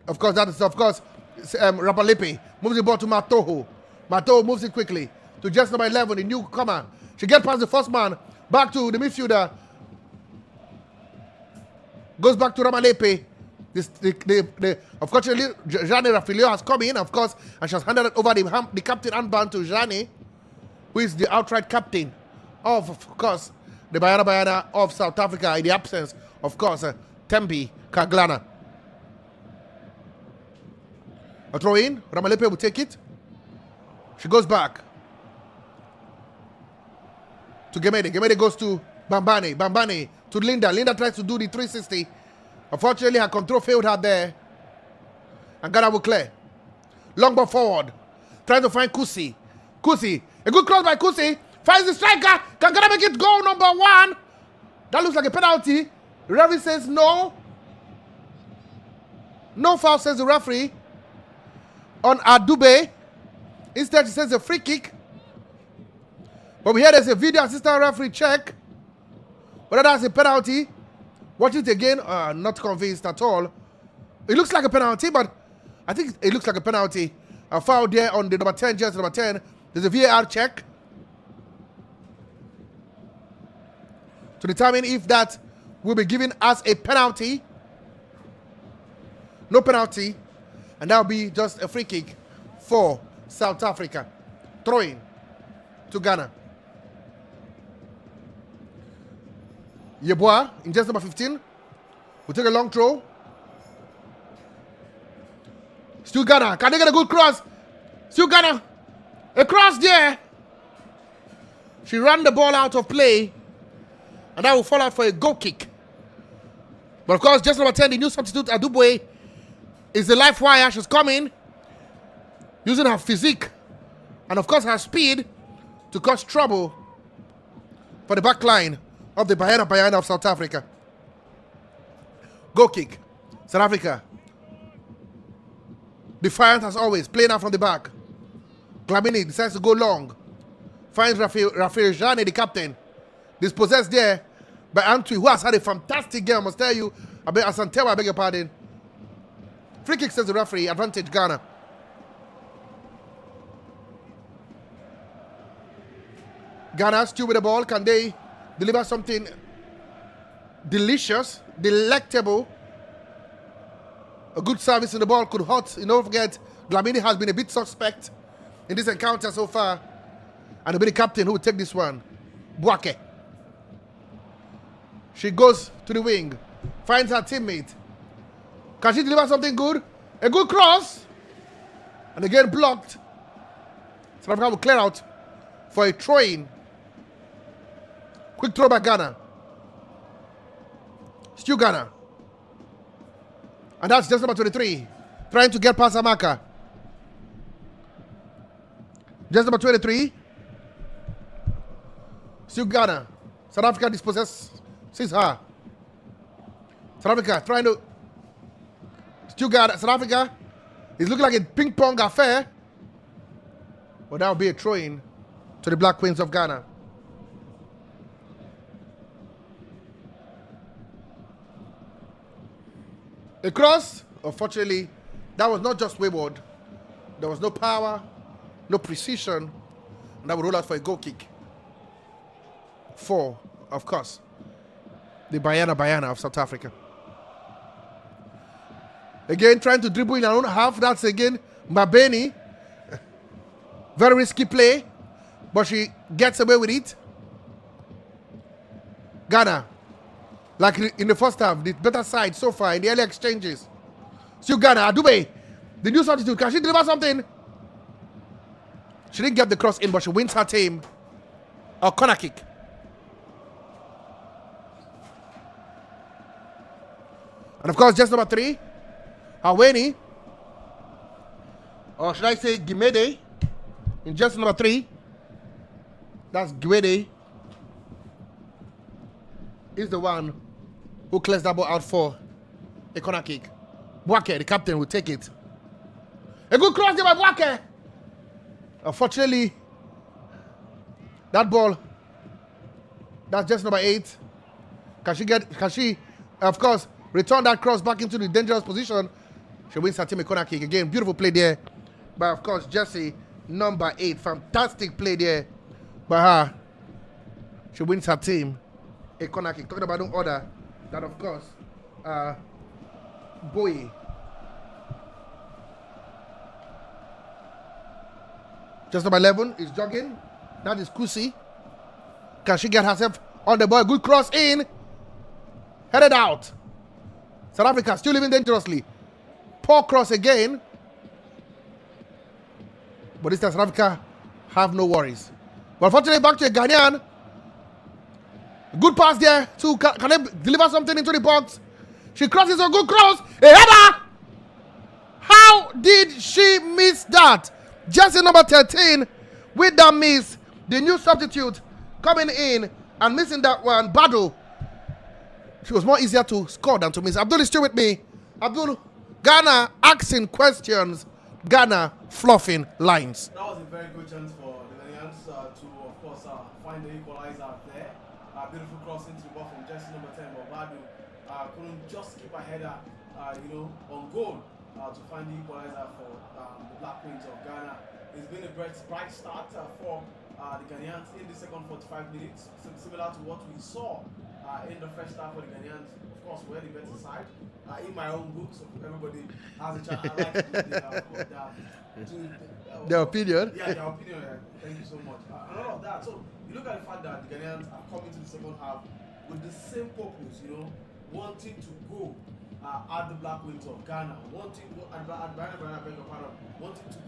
Of course, that is, Rapalipi moves the ball to Matoho. Matoho moves it quickly to just number 11, the newcomer. She gets past the first man, back to the midfielder. Goes back to Ramalepe. Of course, Jane Rafilio has come in, of course, and she has handed over the captain handband to Jane, who is the outright captain of course, the Bayana of South Africa in the absence, of course, Tembi Kaglana. A throw in, Ramalepe will take it. She goes back to Gemede. Gemede goes to Bambane. Bambane to Linda. Linda tries to do the 360. Unfortunately, her control failed her there. And Ghana will clear. Long ball forward. Trying to find Kusi. Kusi. A good cross by Kusi. Finds the striker. Can Ghana make it goal number 1? That looks like a penalty. The referee says no. No foul, says the referee. On Adube. Instead, he says a free kick. But we hear there's a video assistant referee check whether that's a penalty. Watch it again. Not convinced at all. It looks like a penalty, but I think it looks like a penalty. A foul there on the number 10, just number 10. There's a VAR check to determine if that will be given as a penalty. No penalty. And that will be just a free kick for South Africa. Throwing to Ghana. Yeboah in just number 15 will take a long throw. Still Ghana. Can they get a good cross? Still Ghana. A cross there. She ran the ball out of play. And that will fall out for a goal kick. But of course, just number 10, the new substitute, Adubwe, is the life wire. She's coming. Using her physique. And of course, her speed to cause trouble for the back line of the Bayana of South Africa. Goal kick. South Africa. Defiant as always. Playing out from the back. Glamini decides to go long. Finds Rafael Jane, the captain. Dispossessed there by Antwi, who has had a fantastic game. I must tell you. Asantewa, I beg your pardon. Free kick, says the referee. Advantage Ghana. Ghana still with the ball. Can they deliver something delicious, delectable? A good service in the ball could hurt. You don't forget, Dlamini has been a bit suspect in this encounter so far. And it'll be the captain who will take this one. Boake. She goes to the wing. Finds her teammate. Can she deliver something good? A good cross. And again blocked. South Africa will clear out for a throw-in. Quick throw by Ghana. Still Ghana. And that's just number 23. Trying to get past Amaka. Just number 23. Still Ghana. South Africa dispossesses her. South Africa trying to. Still Ghana. South Africa is looking like a ping pong affair. But that will be a throw-in to the Black Queens of Ghana. A cross, unfortunately, that was not just wayward. There was no power, no precision, and that would roll out for a goal kick. For, of course, the Bayana of South Africa. Again, trying to dribble in our own half. That's again Mabeni. Very risky play, but she gets away with it. Ghana, like in the first half, the better side so far in the early exchanges. Still Ghana, Adube, the new substitute. Can she deliver something? She didn't get the cross in, but she wins her team. A corner kick. And of course, just number 3, Haweni. Or should I say Gimede? In just number 3. That's Gwede. Is the one who clears that ball out for a corner kick. Boake, the captain, will take it. A good cross there by Boake. Unfortunately, that ball, that's just number 8. Can she, of course, return that cross back into the dangerous position? She wins her team a corner kick. Again, beautiful play there. But of course, Jesse, number 8. Fantastic play there by her. She wins her team a corner kick. Talking about no other than, of course, Boye. Just number 11 is jogging. That is Kusi. Can she get herself on the ball? Good cross in. Headed out. South Africa still living dangerously. Poor cross again. But this time South Africa have no worries. But unfortunately, back to a Ghanaian. Good pass there. Can they deliver something into the box? She crosses a good cross. A header. How did she miss that? Jersey number 13 with that miss. The new substitute coming in and missing that one. Bado. She was more easier to score than to miss. Abdul is still with me. Abdul, Ghana asking questions. Ghana fluffing lines. That was a very good chance for the Ghanaians to, of course, find the equalizer there. Beautiful cross into the ball from Jersey number 10, but Badu couldn't just keep her header, on goal to find the equalizer for the Black Queens of Ghana. It's been a bright start for the Ghanaians in the second 45 minutes, similar to what we saw in the first half for the Ghanaians. Of course, we're the better side. In my own book, so everybody has a chance. I like to their opinion. Yeah, their opinion. Thank you so much. And all of that. So you look at the fact that the Ghanaians are coming to the second half with the same purpose, wanting to go at the Black Queens of Ghana, wanting to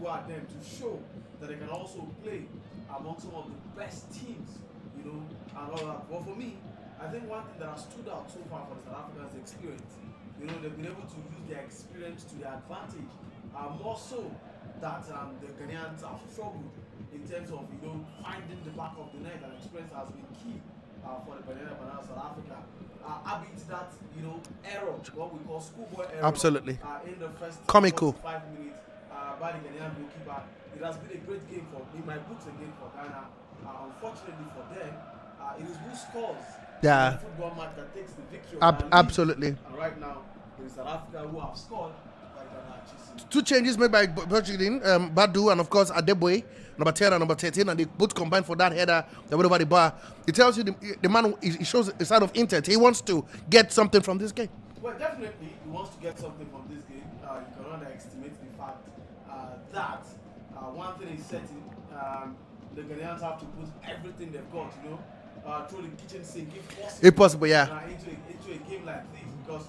go at them to show that they can also play among some of the best teams, and all that. But for me, I think one thing that has stood out so far for the South Africans' experience, they've been able to use their experience to their advantage. More so that the Ghanaians have struggled in terms of finding the back of the net, and experience has been key for the Banana South Africa. Abit that error, what we call schoolboy error. Absolutely. In the first Comical. 5 minutes by the Ghanaian goalkeeper. It has been a great game in my books again for Ghana. Unfortunately for them, it is who scores. Yeah. The football match that takes the victory. Absolutely. And right now, it is South Africa who have scored. Two changes made by Badu and of course Adeboye, number 10 and number 13, and they both combined for that header that went over the bar. It tells you the man, he shows a sign of intent. He wants to get something from this game. Well, definitely, he wants to get something from this game. You cannot underestimate the fact that one thing is certain, the Ghanaians have to put everything they've got, through the kitchen sink, if possible, yeah. Into a game like this, because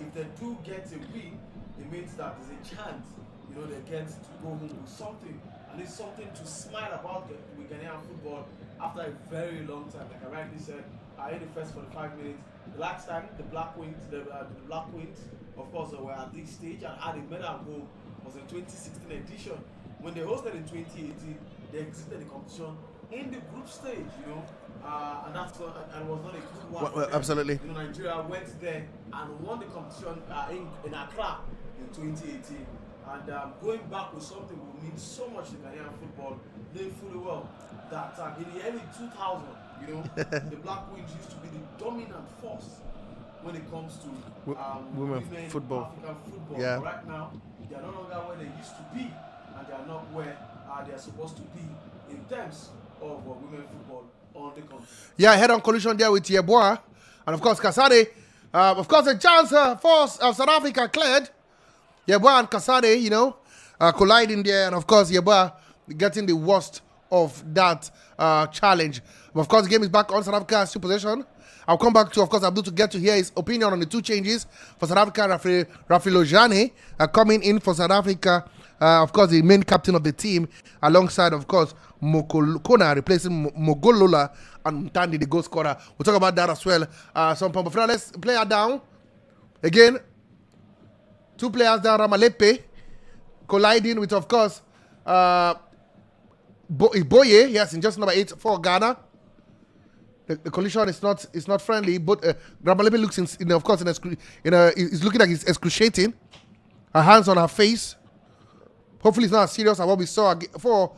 if they do get a win, it means that there's a chance, they get to go home with something, and it's something to smile about with Ghanaian football after a very long time. Like I rightly said, in the first 45 minutes, the last time the Black Queens, of course, were at this stage and had a medal goal was in 2016 edition. When they hosted in 2018, they exited the competition in the group stage, and that's and was not a good one. Well, absolutely. Nigeria went there and won the competition in Accra in 2018. And going back with something will mean so much to Ghanaian football, knowing fully well that in the early 2000s, the Black Queens used to be the dominant force when it comes to women football. African football. Yeah. But right now, they are no longer where they used to be, and they are not where they are supposed to be in terms of women football on the continent. Yeah, head-on collision there with Yeboah, and of course Kasade. Of course, a chance for South Africa cleared. Yeboah and Kasane, colliding there, and of course Yeboah getting the worst of that challenge. But of course, the game is back on. South Africa has 2 possession. I'll come back to, of course, Abdul to get to hear his opinion on the 2 changes for South Africa. Rafi Lojane coming in for South Africa. Of course, the main captain of the team, alongside, of course, Mokona replacing Mogolola and Mtandi, the goal scorer. We'll talk about that as well. Some point. But for now, let's play her down. Again, 2 players down. Ramalepe colliding with, of course, Boye. Yes, in just number 8 for Ghana. The collision is not friendly, but Ramalepe looks is looking like he's excruciating. Her hands on her face. Hopefully, it's not as serious as what we saw for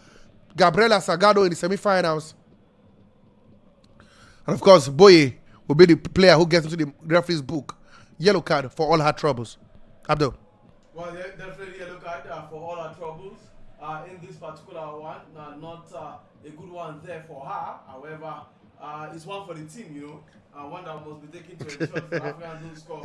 Gabriela Sagado in the semi-finals. And of course, Boye will be the player who gets into the referee's book. Yellow card for all her troubles. Abdul. Well, yeah, definitely yellow card for all her troubles. In this particular one, not a good one there for her. However, it's one for the team, one that must be taken to ensure South Africa don't score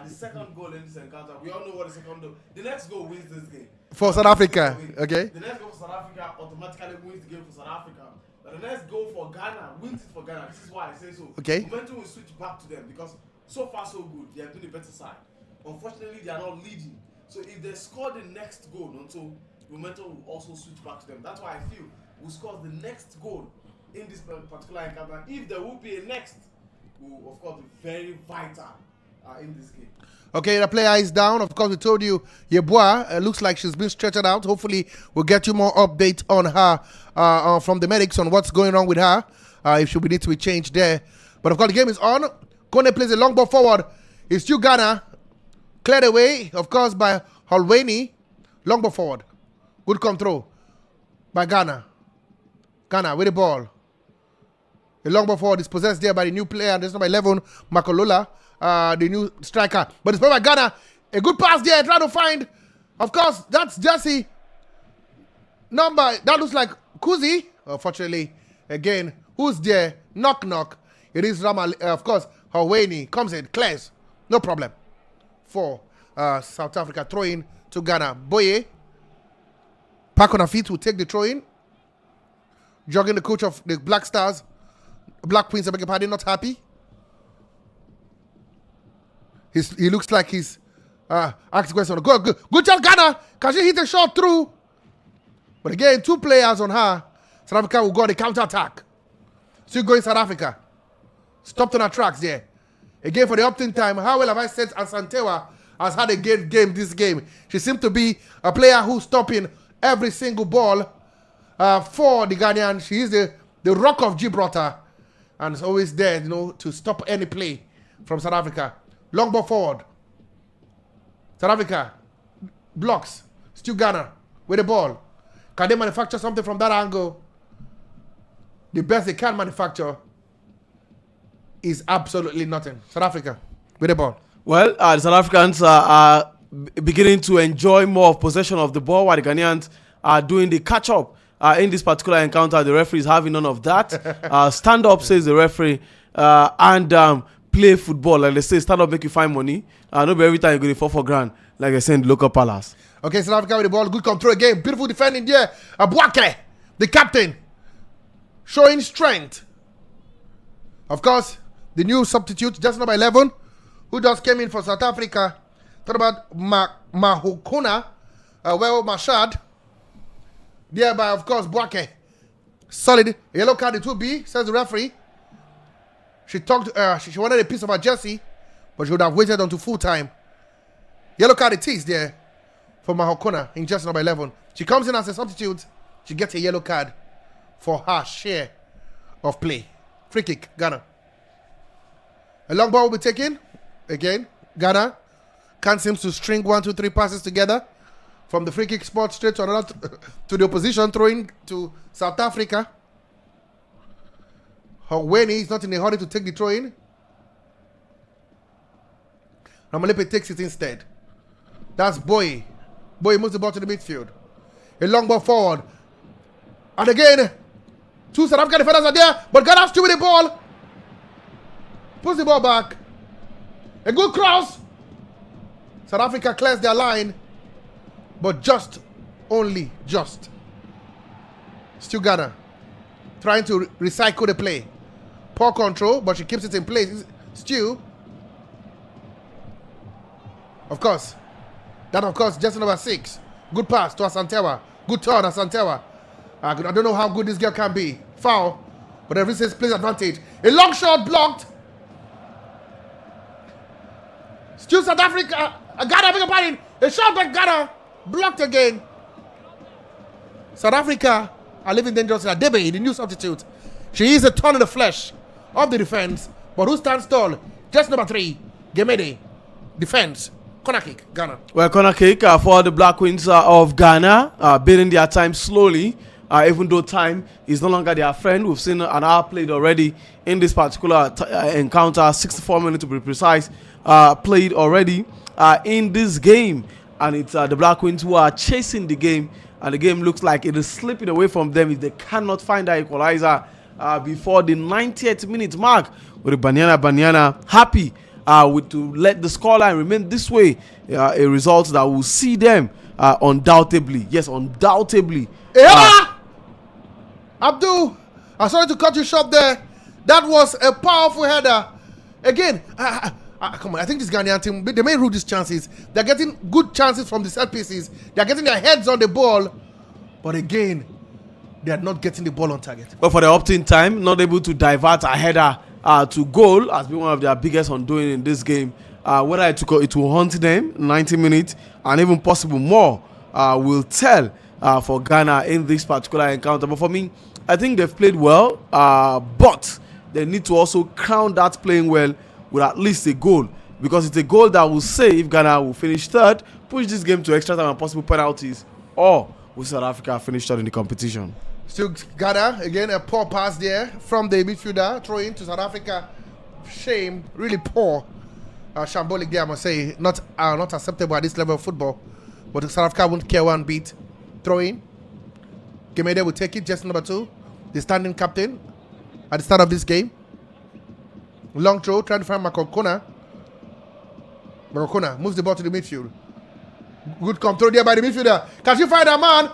the second goal in this encounter. We all know what the second goal. The next goal wins this game. For South Africa, okay? The next goal for South Africa automatically wins the game for South Africa. But the next goal for Ghana wins it for Ghana. This is why I say so. Okay. Momentum will switch back to them because so far so good. They are doing the better side. Unfortunately, they are not leading. So if they score the next goal, momentum will also switch back to them. That's why I feel we'll score the next goal in this particular encounter. If there will be a next, will of course be very vital in this game. Okay, the player is down. Of course, we told you Yeboah looks like she's been stretched out. Hopefully, we'll get you more update on her from the medics on what's going on with her. If she will need to be changed there. But of course, the game is on. Kone plays a long ball forward. It's still Ghana. Cleared away, of course, by Holweni. Long ball forward. Good control by Ghana. Ghana with the ball. The long ball forward is possessed there by the new player. There's number 11, Makolola, the new striker. But it's played by Ghana. A good pass there. Trying to find, of course, that's Jesse. Number, that looks like Kuzi. Unfortunately, again, who's there? Knock, knock. It is Rama, of course, Haweni comes in, clears. No problem. For South Africa, throw in to Ghana. Boye, back on her feet, will take the throw in. Jogging the coach of the Black Stars. Black Queens, I beg your pardon, not happy. He looks like he's asking question. Good job, Ghana. Can she hit a shot through? But again, 2 players on her. South Africa will go on the counter-attack. Still going South Africa. Stopped on her tracks there. Again, for the opt-in time, how well have I said Asantewa has had a good game this game? She seems to be a player who's stopping every single ball for the Ghanaian. She is the rock of Gibraltar. And is always there, to stop any play from South Africa. Long ball forward. South Africa blocks. Still Ghana with the ball. Can they manufacture something from that angle? The best they can manufacture is absolutely nothing. South Africa with the ball. Well, the South Africans are beginning to enjoy more of possession of the ball, while the Ghanaians are doing the catch-up. In this particular encounter, the referee is having none of that. Stand up, says the referee, and play football. Like they say, stand up, make you find money. Not every time you go to 4 grand, like I said in the local palace. Okay, South Africa with the ball. Good control again. Beautiful defending there. Abuake, the captain, showing strength. Of course, the new substitute, just number 11, who just came in for South Africa. Talk about Mahokuna, Mashad. Thereby, of course, Buake. Solid. Yellow card it will be, says the referee. She talked. She wanted a piece of her jersey, but she would have waited until full time. Yellow card it is there for Mahokuna in jersey number 11. She comes in as a substitute. She gets a yellow card for her share of play. Free kick, Ghana. A long ball will be taken. Again, Ghana can't seem to string 1, 2, 3 passes together. From the free kick spot straight to another to the opposition, throwing to South Africa. Haweni is not in a hurry to take the throw in. Ramalepe takes it instead. That's Boye. Boye moves the ball to the midfield. A long ball forward. And again, 2 South African defenders are there, but Ghana still with the ball. Puts the ball back. A good cross. South Africa clears their line. but just, only just. Still Ghana trying to recycle the play. Poor control, but she keeps it in place. Still, of course, that of course, just number 6. Good pass to Asantewa. Good turn, Asantewa. I don't know how good this girl can be. Foul, but the referee says plays advantage. A long shot blocked. Still South Africa. Ghana, beg your pardon. A shot by Ghana blocked again. South Africa are living dangerously. Debe, the new substitute. She is a thorn in the flesh of the defense, but who stands tall? Just number 3, Gemede. Defense. Corner kick, Ghana. Well, corner kick for the Black Queens of Ghana, beating their time slowly, even though time is no longer their friend. We've seen an hour played already in this particular encounter, 64 minutes to be precise, played already in this game. And it's the Black Queens who are chasing the game, and the game looks like it is slipping away from them if they cannot find that equalizer before the 90th minute mark, with the Banyana happy to let the scoreline remain this way, a result that will see them undoubtedly, yes, undoubtedly. Abdul, I'm sorry to cut you short there. That was a powerful header. Again, come on, I think this Ghanaian team, they may rule these chances. They're getting good chances from the set pieces. They're getting their heads on the ball. But again, they are not getting the ball on target. But for the opt-in time, not able to divert a header to goal has been one of their biggest undoing in this game. Whether it will haunt them 90 minutes and even possible more will tell for Ghana in this particular encounter. But for me, I think they've played well, but they need to also crown that playing well with at least a goal, because it's a goal that will say if Ghana will finish third, push this game to extra time and possible penalties, or will South Africa finish third in the competition. Still Ghana, again, a poor pass there from the midfielder, throw in to South Africa. Shame, really poor. Shambolic there, I must say, not acceptable at this level of football. But South Africa won't care one bit. Throw in. Gemede will take it, just number 2. The standing captain at the start of this game. Long throw, trying to find Makokona. Makokona moves the ball to the midfield. Good control there by the midfielder. Can she find a man?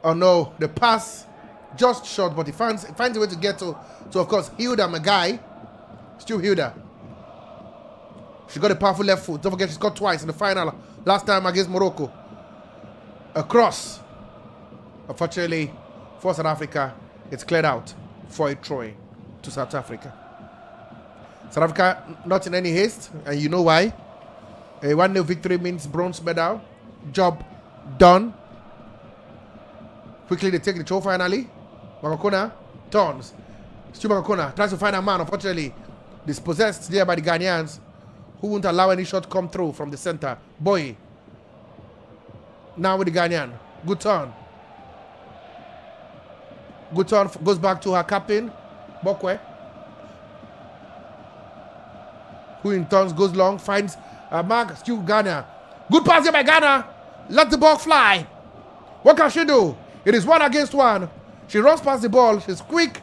Oh no, the pass just short, but he finds a way to get to of course, Hilda Magai. Still Hilda. She got a powerful left foot. Don't forget she scored twice in the final. Last time against Morocco. A cross. Unfortunately, for South Africa, it's cleared out for a throw to South Africa. South Africa not in any haste, and you know why. A 1-0 victory means bronze medal. Job done. Quickly they take the throw finally. Makokona turns. Stu Makokona tries to find a man. Unfortunately, dispossessed there by the Ghanaians, who won't allow any shot come through from the center. Boy. Now with the Ghanaian. Good turn. Good turn goes back to her captain, Bokwe, who in turns goes long, finds Mark, still Ghana. Good pass here by Ghana. Let the ball fly. What can she do? It is 1 against 1. She runs past the ball. She's quick.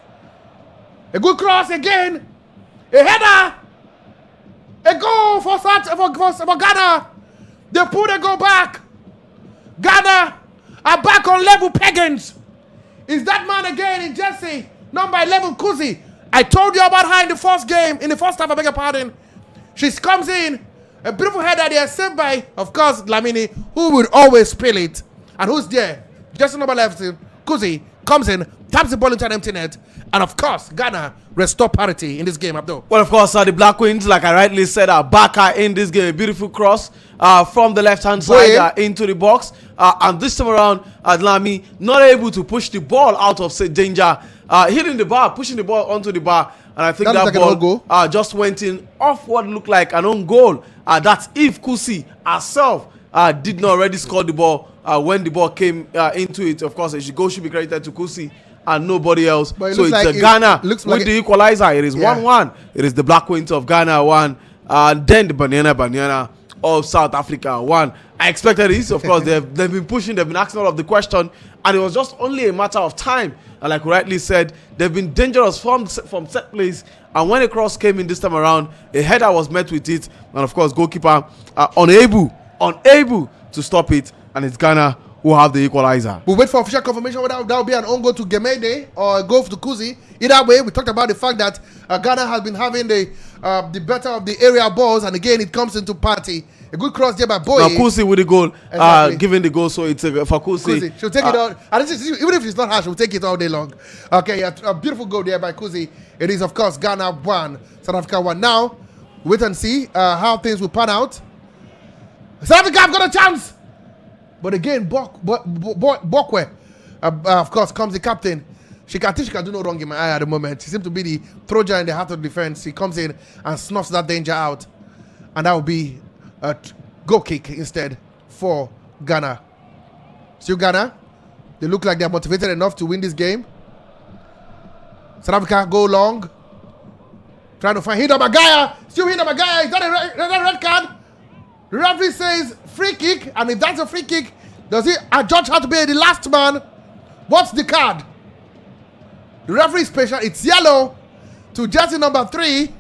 A good cross again. A header. A goal for Ghana. They pull the goal back. Ghana are back on level peggings. Is that man again in jersey, number 11, Kuzi. I told you about her in the first game, in the first half, I beg your pardon. She comes in, a beautiful header there, saved by, of course, Lamini, who would always spill it. And who's there? Just number 11, Kuzi, comes in, taps the ball into an empty net, and of course, Ghana restore parity in this game, Abdul. Well, of course, the Black Queens, like I rightly said, are back in this game. A beautiful cross from the left-hand side into the box. And this time around, Lami not able to push the ball out of danger. Hitting the bar, pushing the ball onto the bar. And I think that ball just went in off what looked like an own goal. That's if Kusi herself did not already score the ball when the ball came into it. Of course, the goal should be credited to Kusi and nobody else. So it's like Ghana with the equalizer. It is 1-1. It is the Black Queens of Ghana 1. And then the Banyana of South Africa 1. I expected this. Of course, they've been pushing. They've been asking all of the question. And it was just only a matter of time. And like we rightly said, they've been dangerous from set plays. And when a cross came in this time around, a header was met with it. And of course, goalkeeper unable to stop it. And it's Ghana who have the equalizer. We'll wait for official confirmation whether that will be an own goal to Gemede or a goal to Kuzi. Either way, we talked about the fact that Ghana has been having the better of the area balls, and again, it comes into party. A good cross there by Boye. Now Kusi with the goal, Exactly. giving the goal, so it's for Kusi. She'll take it all. And even if it's not her, she'll take it all day long. Okay, yeah, a beautiful goal there by Kuzi. It is, of course, Ghana 1, South Africa 1. Now, wait and see how things will pan out. South Africa have got a chance. But again, Bokwe, of course, comes the captain. I think she can do no wrong in my eye at the moment. She seems to be the Trojan in the heart of the defense. She comes in and snuffs that danger out. And that will be a goal kick instead for Ghana. Still Ghana. They look like they're motivated enough to win this game. South Africa go long. Trying to find Hida Magaya. Still Hida Magaya. Is that a red card? The referee says free kick, and if that's a free kick, does he judge how to be the last man? What's the card? The referee is patient. It's yellow to jersey number 3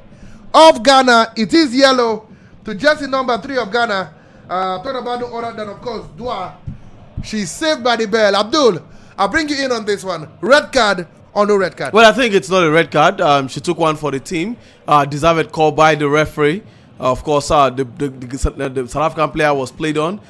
of Ghana. It is yellow to jersey number 3 of Ghana. Talking about the order, then of course Dua. She's saved by the bell. Abdul, I'll bring you in on this one. Red card or no red card? Well, I think it's not a red card. She took one for the team. Deserved call by the referee. Of course, the South African player was played on.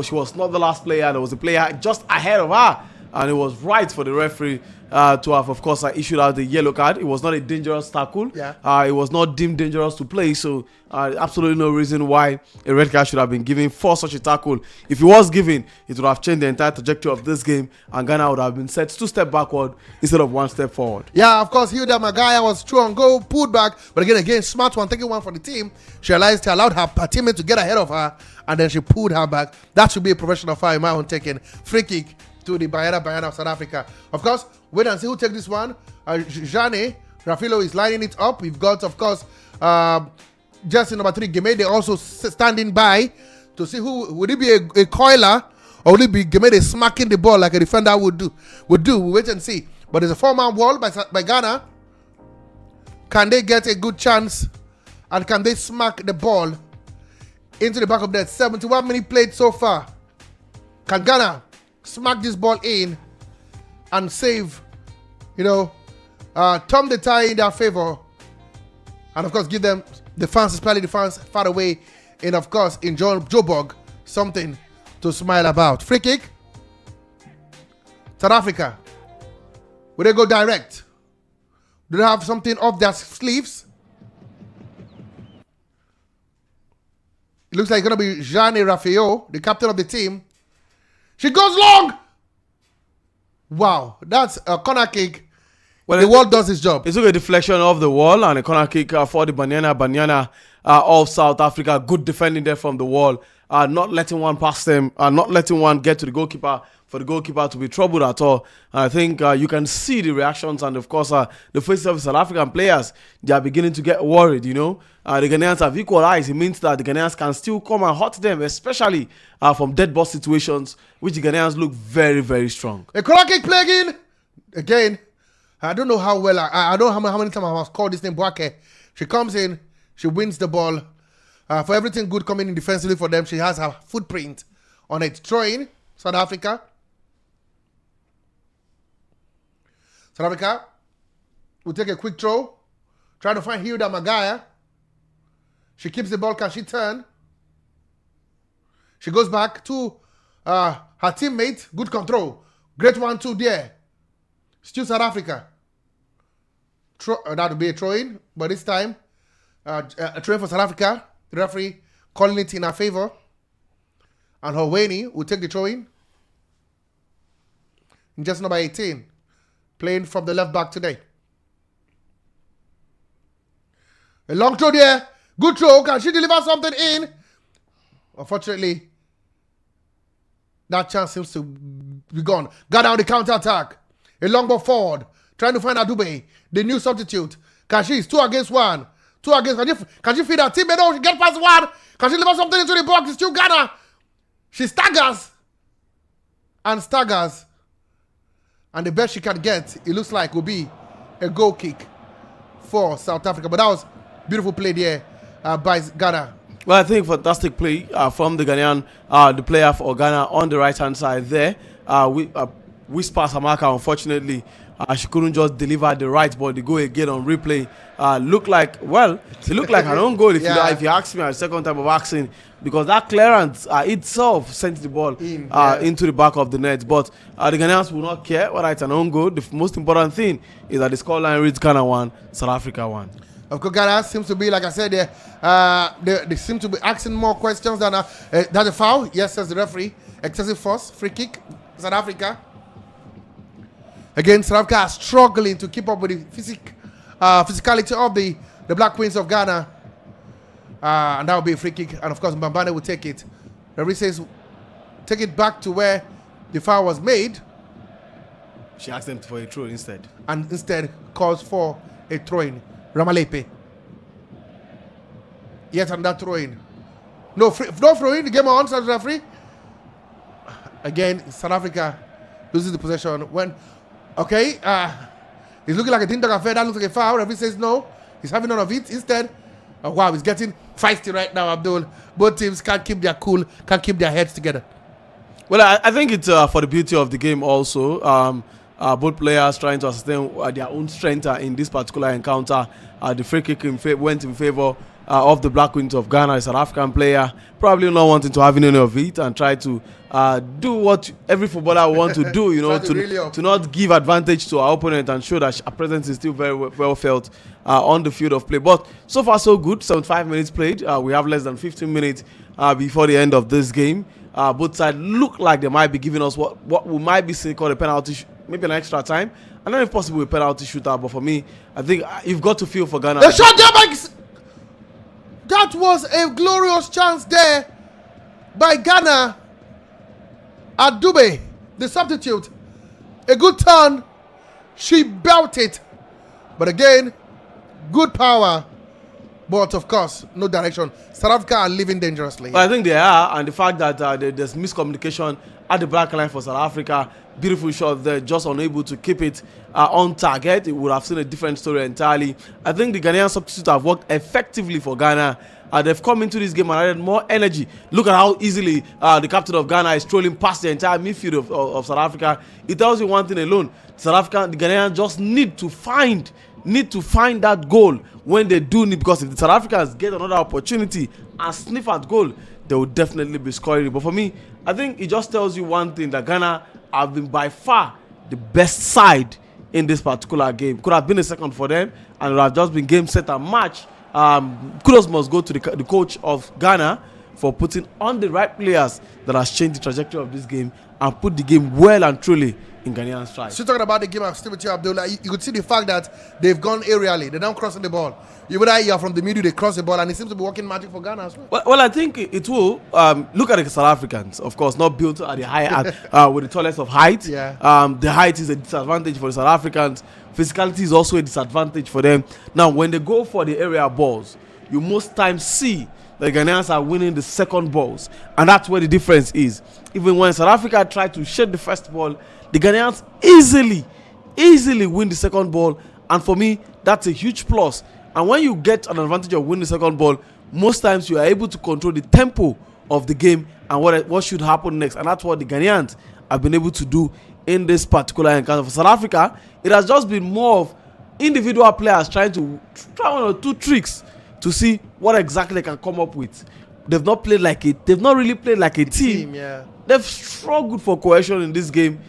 She was not the last player. There was a player just ahead of her. And it was right for the referee to have, of course, issued out the yellow card. It was not a dangerous tackle. Yeah. It was not deemed dangerous to play. So, absolutely no reason why a red card should have been given for such a tackle. If it was given, it would have changed the entire trajectory of this game. And Ghana would have been set 2 steps backward instead of 1 step forward. Yeah, of course, Hilda Magaya was true on goal, pulled back. But again, smart one, taking one for the team. She realized she allowed her teammate to get ahead of her. And then she pulled her back. That should be a professional foul in my own taking. Free kick to the Bayana of South Africa. Of course, wait and see who takes this one. Jane Rafilo is lining it up. We've got, of course, jersey number 3, Gemede, also standing by to see who would it be a coiler or would it be Gemede smacking the ball like a defender would do. We wait and see. But there's a 4-man wall by Ghana. Can they get a good chance and can they smack the ball into the back of net? 71 minutes played so far. Can Ghana smack this ball in and save, turn the tie in their favor, and of course give them the fans, especially the fans far away, and of course in Joburg, something to smile about. Free kick. South Africa. Will they go direct? Do they have something up their sleeves? It looks like it's going to be Jeanne Rafael, the captain of the team. She goes long. Wow, that's a corner kick. Well, the wall does its job. It took a deflection off the wall and a corner kick for the Banyana of South Africa. Good defending there from the wall. Not letting one pass them. Not letting one get to the goalkeeper for the goalkeeper to be troubled at all. And I think you can see the reactions and, of course, the faces of the South African players. They are beginning to get worried, The Ghanaians have equalized. It means that the Ghanaians can still come and hurt them, especially from dead ball situations, which the Ghanaians look very, very strong. A corner kick playing again. I don't know how well. I don't know how many times I was called this name Boake. She comes in. She wins the ball. For everything good coming in defensively for them, she has her footprint on it. Throwing South Africa. South Africa will take a quick throw. Trying to find Hilda Magaya. She keeps the ball. Can she turn? She goes back to her teammate. Good control. Great 1-2 there. Still South Africa. That would be a throw-in. But this time, a throw-in for South Africa. The referee calling it in her favor. And Hawani will take the throw-in. Just number 18. Playing from the left back today. A long throw there. Good throw. Can she deliver something in? Unfortunately, that chance seems to be gone. Got out the counter-attack. A long ball forward. Trying to find Adube. The new substitute. Can she? It's 2 against 1. 2 against. Can she feed her teammate? No, she get past 1. Can she deliver something into the box? It's still Ghana. She staggers. And staggers. And the best she can get, it looks like, will be a goal kick for South Africa. But that was beautiful play there by Ghana. Well, I think fantastic play from the Ghanaian, the player for Ghana on the right hand side there. Whisper Samaka, unfortunately, she couldn't just deliver the right ball. The goal again on replay it looked like an own goal if you ask me a second time of asking, because that clearance itself sent the ball into the back of the net. But the Ghanaians will not care whether it's an own goal. The most important thing is that the scoreline reads Ghana 1, South Africa 1. Of course, Ghana seems to be, like I said, they seem to be asking more questions than that's a foul. Yes, says the referee. Excessive force, free kick, South Africa. Again, South Africa are struggling to keep up with the physicality of the Black Queens of Ghana. And that will be a free kick. And of course, Mbambane will take it. The referee says, take it back to where the foul was made. She asked them for a throw instead. And instead calls for a throw-in. Ramalepe. Yet another throw-in. No throw-in. The game on, South referee. Again, South Africa loses the possession. When, okay, it's looking like a Tinta affair. That looks like a foul. Referee says no. He's having none of it. Instead, wow, he's getting feisty right now, Abdul. Both teams can't keep their cool, can't keep their heads together. Well, I think it's for the beauty of the game also. Both players trying to sustain their own strength in this particular encounter. The free kick went in favor of the Black Queens of Ghana, a South African player, probably not wanting to have any of it and try to do what every footballer want to do, to not give advantage to our opponent and show that our presence is still very well felt on the field of play. But so far so good. 75 minutes played. We have less than 15 minutes before the end of this game. Both sides look like they might be giving us what we might be seeing called a penalty, maybe an extra time, and then if possible a penalty shootout. But for me, I think you've got to feel for Ghana. The shot there by, that was a glorious chance there by Ghana. Adube, the substitute, a good turn. She belted, but again, good power. But of course, no direction. South Africa are living dangerously. Well, I think they are, and the fact that there's miscommunication at the back line for South Africa. Beautiful shot there, just unable to keep it on target. It would have seen a different story entirely. I think the Ghanaian substitutes have worked effectively for Ghana. They've come into this game and added more energy. Look at how easily the captain of Ghana is strolling past the entire midfield of South Africa. It tells you one thing alone: the Ghanaians just need to find that goal when they do need, because if the South Africans get another opportunity and sniff at goal, they will definitely be scoring. But for me, I think it just tells you one thing: that Ghana have been by far the best side in this particular game. Could have been a second for them, and it would have just been game, set, and match. Kudos must go to the coach of Ghana for putting on the right players that has changed the trajectory of this game and put the game well and truly in Ghanaian stride. Still talking about the game, I'm still with you, Abdullah. You could see the fact that they've gone aerially. They're now crossing the ball. You would hear from the middle, they cross the ball, and it seems to be working magic for Ghana as well. Well, I think it will. Look at the South Africans, of course, not built at the high with the tallest of height. Yeah. The height is a disadvantage for the South Africans. Physicality is also a disadvantage for them. Now, when they go for the area balls, you most times see the Ghanaians are winning the second balls, and that's where the difference is. Even when South Africa try to shed the first ball, the Ghanaians easily win the second ball, and for me, that's a huge plus. And when you get an advantage of winning the second ball, most times you are able to control the tempo of the game and what should happen next, and that's what the Ghanaians have been able to do in this particular encounter. For South Africa, it has just been more of individual players trying to try one or two tricks to see what exactly they can come up with. They've not really played like a team. Yeah. They've struggled for cohesion in this game,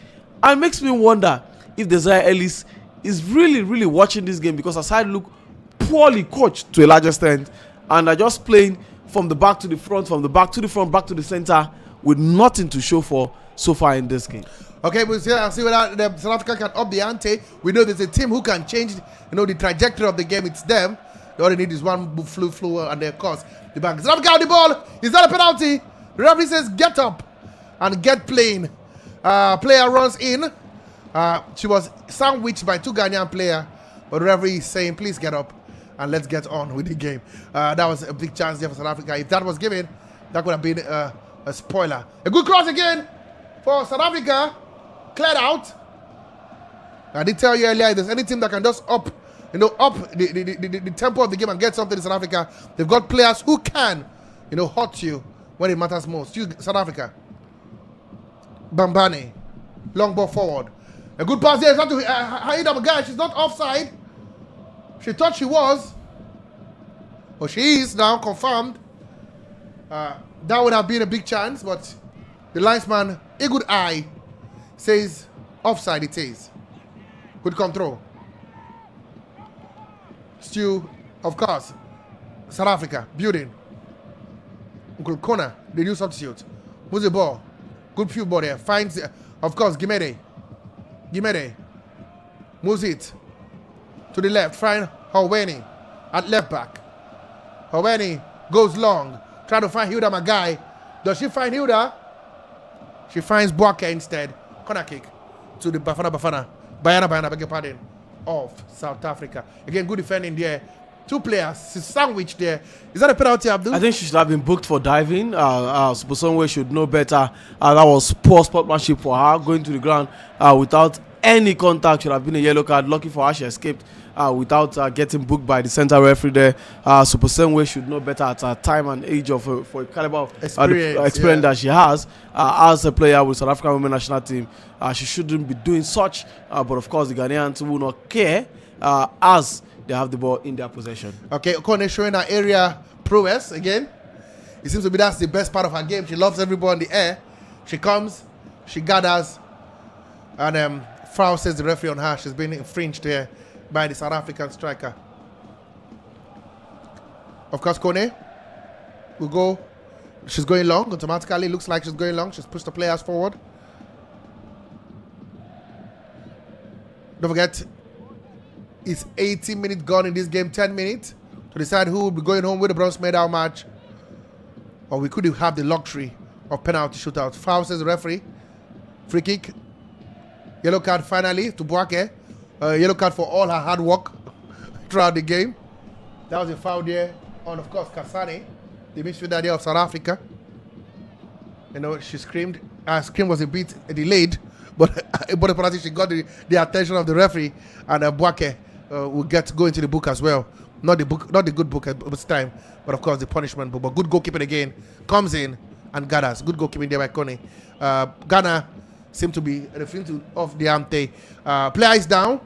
and it makes me wonder if Desire Ellis is really watching this game, because aside look poorly coached to a large extent, and are just playing from the back to the front, from the back to the front, back to the center, with nothing to show for so far in this game. Okay, we'll see whether the South Africa can up the ante. We know there's a team who can change, the trajectory of the game. It's them. All they need is one flu, and their course. The back. South Africa on the ball. Is that a penalty? The referee says get up and get playing. Player runs in. She was sandwiched by two Ghanaian players, but the referee is saying please get up and let's get on with the game. That was a big chance there for South Africa. If that was given, that would have been a spoiler. A good cross again for South Africa. Cleared out. I did tell you earlier, if there's any team that can just up the tempo of the game and get something in South Africa, they've got players who can hurt you when it matters most. You, South Africa. Bambane. Long ball forward. A good pass there. It's not to Haida Magai. She's not offside. She thought she was. But she is now confirmed. That would have been a big chance, but the linesman, a good eye, says offside it is. Good control. Still, of course, South Africa, building. Uncle Kona, the new substitute. Moves the ball. Good few ball there. Finds, of course, Gimede. Moves it to the left. Find Haweni at left back. Haweni goes long. Try to find Hilda Magai. Does she find Hilda? She finds Boake instead. Corner kick to the Bayana, beg your pardon, of South Africa. Again, good defending there. Two players sandwiched there. Is that a penalty, Abdul? I think she should have been booked for diving. Supposonwe should know better. That was poor sportsmanship for her, going to the ground without any contact. Should have been a yellow card. Lucky for her, she escaped without getting booked by the center referee there. Supposonwe should know better at her time and age of for a caliber of experience that she has as a player with South African women national team. She shouldn't be doing such. But of course, the Ghanaians will not care as they have the ball in their possession. Okay, Okone showing her area prowess again. It seems to be that's the best part of her game. She loves everybody in the air. She comes, she gathers, and foul says the referee on her. She's been infringed here by the South African striker. Of course, Kone will go. She's going long automatically. Looks like she's going long. She's pushed the players forward. Don't forget, it's 80 minutes gone in this game, 10 minutes to decide who will be going home with the bronze medal match. Or we could have the luxury of penalty shootout. Foul says the referee. Free kick. Yellow card finally to Boake. Yellow card for all her hard work throughout the game. That was a foul there on, of course, Kasane, the midfielder there of South Africa. She screamed. Her scream was a bit delayed, but the penalty, she got the attention of the referee, and Boake will go into the book as well. Not the good book at this time, but of course the punishment book. But good goalkeeping again comes in and gathers. Good goalkeeping there by Kone. Ghana seem to be referring to off the ante. Player is down.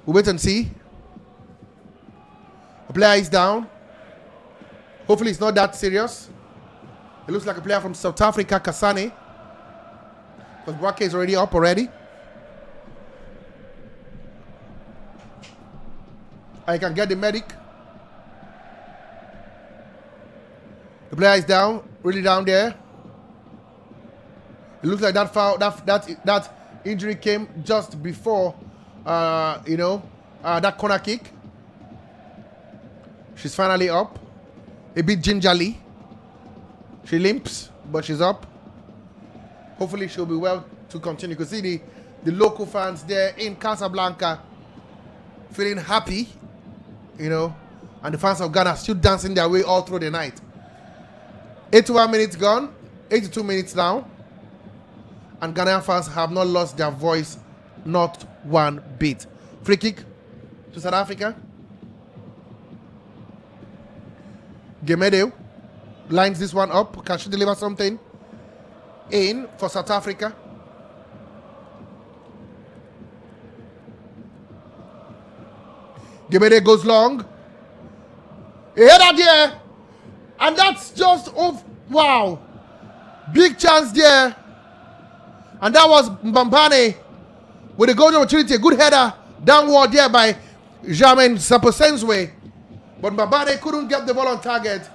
We'll wait and see. The player is down. Hopefully it's not that serious. It looks like a player from South Africa, Kasane. Because Boake is already up already. I can get the medic. The player is down, really down there. It looks like that foul, that injury came just before, that corner kick. She's finally up, a bit gingerly. She limps, but she's up. Hopefully she'll be well to continue. You can see the local fans there in Casablanca feeling happy. And the fans of Ghana still dancing their way all through the night. 81 minutes gone, 82 minutes now, and Ghanaian fans have not lost their voice, not one bit. Free kick to South Africa. Gemede lines this one up. Can she deliver something in for South Africa? Gemede goes long. A header there. And that's just, wow. Big chance there. And that was Mbambane with a golden opportunity. A good header downward there by Jermaine Saposenswe. But Mbambane couldn't get the ball on target.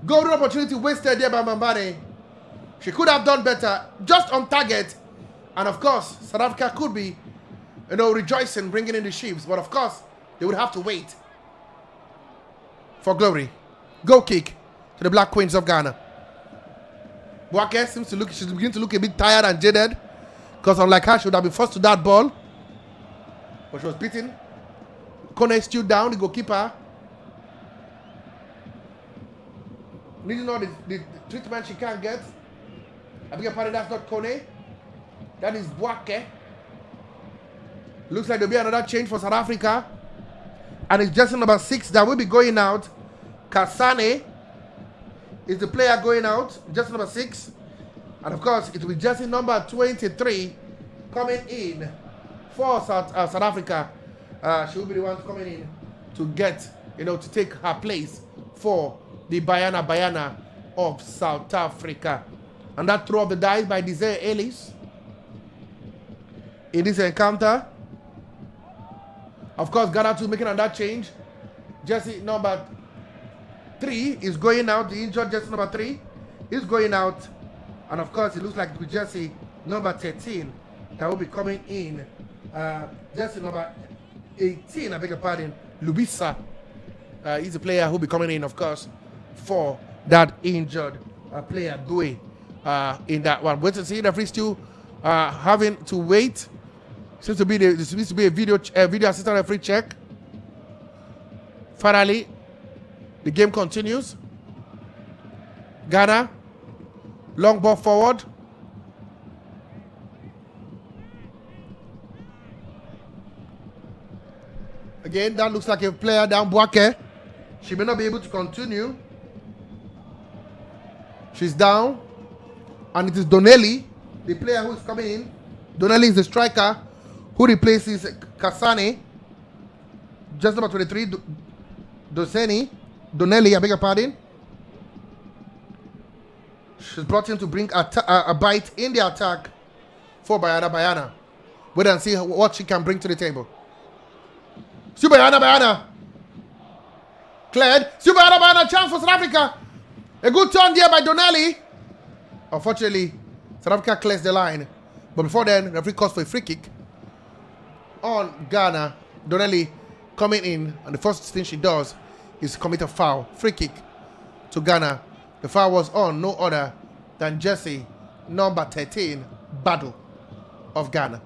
Golden opportunity wasted there by Mbambane. She could have done better. Just on target. And of course, South Africa could be rejoicing, bringing in the sheaves. But of course, they would have to wait for glory. Goal kick to the Black Queens of Ghana. Boake seems to she's beginning to look a bit tired and jaded. Because unlike her, she would have been forced to that ball. But she was beaten. Kone is still down, the goalkeeper. Needing all the treatment she can't get. I beg your pardon, that's not Kone. That is Boake. Looks like there'll be another change for South Africa. And it's just number 6 that will be going out. Kasane is the player going out, jersey number 6. And of course, it will be jersey number 23 coming in for South Africa. She will be the one coming in to get, to take her place for the Bayana of South Africa. And that throw of the dice by Desire Ellis in this encounter. Of course, Ghana too making on that change. Jersey number 3 is going out. The injured jersey number 3 is going out. And of course, it looks like with jersey number 13 that will be coming in. Jersey number 18, I beg your pardon, Lubisa. He's a player who will be coming in, of course, for that injured player, Due, in that one. Wait to see. The referee still having to wait. Seems to be a video assistant referee check. Finally, the game continues. Ghana, long ball forward. Again, that looks like a player down Boake. She may not be able to continue. She's down. And it is Donnelly, the player who is coming in. Donnelly is the striker who replaces Kasane. Just number 23, Donnelly, I beg your pardon. She's brought in to bring a bite in the attack for Bayana. Wait and see what she can bring to the table. Bayana. Cleared. Bayana, chance for South Africa. A good turn there by Donnelly. Unfortunately, South Africa clears the line. But before then, the referee calls for a free kick on Ghana. Donnelly coming in, and the first thing she does is commit a foul. Free kick to Ghana. The foul was on no other than jersey number 13, Battle of Ghana.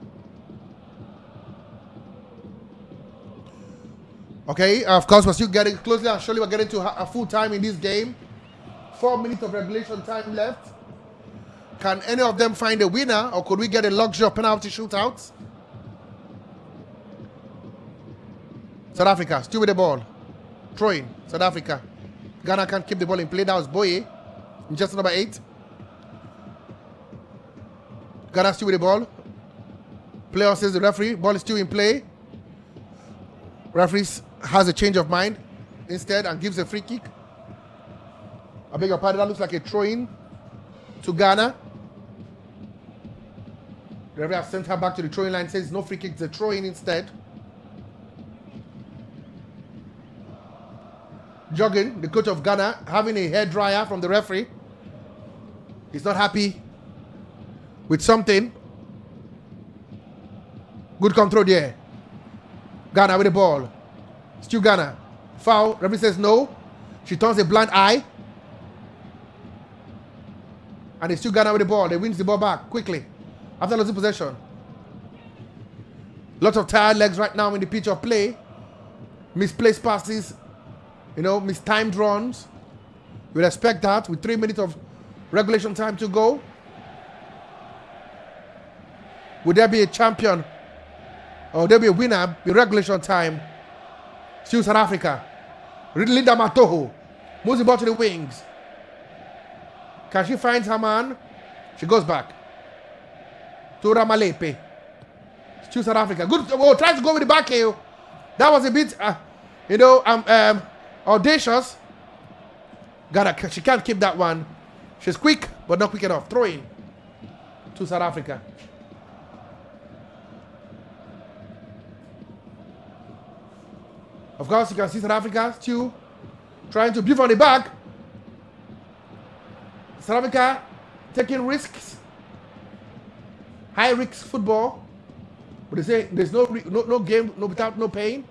Okay, of course, we're still getting closely and surely we're getting to a full time in this game. 4 minutes of regulation time left. Can any of them find a winner, or could we get a luxury of penalty shootouts? South Africa, still with the ball. Throwing, South Africa. Ghana can't keep the ball in play. That was Boye, in just number 8. Ghana still with the ball. Player says the referee, ball is still in play. Referee has a change of mind instead and gives a free kick. I beg your pardon, that looks like a throw-in to Ghana. The referee has sent her back to the throwing line, says no free kick, it's a throw-in instead. Jogging, the coach of Ghana, having a hair dryer from the referee. He's not happy with something. Good control there. Ghana with the ball. Still Ghana. Foul. Referee says no. She turns a blind eye. And it's still Ghana with the ball. They wins the ball back quickly after losing possession. Lots of tired legs right now in the pitch of play. Misplaced passes. Mistimed runs. We'll expect that with 3 minutes of regulation time to go. Would there be a champion? Or there be a winner in regulation time? Still South Africa. Linda Matoho moves the ball to the wings. Can she find her man? She goes back to Ramalepe. Still South Africa. Good. Oh, tries to go with the back heel. That was a bit, audacious. She can't keep that one. She's quick, but not quick enough. Throw in to South Africa. Of course, you can see South Africa still trying to beat from the back. South Africa taking risks. High risk football. But they say there's no game without no pain.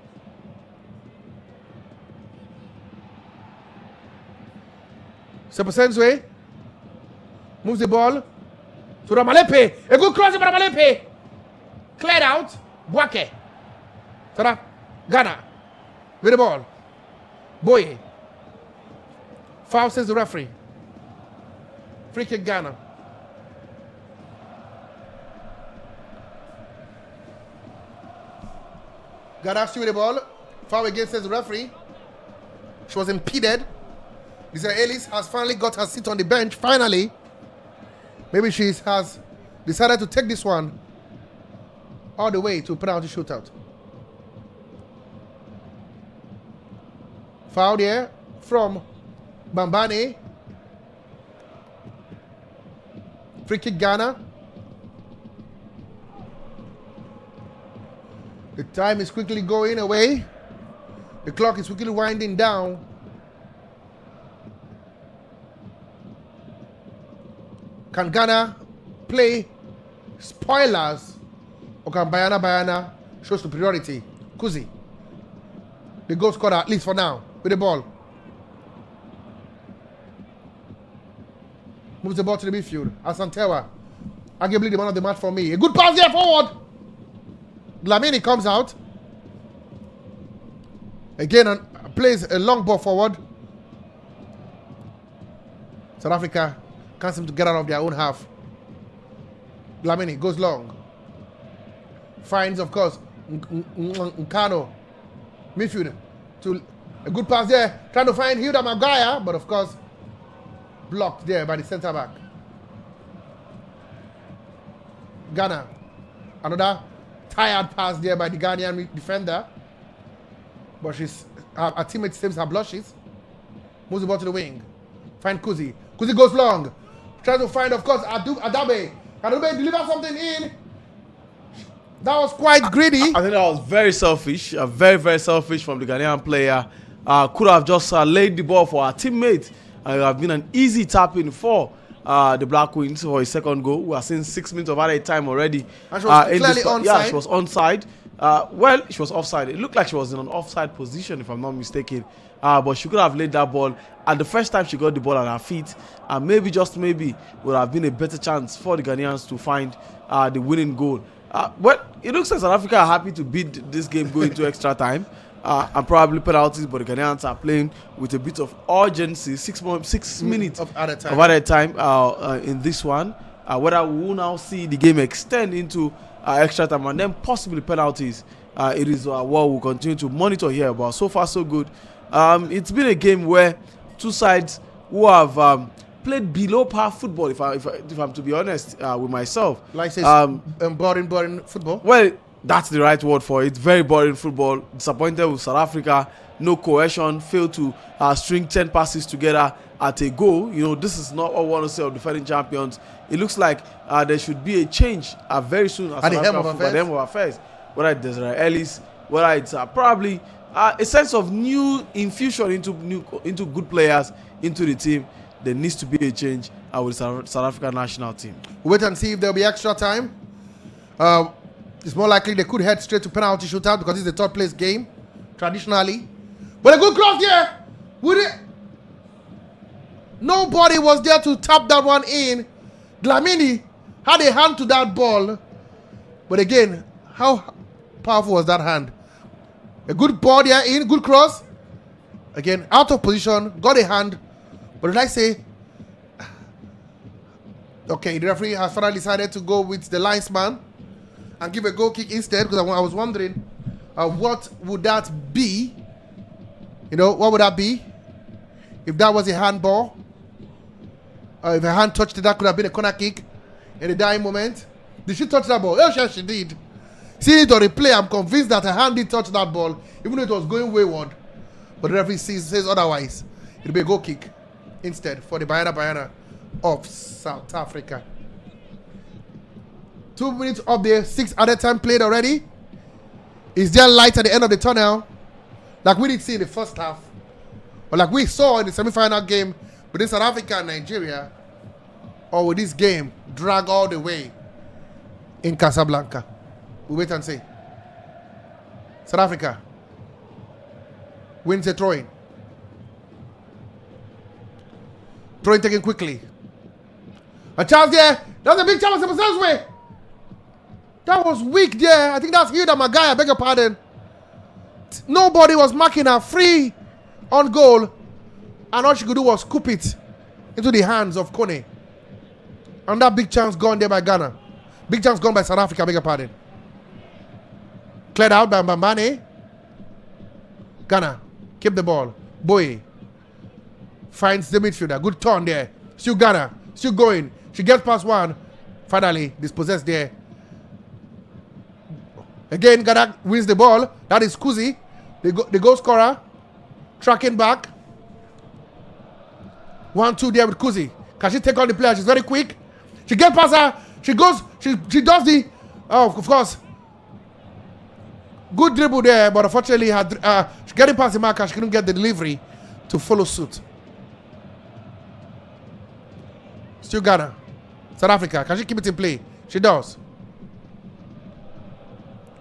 Sepasenswe moves the ball to Ramalepe. A good cross by Ramalepe. Cleared out. Boake. Ghana with the ball. Boye. Foul, says the referee. Free kick Ghana. Ghana still with the ball. Foul again, says the referee. She was impeded. Lisa Ellis has finally got her seat on the bench. Finally. Maybe she has decided to take this one all the way to penalty shootout. Foul here from Bambane. Free kick Ghana. The time is quickly going away. The clock is quickly winding down. Can Ghana play spoilers, or can Bayana show superiority? Kuzi, the goal scorer, at least for now, with the ball. Moves the ball to the midfield. Asantewa, arguably the man of the match for me. A good pass here forward. Dlamini comes out. Again, and plays a long ball forward. South Africa can't seem to get out of their own half. Dlamini goes long. Finds, of course, Nkano. Midfield. To a good pass there. Trying to find Hilda Maguire, but of course, blocked there by the centre back. Ghana. Another tired pass there by the Ghanaian defender. But her teammate saves her blushes. Moves the ball to the wing. Find Kuzi. Kuzi goes long. Tries to find, of course, Adabe. Can Adabe deliver something in? That was quite greedy. I think that was very selfish. Very, very selfish from the Ghanaian player. Could have just laid the ball for her teammate. It would have been an easy tap-in for the Black Queens for his second goal. We are seeing 6 minutes of added time already. And she was clearly onside. Yeah, she was onside. Well, she was offside. It looked like she was in an offside position, if I'm not mistaken. But she could have laid that ball. And the first time she got the ball at her feet, and maybe, just maybe, would have been a better chance for the Ghanaians to find the winning goal. Well, it looks like South Africa are happy to beat this game going to extra time. And probably penalties, but the Ghanaians are playing with a bit of urgency. 6 minutes of added time in this one. Whether we will now see the game extend into extra time and then possibly penalties, it is what we'll continue to monitor here. But so far, so good. It's been a game where two sides who have played below par football, if I'm to be honest with myself. Like says, boring football. Well, that's the right word for it. Very boring football. Disappointed with South Africa. No cohesion. Failed to string 10 passes together at a goal. You know, this is not what we want to say of defending champions. It looks like there should be a change very soon at the end of affairs. Whether it's Desiree Ellis, whether it's probably a sense of new infusion into good players into the team. There needs to be a change with the South African national team. Wait and see if there'll be extra time. It's more likely they could head straight to penalty shootout because it's the third place game, traditionally. But a good cross here. Nobody was there to tap that one in. Dlamini had a hand to that ball. But again, how powerful was that hand? A good ball there in, good cross. Again, out of position, got a hand. But did I say? Okay, the referee has finally decided to go with the linesman and give a goal kick instead, because I was wondering what would that be? You know, what would that be? If that was a handball, if a hand touched it, that could have been a corner kick in the dying moment. Did she touch that ball? Oh, yes, she did. Seeing it on replay, I'm convinced that her hand did touch that ball, even though it was going wayward. But the referee says otherwise. It'll be a goal kick instead for the Bayana of South Africa. 2 minutes of the 6 added time played already. Is there light at the end of the tunnel? Like we did see in the first half. Or like we saw in the semi-final game between South Africa and Nigeria. Or will this game drag all the way in Casablanca? We'll wait and see. South Africa wins a throw-in. Throw-in taken quickly. A chance there. That's a big chance of the way. That was weak there. I think that's Hilda Maguire. I beg your pardon. Nobody was marking her free on goal. And all she could do was scoop it into the hands of Kone. And that big chance gone there by Ghana. Big chance gone by South Africa. I beg your pardon. Cleared out by Mbambane. Ghana. Keep the ball. Boye. finds the midfielder. Good turn there. Still Ghana. Still going. She gets past one. Finally, dispossessed there. Again, Ghana wins the ball. That is Kuzi, the goal scorer. Tracking back. 1-2 there with Kuzi. Can she take on the player? She's very quick. She gets past her. She goes. She does the. Oh, of course. Good dribble there, but unfortunately, she's getting past the marker. She couldn't get the delivery to follow suit. Still Ghana. South Africa. Can she keep it in play? She does.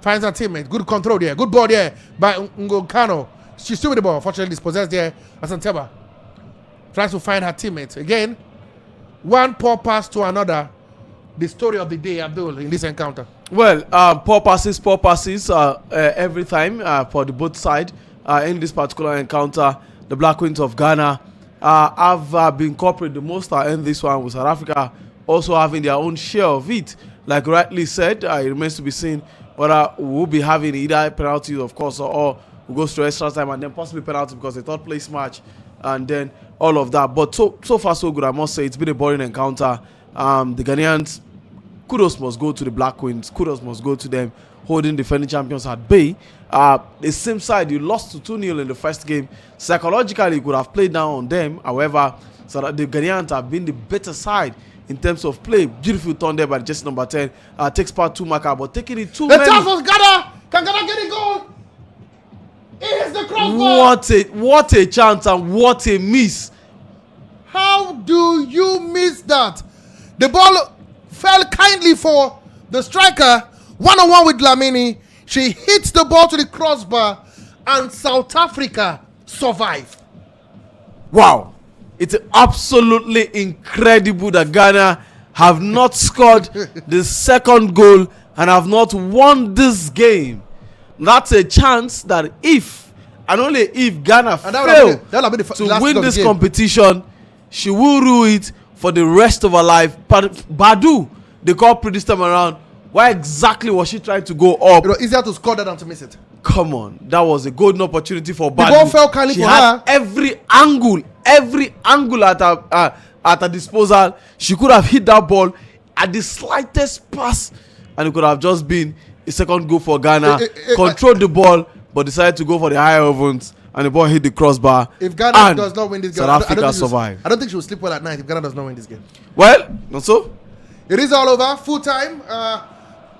Finds her teammate. Good control there. Good ball there by Ngokano. She's still with the ball. Unfortunately, dispossessed there. Asanteba tries to find her teammate. Again, one poor pass to another. The story of the day, Abdul, in this encounter. Well, poor passes every time for the both side in this particular encounter. The Black Queens of Ghana have been cooperating the most in this one, with South Africa also having their own share of it. Like rightly said, it remains to be seen whether we'll be having either penalties, of course, or we'll go to extra time and then possibly penalty because the third place match and then all of that. But so far so good, I must say. It's been a boring encounter. The Ghanaians, kudos must go to the Black Queens. Kudos must go to them, holding defending champions at bay. The same side, you lost to 2-0 in the first game. Psychologically, you could have played down on them. However, so that the Ghanaians have been the better side in terms of play. Beautiful turn there by just number 10. Takes part 2 marker, but taking it too The many. chance was Ghana. Can Ghana get a goal? It is the crossbar. What a chance and what a miss. How do you miss that? The ball fell kindly for the striker. 1-on-1 with Dlamini. She hits the ball to the crossbar and South Africa survive. Wow. It's absolutely incredible that Ghana have not scored the second goal and have not won this game. That's a chance that if and only if Ghana fail to win this competition, she will rue it for the rest of her life. But Badu, the culprit this time around, why exactly was she trying to go up? Easier to score that than to miss it. Come on, that was a golden opportunity for Badu. The ball fell kindly she for had her. every angle at her disposal. She could have hit that ball at the slightest pass, and it could have just been a second goal for Ghana. Controlled the ball, but decided to go for the higher ovens, and the ball hit the crossbar. If Ghana does not win this game, South Africa survive. I don't think she will sleep well at night if Ghana does not win this game. Well, not so. It is all over. Full time.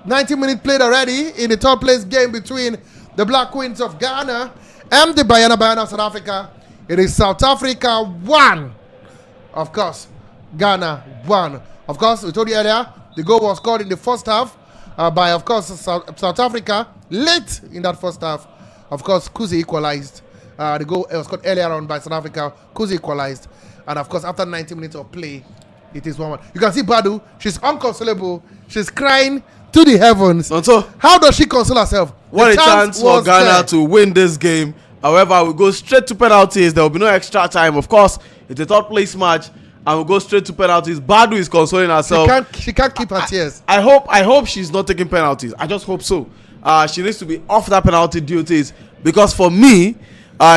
90 minutes played already in the third place game between the Black Queens of Ghana and the Banyana of South Africa. It is South Africa 1. Of course, Ghana 1. Of course, we told you earlier, the goal was scored in the first half by, of course, South Africa. Late in that first half, of course, Kuzi equalized. The goal was scored earlier on by South Africa. Kuzi equalized. And, of course, after 90 minutes of play, it is 1-1. You can see Badu. She's unconsolable. She's crying to the heavens. So, how does she console herself? What a chance for Ghana to win this game. However, we go straight to penalties. There will be no extra time. Of course, it's a third place match, and we'll go straight to penalties. Badu is consoling herself. She can't keep her tears. I hope she's not taking penalties. I just hope so. She needs to be off that penalty duties, because for me,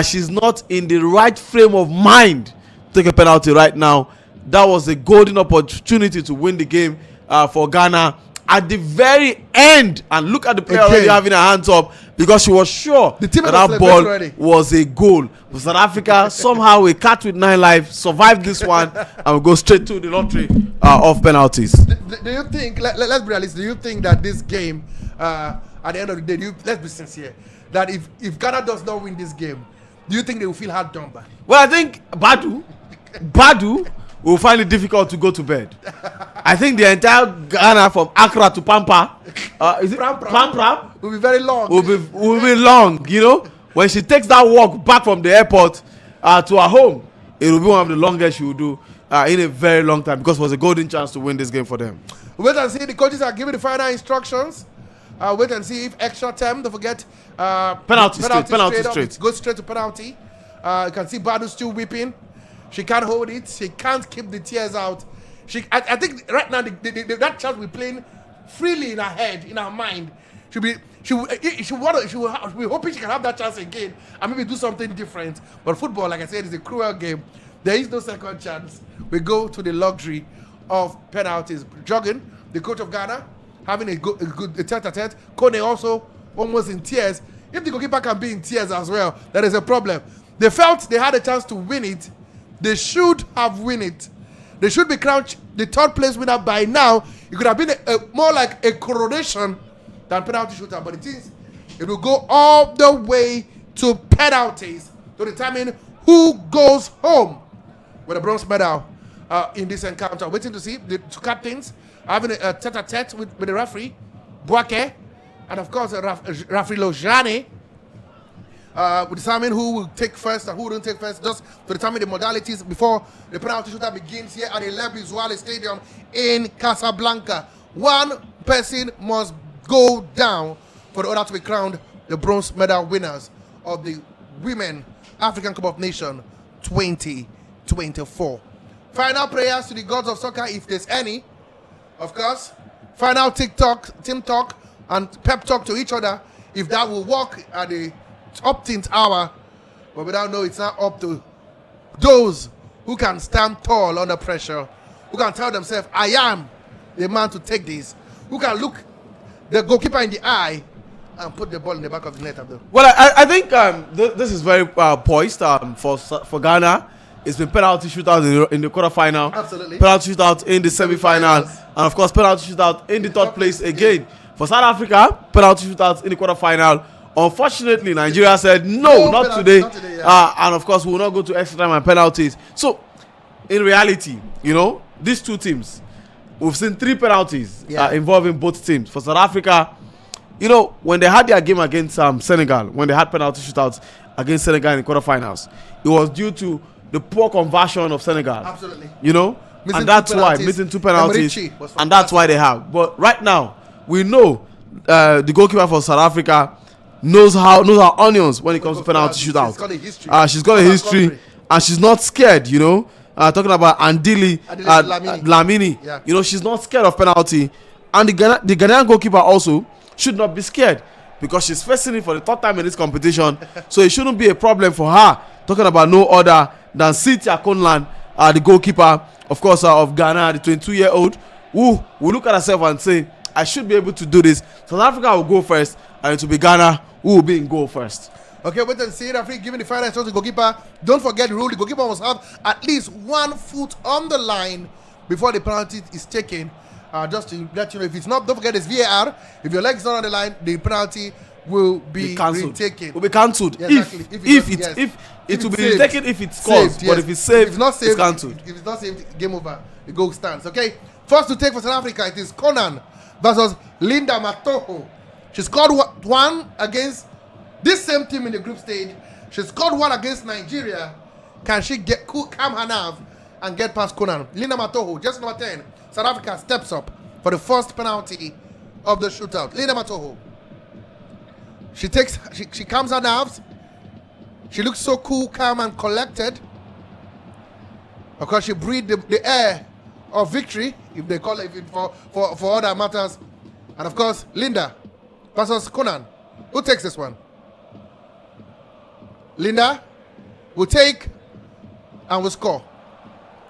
she's not in the right frame of mind to take a penalty right now. That was a golden opportunity to win the game for Ghana at the very end. And look at the player already having her hands up, because she was sure that ball was a goal. For South Africa, somehow a cat with 9 lives survived this one and will go straight to the lottery of penalties. Do you think, let's be realistic, do you think that this game, at the end of the day, let's be sincere, that if Ghana does not win this game, do you think they will feel hard done by? Well, I think Badu will find it difficult to go to bed. I think the entire Ghana from Accra to Pampa, is it Pram? Will be very long. Will be long, you know. When she takes that walk back from the airport to her home, it will be one of the longest she will do in a very long time, because it was a golden chance to win this game for them. Wait and see. The coaches are giving the final instructions. Wait and see if extra time. Don't forget. Penalty straight. Go straight to penalty. You can see Badu still weeping. She can't hold it. She can't keep the tears out. I think right now that child will be playing freely in her head, in her mind. She'll be hoping she can have that chance again and maybe do something different. But football, like I said, is a cruel game. There is no second chance. We go to the luxury of penalties. Jogging, the coach of Ghana, having a good tete-a-tete. Kone also almost in tears. If the goalkeeper can be in tears as well, there is a problem. They felt they had a chance to win it. They should have win it. They should be crowned the third place winner by now. It could have been more like a coronation than penalty shooter, but it will go all the way to penalties to determine who goes home with a bronze medal in this encounter. Waiting to see the two captains having a tete-a-tete with the referee, Boake, and of course referee Lojane, determine who will take first and who won't take first, just to determine the modalities before the penalty shooter begins here at the Le Bizoile Stadium in Casablanca. One person must go down for the other to be crowned the bronze medal winners of the Women African Cup of Nations 2024. Final prayers to the gods of soccer, if there's any. Of course, final team talk, and pep talk to each other, if that will work at the optimum hour. But we don't know, it's not up to those who can stand tall under pressure, who can tell themselves, I am the man to take this, who can look the goalkeeper in the eye and put the ball in the back of the net. Well, I think this is very poised for Ghana. It's been penalty shootout in the quarterfinal, absolutely, penalty shootout in the semi-final, and of course penalty shootout in the third place again. For South Africa, penalty shootout in the quarterfinal. Unfortunately, Nigeria said no, not today, and of course we will not go to extra time and penalties. So, in reality, these two teams, we've seen 3 penalties involving both teams. For South Africa, when they had their game against Senegal, when they had penalty shootouts against Senegal in the quarterfinals, it was due to the poor conversion of Senegal. Absolutely. And that's why missing 2 penalties, and that's why they have. But right now, we know the goalkeeper for South Africa knows her onions when it comes to penalty shootout. She's got a history. She's got a history, and she's not scared. Talking about Andili Dlamini. Yeah. She's not scared of penalty, and the Ghanaian goalkeeper also should not be scared because she's facing it for the 3rd time in this competition. So it shouldn't be a problem for her. Talking about no other than Cynthia Conlan, the goalkeeper, of course, of Ghana, the 22-year-old, who will look at herself and say, I should be able to do this. South Africa will go first, and it will be Ghana who will be in goal first. Okay, wait and see. Referee giving the final instruction to the goalkeeper. Don't forget the rule. The goalkeeper must have at least 1 foot on the line before the penalty is taken. Just to let you know, if it's not, don't forget it's VAR. If your leg is not on the line, the penalty will be retaken. Will be cancelled. Yeah, exactly. If it will be retaken if it's caused, but if it's saved, it's cancelled. If it's not saved, game over. The goal stands. Okay. First to take for South Africa, it is Conan versus Linda Matoho. She scored 1 against this same team in the group stage. She scored 1 against Nigeria. Can she calm her nerve and get past Conan? Linda Matoho, just number 10. South Africa steps up for the first penalty of the shootout. Linda Matoho. She calms her nerves. She looks so cool, calm, and collected. Of course, she breathed the air of victory, if they call it for other matters. And of course, Linda versus Conan. Who takes this one? Linda will take and will score.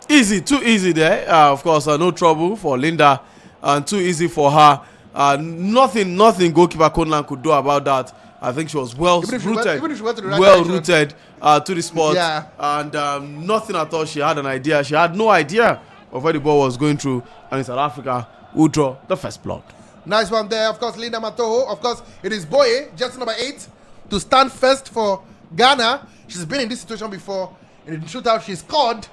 Easy, too easy there. Of course, no trouble for Linda, and too easy for her. Nothing goalkeeper Conlan could do about that. I think she was well rooted to the spot, and nothing at all. She had an idea. She had no idea of where the ball was going through, and in South Africa, who draw the first blood. Nice one there. Of course, Linda Matoho. Of course, it is Boye, just number 8, to stand first for Ghana. She's been in this situation before. In the shootout, she scored.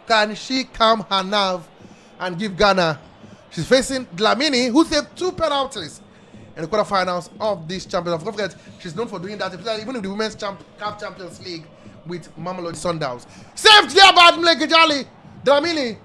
Can she calm her nerve and give Ghana? She's facing Dlamini, who saved 2 penalties in the quarterfinals of this championship. Don't forget, she's known for doing that, even in the Women's CAF Champions League with Mamelodi Sundowns. Saved there by Mlekejali. Dlamini.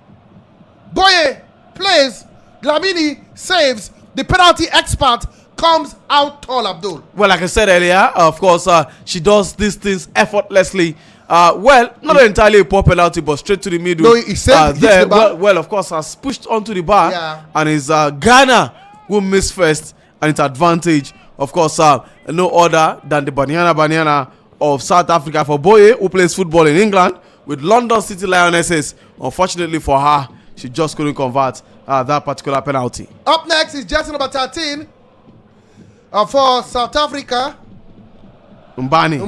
Boye plays. Dlamini saves. The penalty expert comes out tall, Abdul. Well, like I said earlier, of course, she does these things effortlessly. Not entirely a poor penalty, but straight to the middle. No, he saved the bar. Well, of course, has pushed onto the bar, and it's Ghana who missed first, and it's advantage. Of course, no other than the Banyana of South Africa for Boye, who plays football in England, with London City Lionesses. Unfortunately for her, she just couldn't convert that particular penalty. Up next is jersey number 13 for South Africa. Mbane,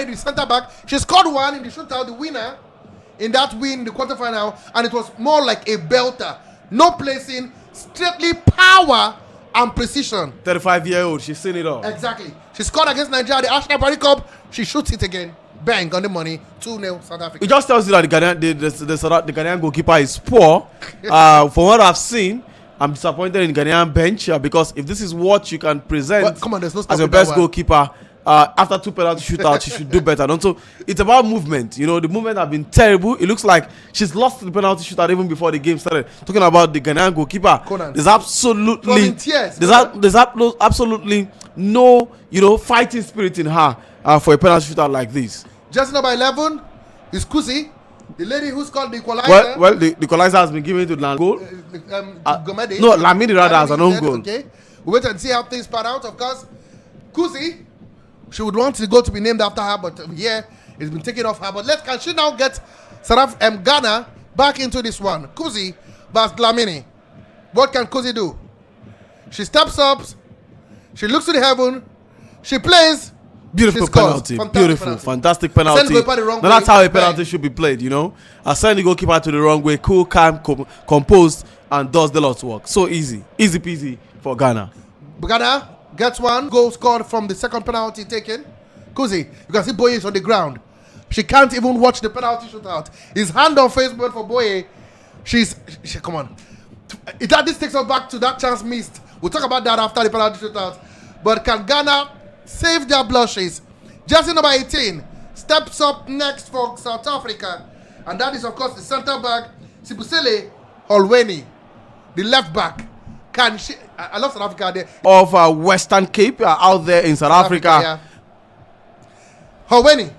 the centre back. She scored one in the shootout, the winner in that win, the quarterfinal, and it was more like a belter. No placing, strictly power and precision. 35-year-old, she's seen it all. Exactly. She scored against Nigeria, the Ashton Barry Cup. She shoots it again. Bang on the money. 2-0 South Africa. It just tells you that the Ghanaian goalkeeper is poor. From what I've seen, I'm disappointed in Ghanaian bench because if this is what you can present come on, there's no as your best goalkeeper, after 2 penalty shootouts, she should do better. And also, it's about movement. The movement have been terrible. It looks like she's lost the penalty shootout even before the game started. Talking about the Ghanaian goalkeeper, Conan. There's absolutely absolutely no fighting spirit in her for a penalty shootout like this. Jersey number 11 is Kusi, the lady who scored the equalizer. Well, the equalizer has been given to Langoal. Gomede. No, Lamidi rather as an own goal. Okay, we wait and see how things pan out. Of course, Kusi, she would want the goal to be named after her, but it's been taken off her. But can she now get Ghana back into this one? Kusi versus Dlamini. What can Kusi do? She steps up. She looks to the heaven. She plays. Beautiful penalty. Fantastic penalty. Send the goalkeeper the wrong way. That's how a penalty should be played, Send the goalkeeper to the wrong way, cool, calm, composed, and does the Lord's work. So easy peasy for Ghana. Ghana gets one goal scored from the second penalty taken. Kuzi, you can see Boye is on the ground. She can't even watch the penalty shootout. His hand on Facebook for Boye. Come on. This takes us back to that chance missed. We'll talk about that after the penalty shootout. But can Ghana save their blushes? Jersey number 18 steps up next for South Africa. And that is, of course, the centre back, Sibusele Holweni, the left back. Can she? I love South Africa there. Of Western Cape out there in South Africa. Yeah. Holweni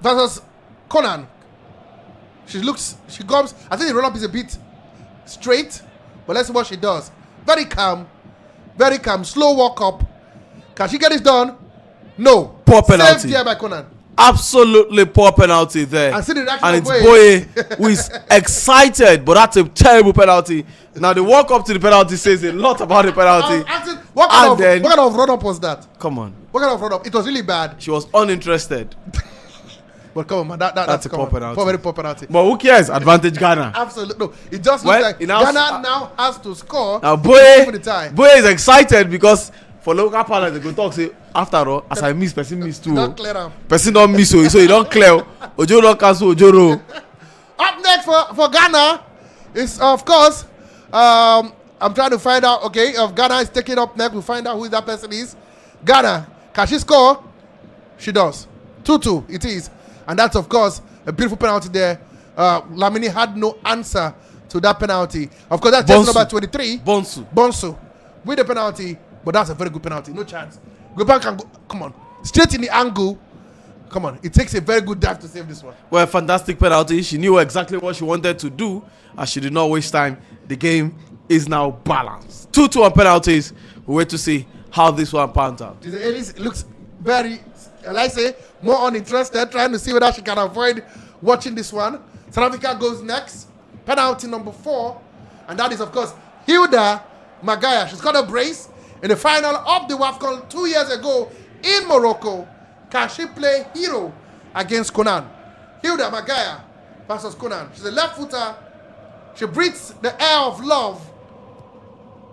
versus Conan. She comes. I think the run up is a bit straight, but let's see what she does. Very calm, slow walk up. Can she get it done? No. Poor penalty. Saved here by Conan. Absolutely poor penalty there. And see the reaction and of it's Boye who is excited, but that's a terrible penalty. Now the walk up to the penalty says a lot about the penalty. What kind of run up was that? Come on. What kind of run up? It was really bad. She was uninterested. But come on, man, that's a poor penalty. Very poor penalty. But who cares? Advantage Ghana. Absolutely. No, it just looks like Ghana now has to score. Now Boye is excited because for local partners they go talk say after all as I miss person miss too. Don't clear them. Person don't miss so you don't clear. Ojo don't cancel Ojoro. Up next for Ghana is of course I'm trying to find out. Okay, if Ghana is taking up next, we'll find out who that person is. Ghana, can she score? She does. 2-2 it is. And that's, of course, a beautiful penalty there. Lamini had no answer to that penalty. Of course, that's just number 23. Bonsu with the penalty, but that's a very good penalty. No chance. Gopan can go. Come on. Straight in the angle. Come on. It takes a very good dive to save this one. Well, fantastic penalty. She knew exactly what she wanted to do, and she did not waste time. The game is now balanced. 2-2 on penalties. We wait to see how this one pans out. It looks very, more uninterested, trying to see whether she can avoid watching this one. South Africa goes next. Penalty number 4. And that is, of course, Hilda Magaya. She's got a brace in the final of the Wafcon 2 years ago in Morocco. Can she play hero against Conan? Hilda Magaya versus Conan. She's a left footer. She breathes the air of love.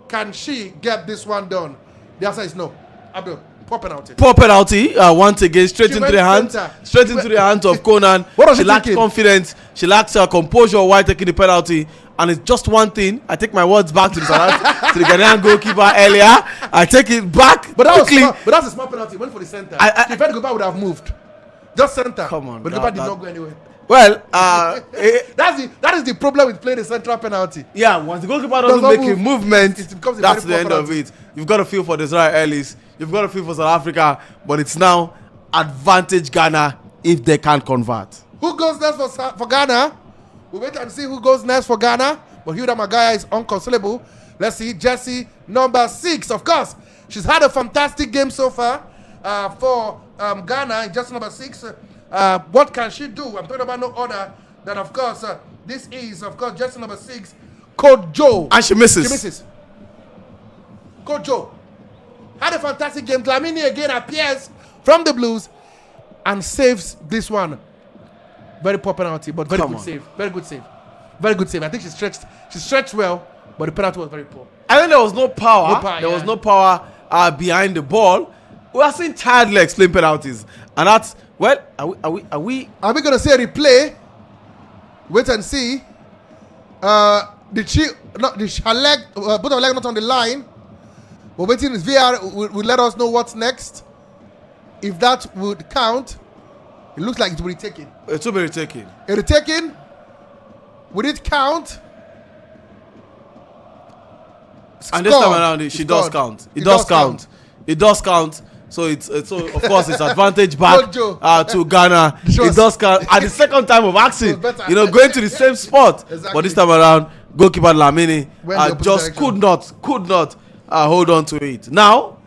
Can she get this one done? The answer is no. Abdul. Poor penalty. Once again, straight into the hands of Conan. She lacks confidence. She lacks composure while taking the penalty. And it's just one thing. I take my words back to the Ghanaian goalkeeper earlier. I take it back quickly. But that's a small penalty. Went for the center. If the goalkeeper would have moved. Just center. Come on. But the goalkeeper did not go anywhere. Well, that is the problem with playing a central penalty. Yeah, once the goalkeeper doesn't make a movement, that's the end of it. You've got to feel for the Israelis. You've got to feel for South Africa. But it's now advantage Ghana if they can't convert. Who goes next for Ghana? We'll wait and see who goes next for Ghana. But Hilda Magaya is unconsolable. Let's see. Jersey number 6. Of course, she's had a fantastic game so far for Ghana. Jersey number 6. What can she do? I'm talking about no other than, of course, this is, of course, jersey number 6, Coach Joe. And she misses. She misses. Coach Joe had a fantastic game. Dlamini again appears from the Blues and saves this one. Very poor penalty, but very good save. Very good save. Very good save. I think she stretched well, but the penalty was very poor. I think there was no power. There was no power behind the ball. We are seeing tired legs playing penalties, and that's are we going to see a replay? Wait and see. Did her leg, both her leg not on the line? We're waiting. VR will let us know what's next. If that would count, it looks like it will be taken. It will be taken. It will be taken. Would it count? And this time around, she does count. It does count. It does count. So so of course it's advantage back to Ghana. It does count. At the second time of asking, going to the same spot. Exactly. But this time around, goalkeeper Lamini just could not hold on to it. Now,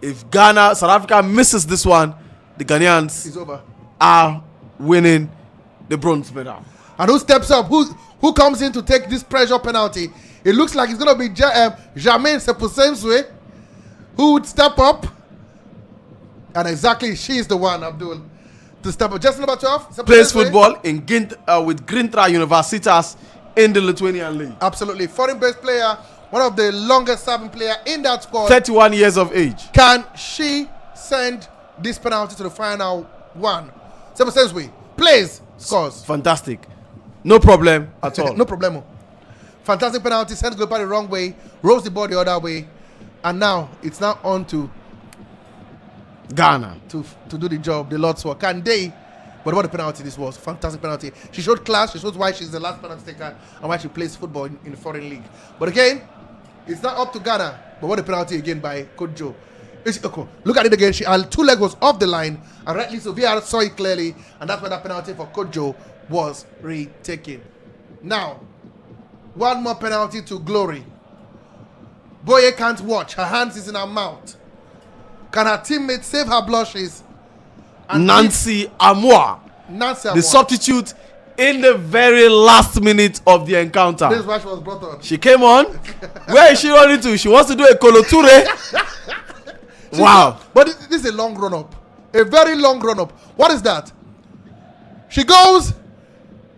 if South Africa misses this one, the Ghanaians are winning the bronze medal. And who steps up? Who comes in to take this pressure penalty? It looks like it's going to be Jermaine Sepusemswe who would step up. And exactly, she's the one, Abdul, to step up. Just number 12. Plays football in with Grintra Universitas in the Lithuanian league. Absolutely. Foreign-based player, one of the longest-serving player in that squad. 31 years of age. Can she send this penalty to the final one? Sepusemswe plays, scores. Fantastic. No problem at all. No problemo. Fantastic penalty, sends goalkeeper the wrong way, rolls the ball the other way, and now it's now on to Ghana to do the job, the Lord's work. Can they? But what a penalty this was. Fantastic penalty. She showed class. She shows why she's the last penalty taker and why she plays football in the foreign league. But again, it's not up to Ghana. But what a penalty again by Coach Joe. Look at it again. Her two legs was off the line, and rightly so. VR saw it clearly, and that's why that penalty for Coach Joe was retaken. Now, one more penalty to glory. Boye can't watch. Her hands is in her mouth. Can her teammate save her blushes? And Nancy Amoah, the substitute in the very last minute of the encounter. This is why she was brought on. She came on. Where is she running to? She wants to do a Koloture. Wow. But this is a long run-up. A very long run-up. What is that? She goes.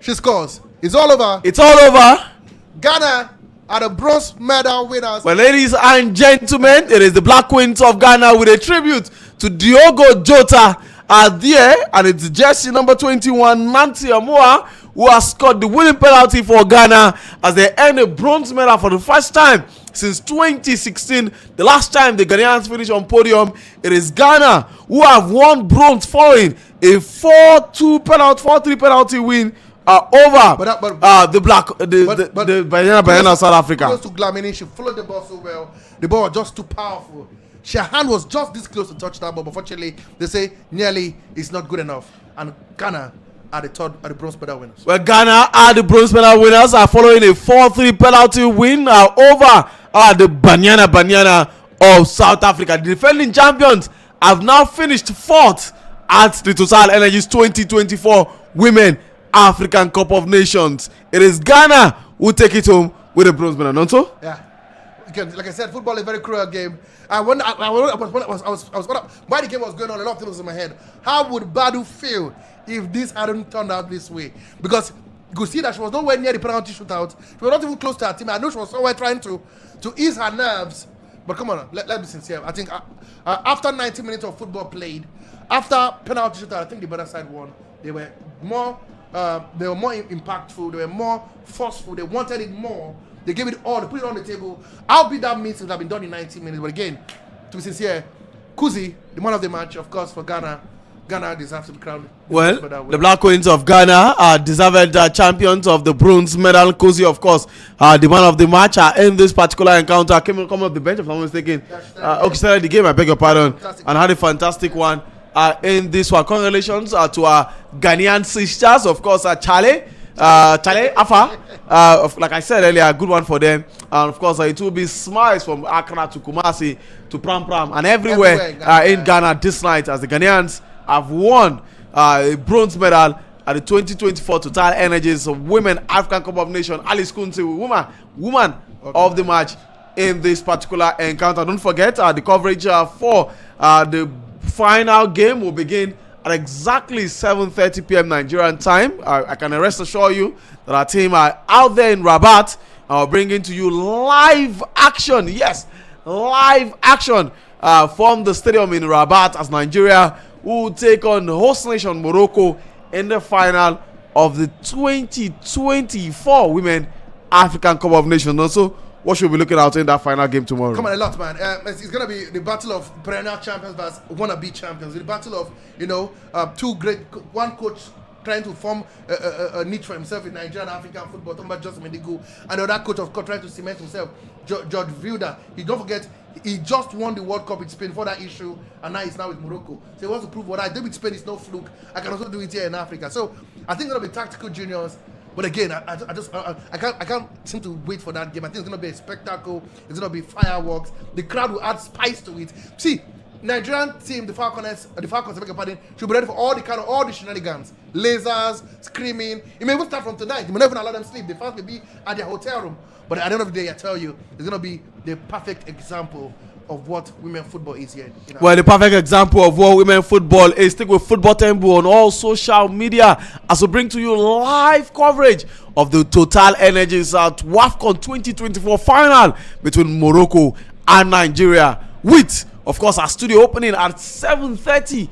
She scores. It's all over. It's all over. Ghana are the bronze medal winners. Well, ladies and gentlemen, it is the Black Queens of Ghana with a tribute to Diogo Jota there, and it's jersey number 21, Nancy Amoah, who has scored the winning penalty for Ghana as they earn a bronze medal for the first time since 2016. The last time the Ghanaians finished on podium, it is Ghana who have won bronze following a 4-3 penalty win over the Banyana South Africa. Close to Dlamini, she followed the ball so well. The ball was just too powerful. Her hand was just this close to touch that ball, but unfortunately, they say nearly is not good enough. And Ghana are the bronze medal winners. Well, Ghana are the bronze medal winners, are following a 4-3 penalty win over the Banyana of South Africa. The defending champions have now finished fourth at the Total Energies 2024 Women African Cup of Nations. It is Ghana who take it home with a bronze medal, not so? Yeah. Again, like I said, football is a very cruel game. Why the game was going on, a lot of things was in my head. How would Badu feel if this hadn't turned out this way? Because you could see that she was nowhere near the penalty shootout. She was not even close to her team. I know she was somewhere trying to ease her nerves. But come on, let's be sincere. I think after 90 minutes of football played, after penalty shootout, I think the better side won. They were more impactful. They were more forceful. They wanted it more. They gave it all. They put it on the table. I'll be that meeting would have been done in 90 minutes. But again, to be sincere, Kuzi, the man of the match, of course, for Ghana deserves to be crowned. Well, the Black Queens of Ghana are deserved champions of the bronze medal. Kuzi, of course, the man of the match in this particular encounter. Come off the bench, if I'm not mistaken. Started the game, I beg your pardon, and had a fantastic one in this one. Congratulations to our Ghanaian sisters, of course, Chale Afa, like I said earlier, a good one for them. And of course, it will be smiles from Accra to Kumasi to Pram and everywhere in Ghana this night as the Ghanaians have won a bronze medal at the 2024 Total Energies Women African Cup of Nations. Alice Kunti, woman of the match in this particular encounter. Don't forget the coverage for the final game will begin at exactly 7:30 p.m. Nigerian time. I can rest assure you that our team are out there in Rabat, bringing to you live action. Yes, live action from the stadium in Rabat as Nigeria will take on host nation Morocco in the final of the 2024 Women African Cup of Nations. Also, what should we be looking out in that final game tomorrow? Come on, a lot, man. It's going to be the battle of perennial champions versus wannabe champions. The battle of one coach trying to form a niche for himself in Nigerian African football, talking about Joseph Mendigo, and the other coach, of course, trying to cement himself, George Vilda. Don't forget, he just won the World Cup with Spain for that issue, and now he's with Morocco. So he wants to prove what I did with Spain is no fluke. I can also do it here in Africa. So I think it's going to be tactical juniors. But again, I can't seem to wait for that game. I think it's going to be a spectacle. It's going to be fireworks. The crowd will add spice to it. See, Nigerian team, the Falcons, should be ready for all the shenanigans, lasers, screaming. It may even start from tonight. You may not even allow them sleep. The fans may be at their hotel room. But at the end of the day, I tell you, it's going to be the perfect example of what women football is here. Well, the perfect example of what women football is. Stick with Football Tempo on all social media as we bring to you live coverage of the Total Energies at Wafcon 2024 final between Morocco and Nigeria, with, of course, our studio opening at 7:30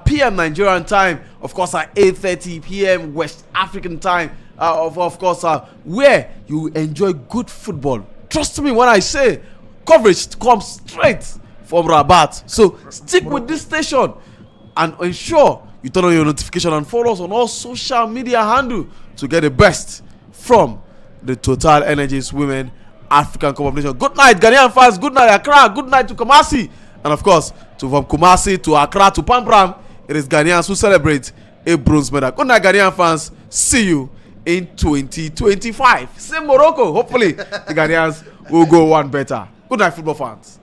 p.m. Nigerian time, of course, at 8:30 p.m. West African time, of course, where you enjoy good football. Trust me when I say coverage comes straight from Rabat. So stick with this station and ensure you turn on your notification and follow us on all social media handle to get the best from the Total Energies Women African Cup of Nations. Good night, Ghanaian fans. Good night, Accra. Good night to Kumasi. And of course, from Kumasi to Accra to Pampram, it is Ghanaians who celebrate a bronze medal. Good night, Ghanaian fans. See you in 2025. Same Morocco. Hopefully, the Ghanaians will go one better. Good night, football fans.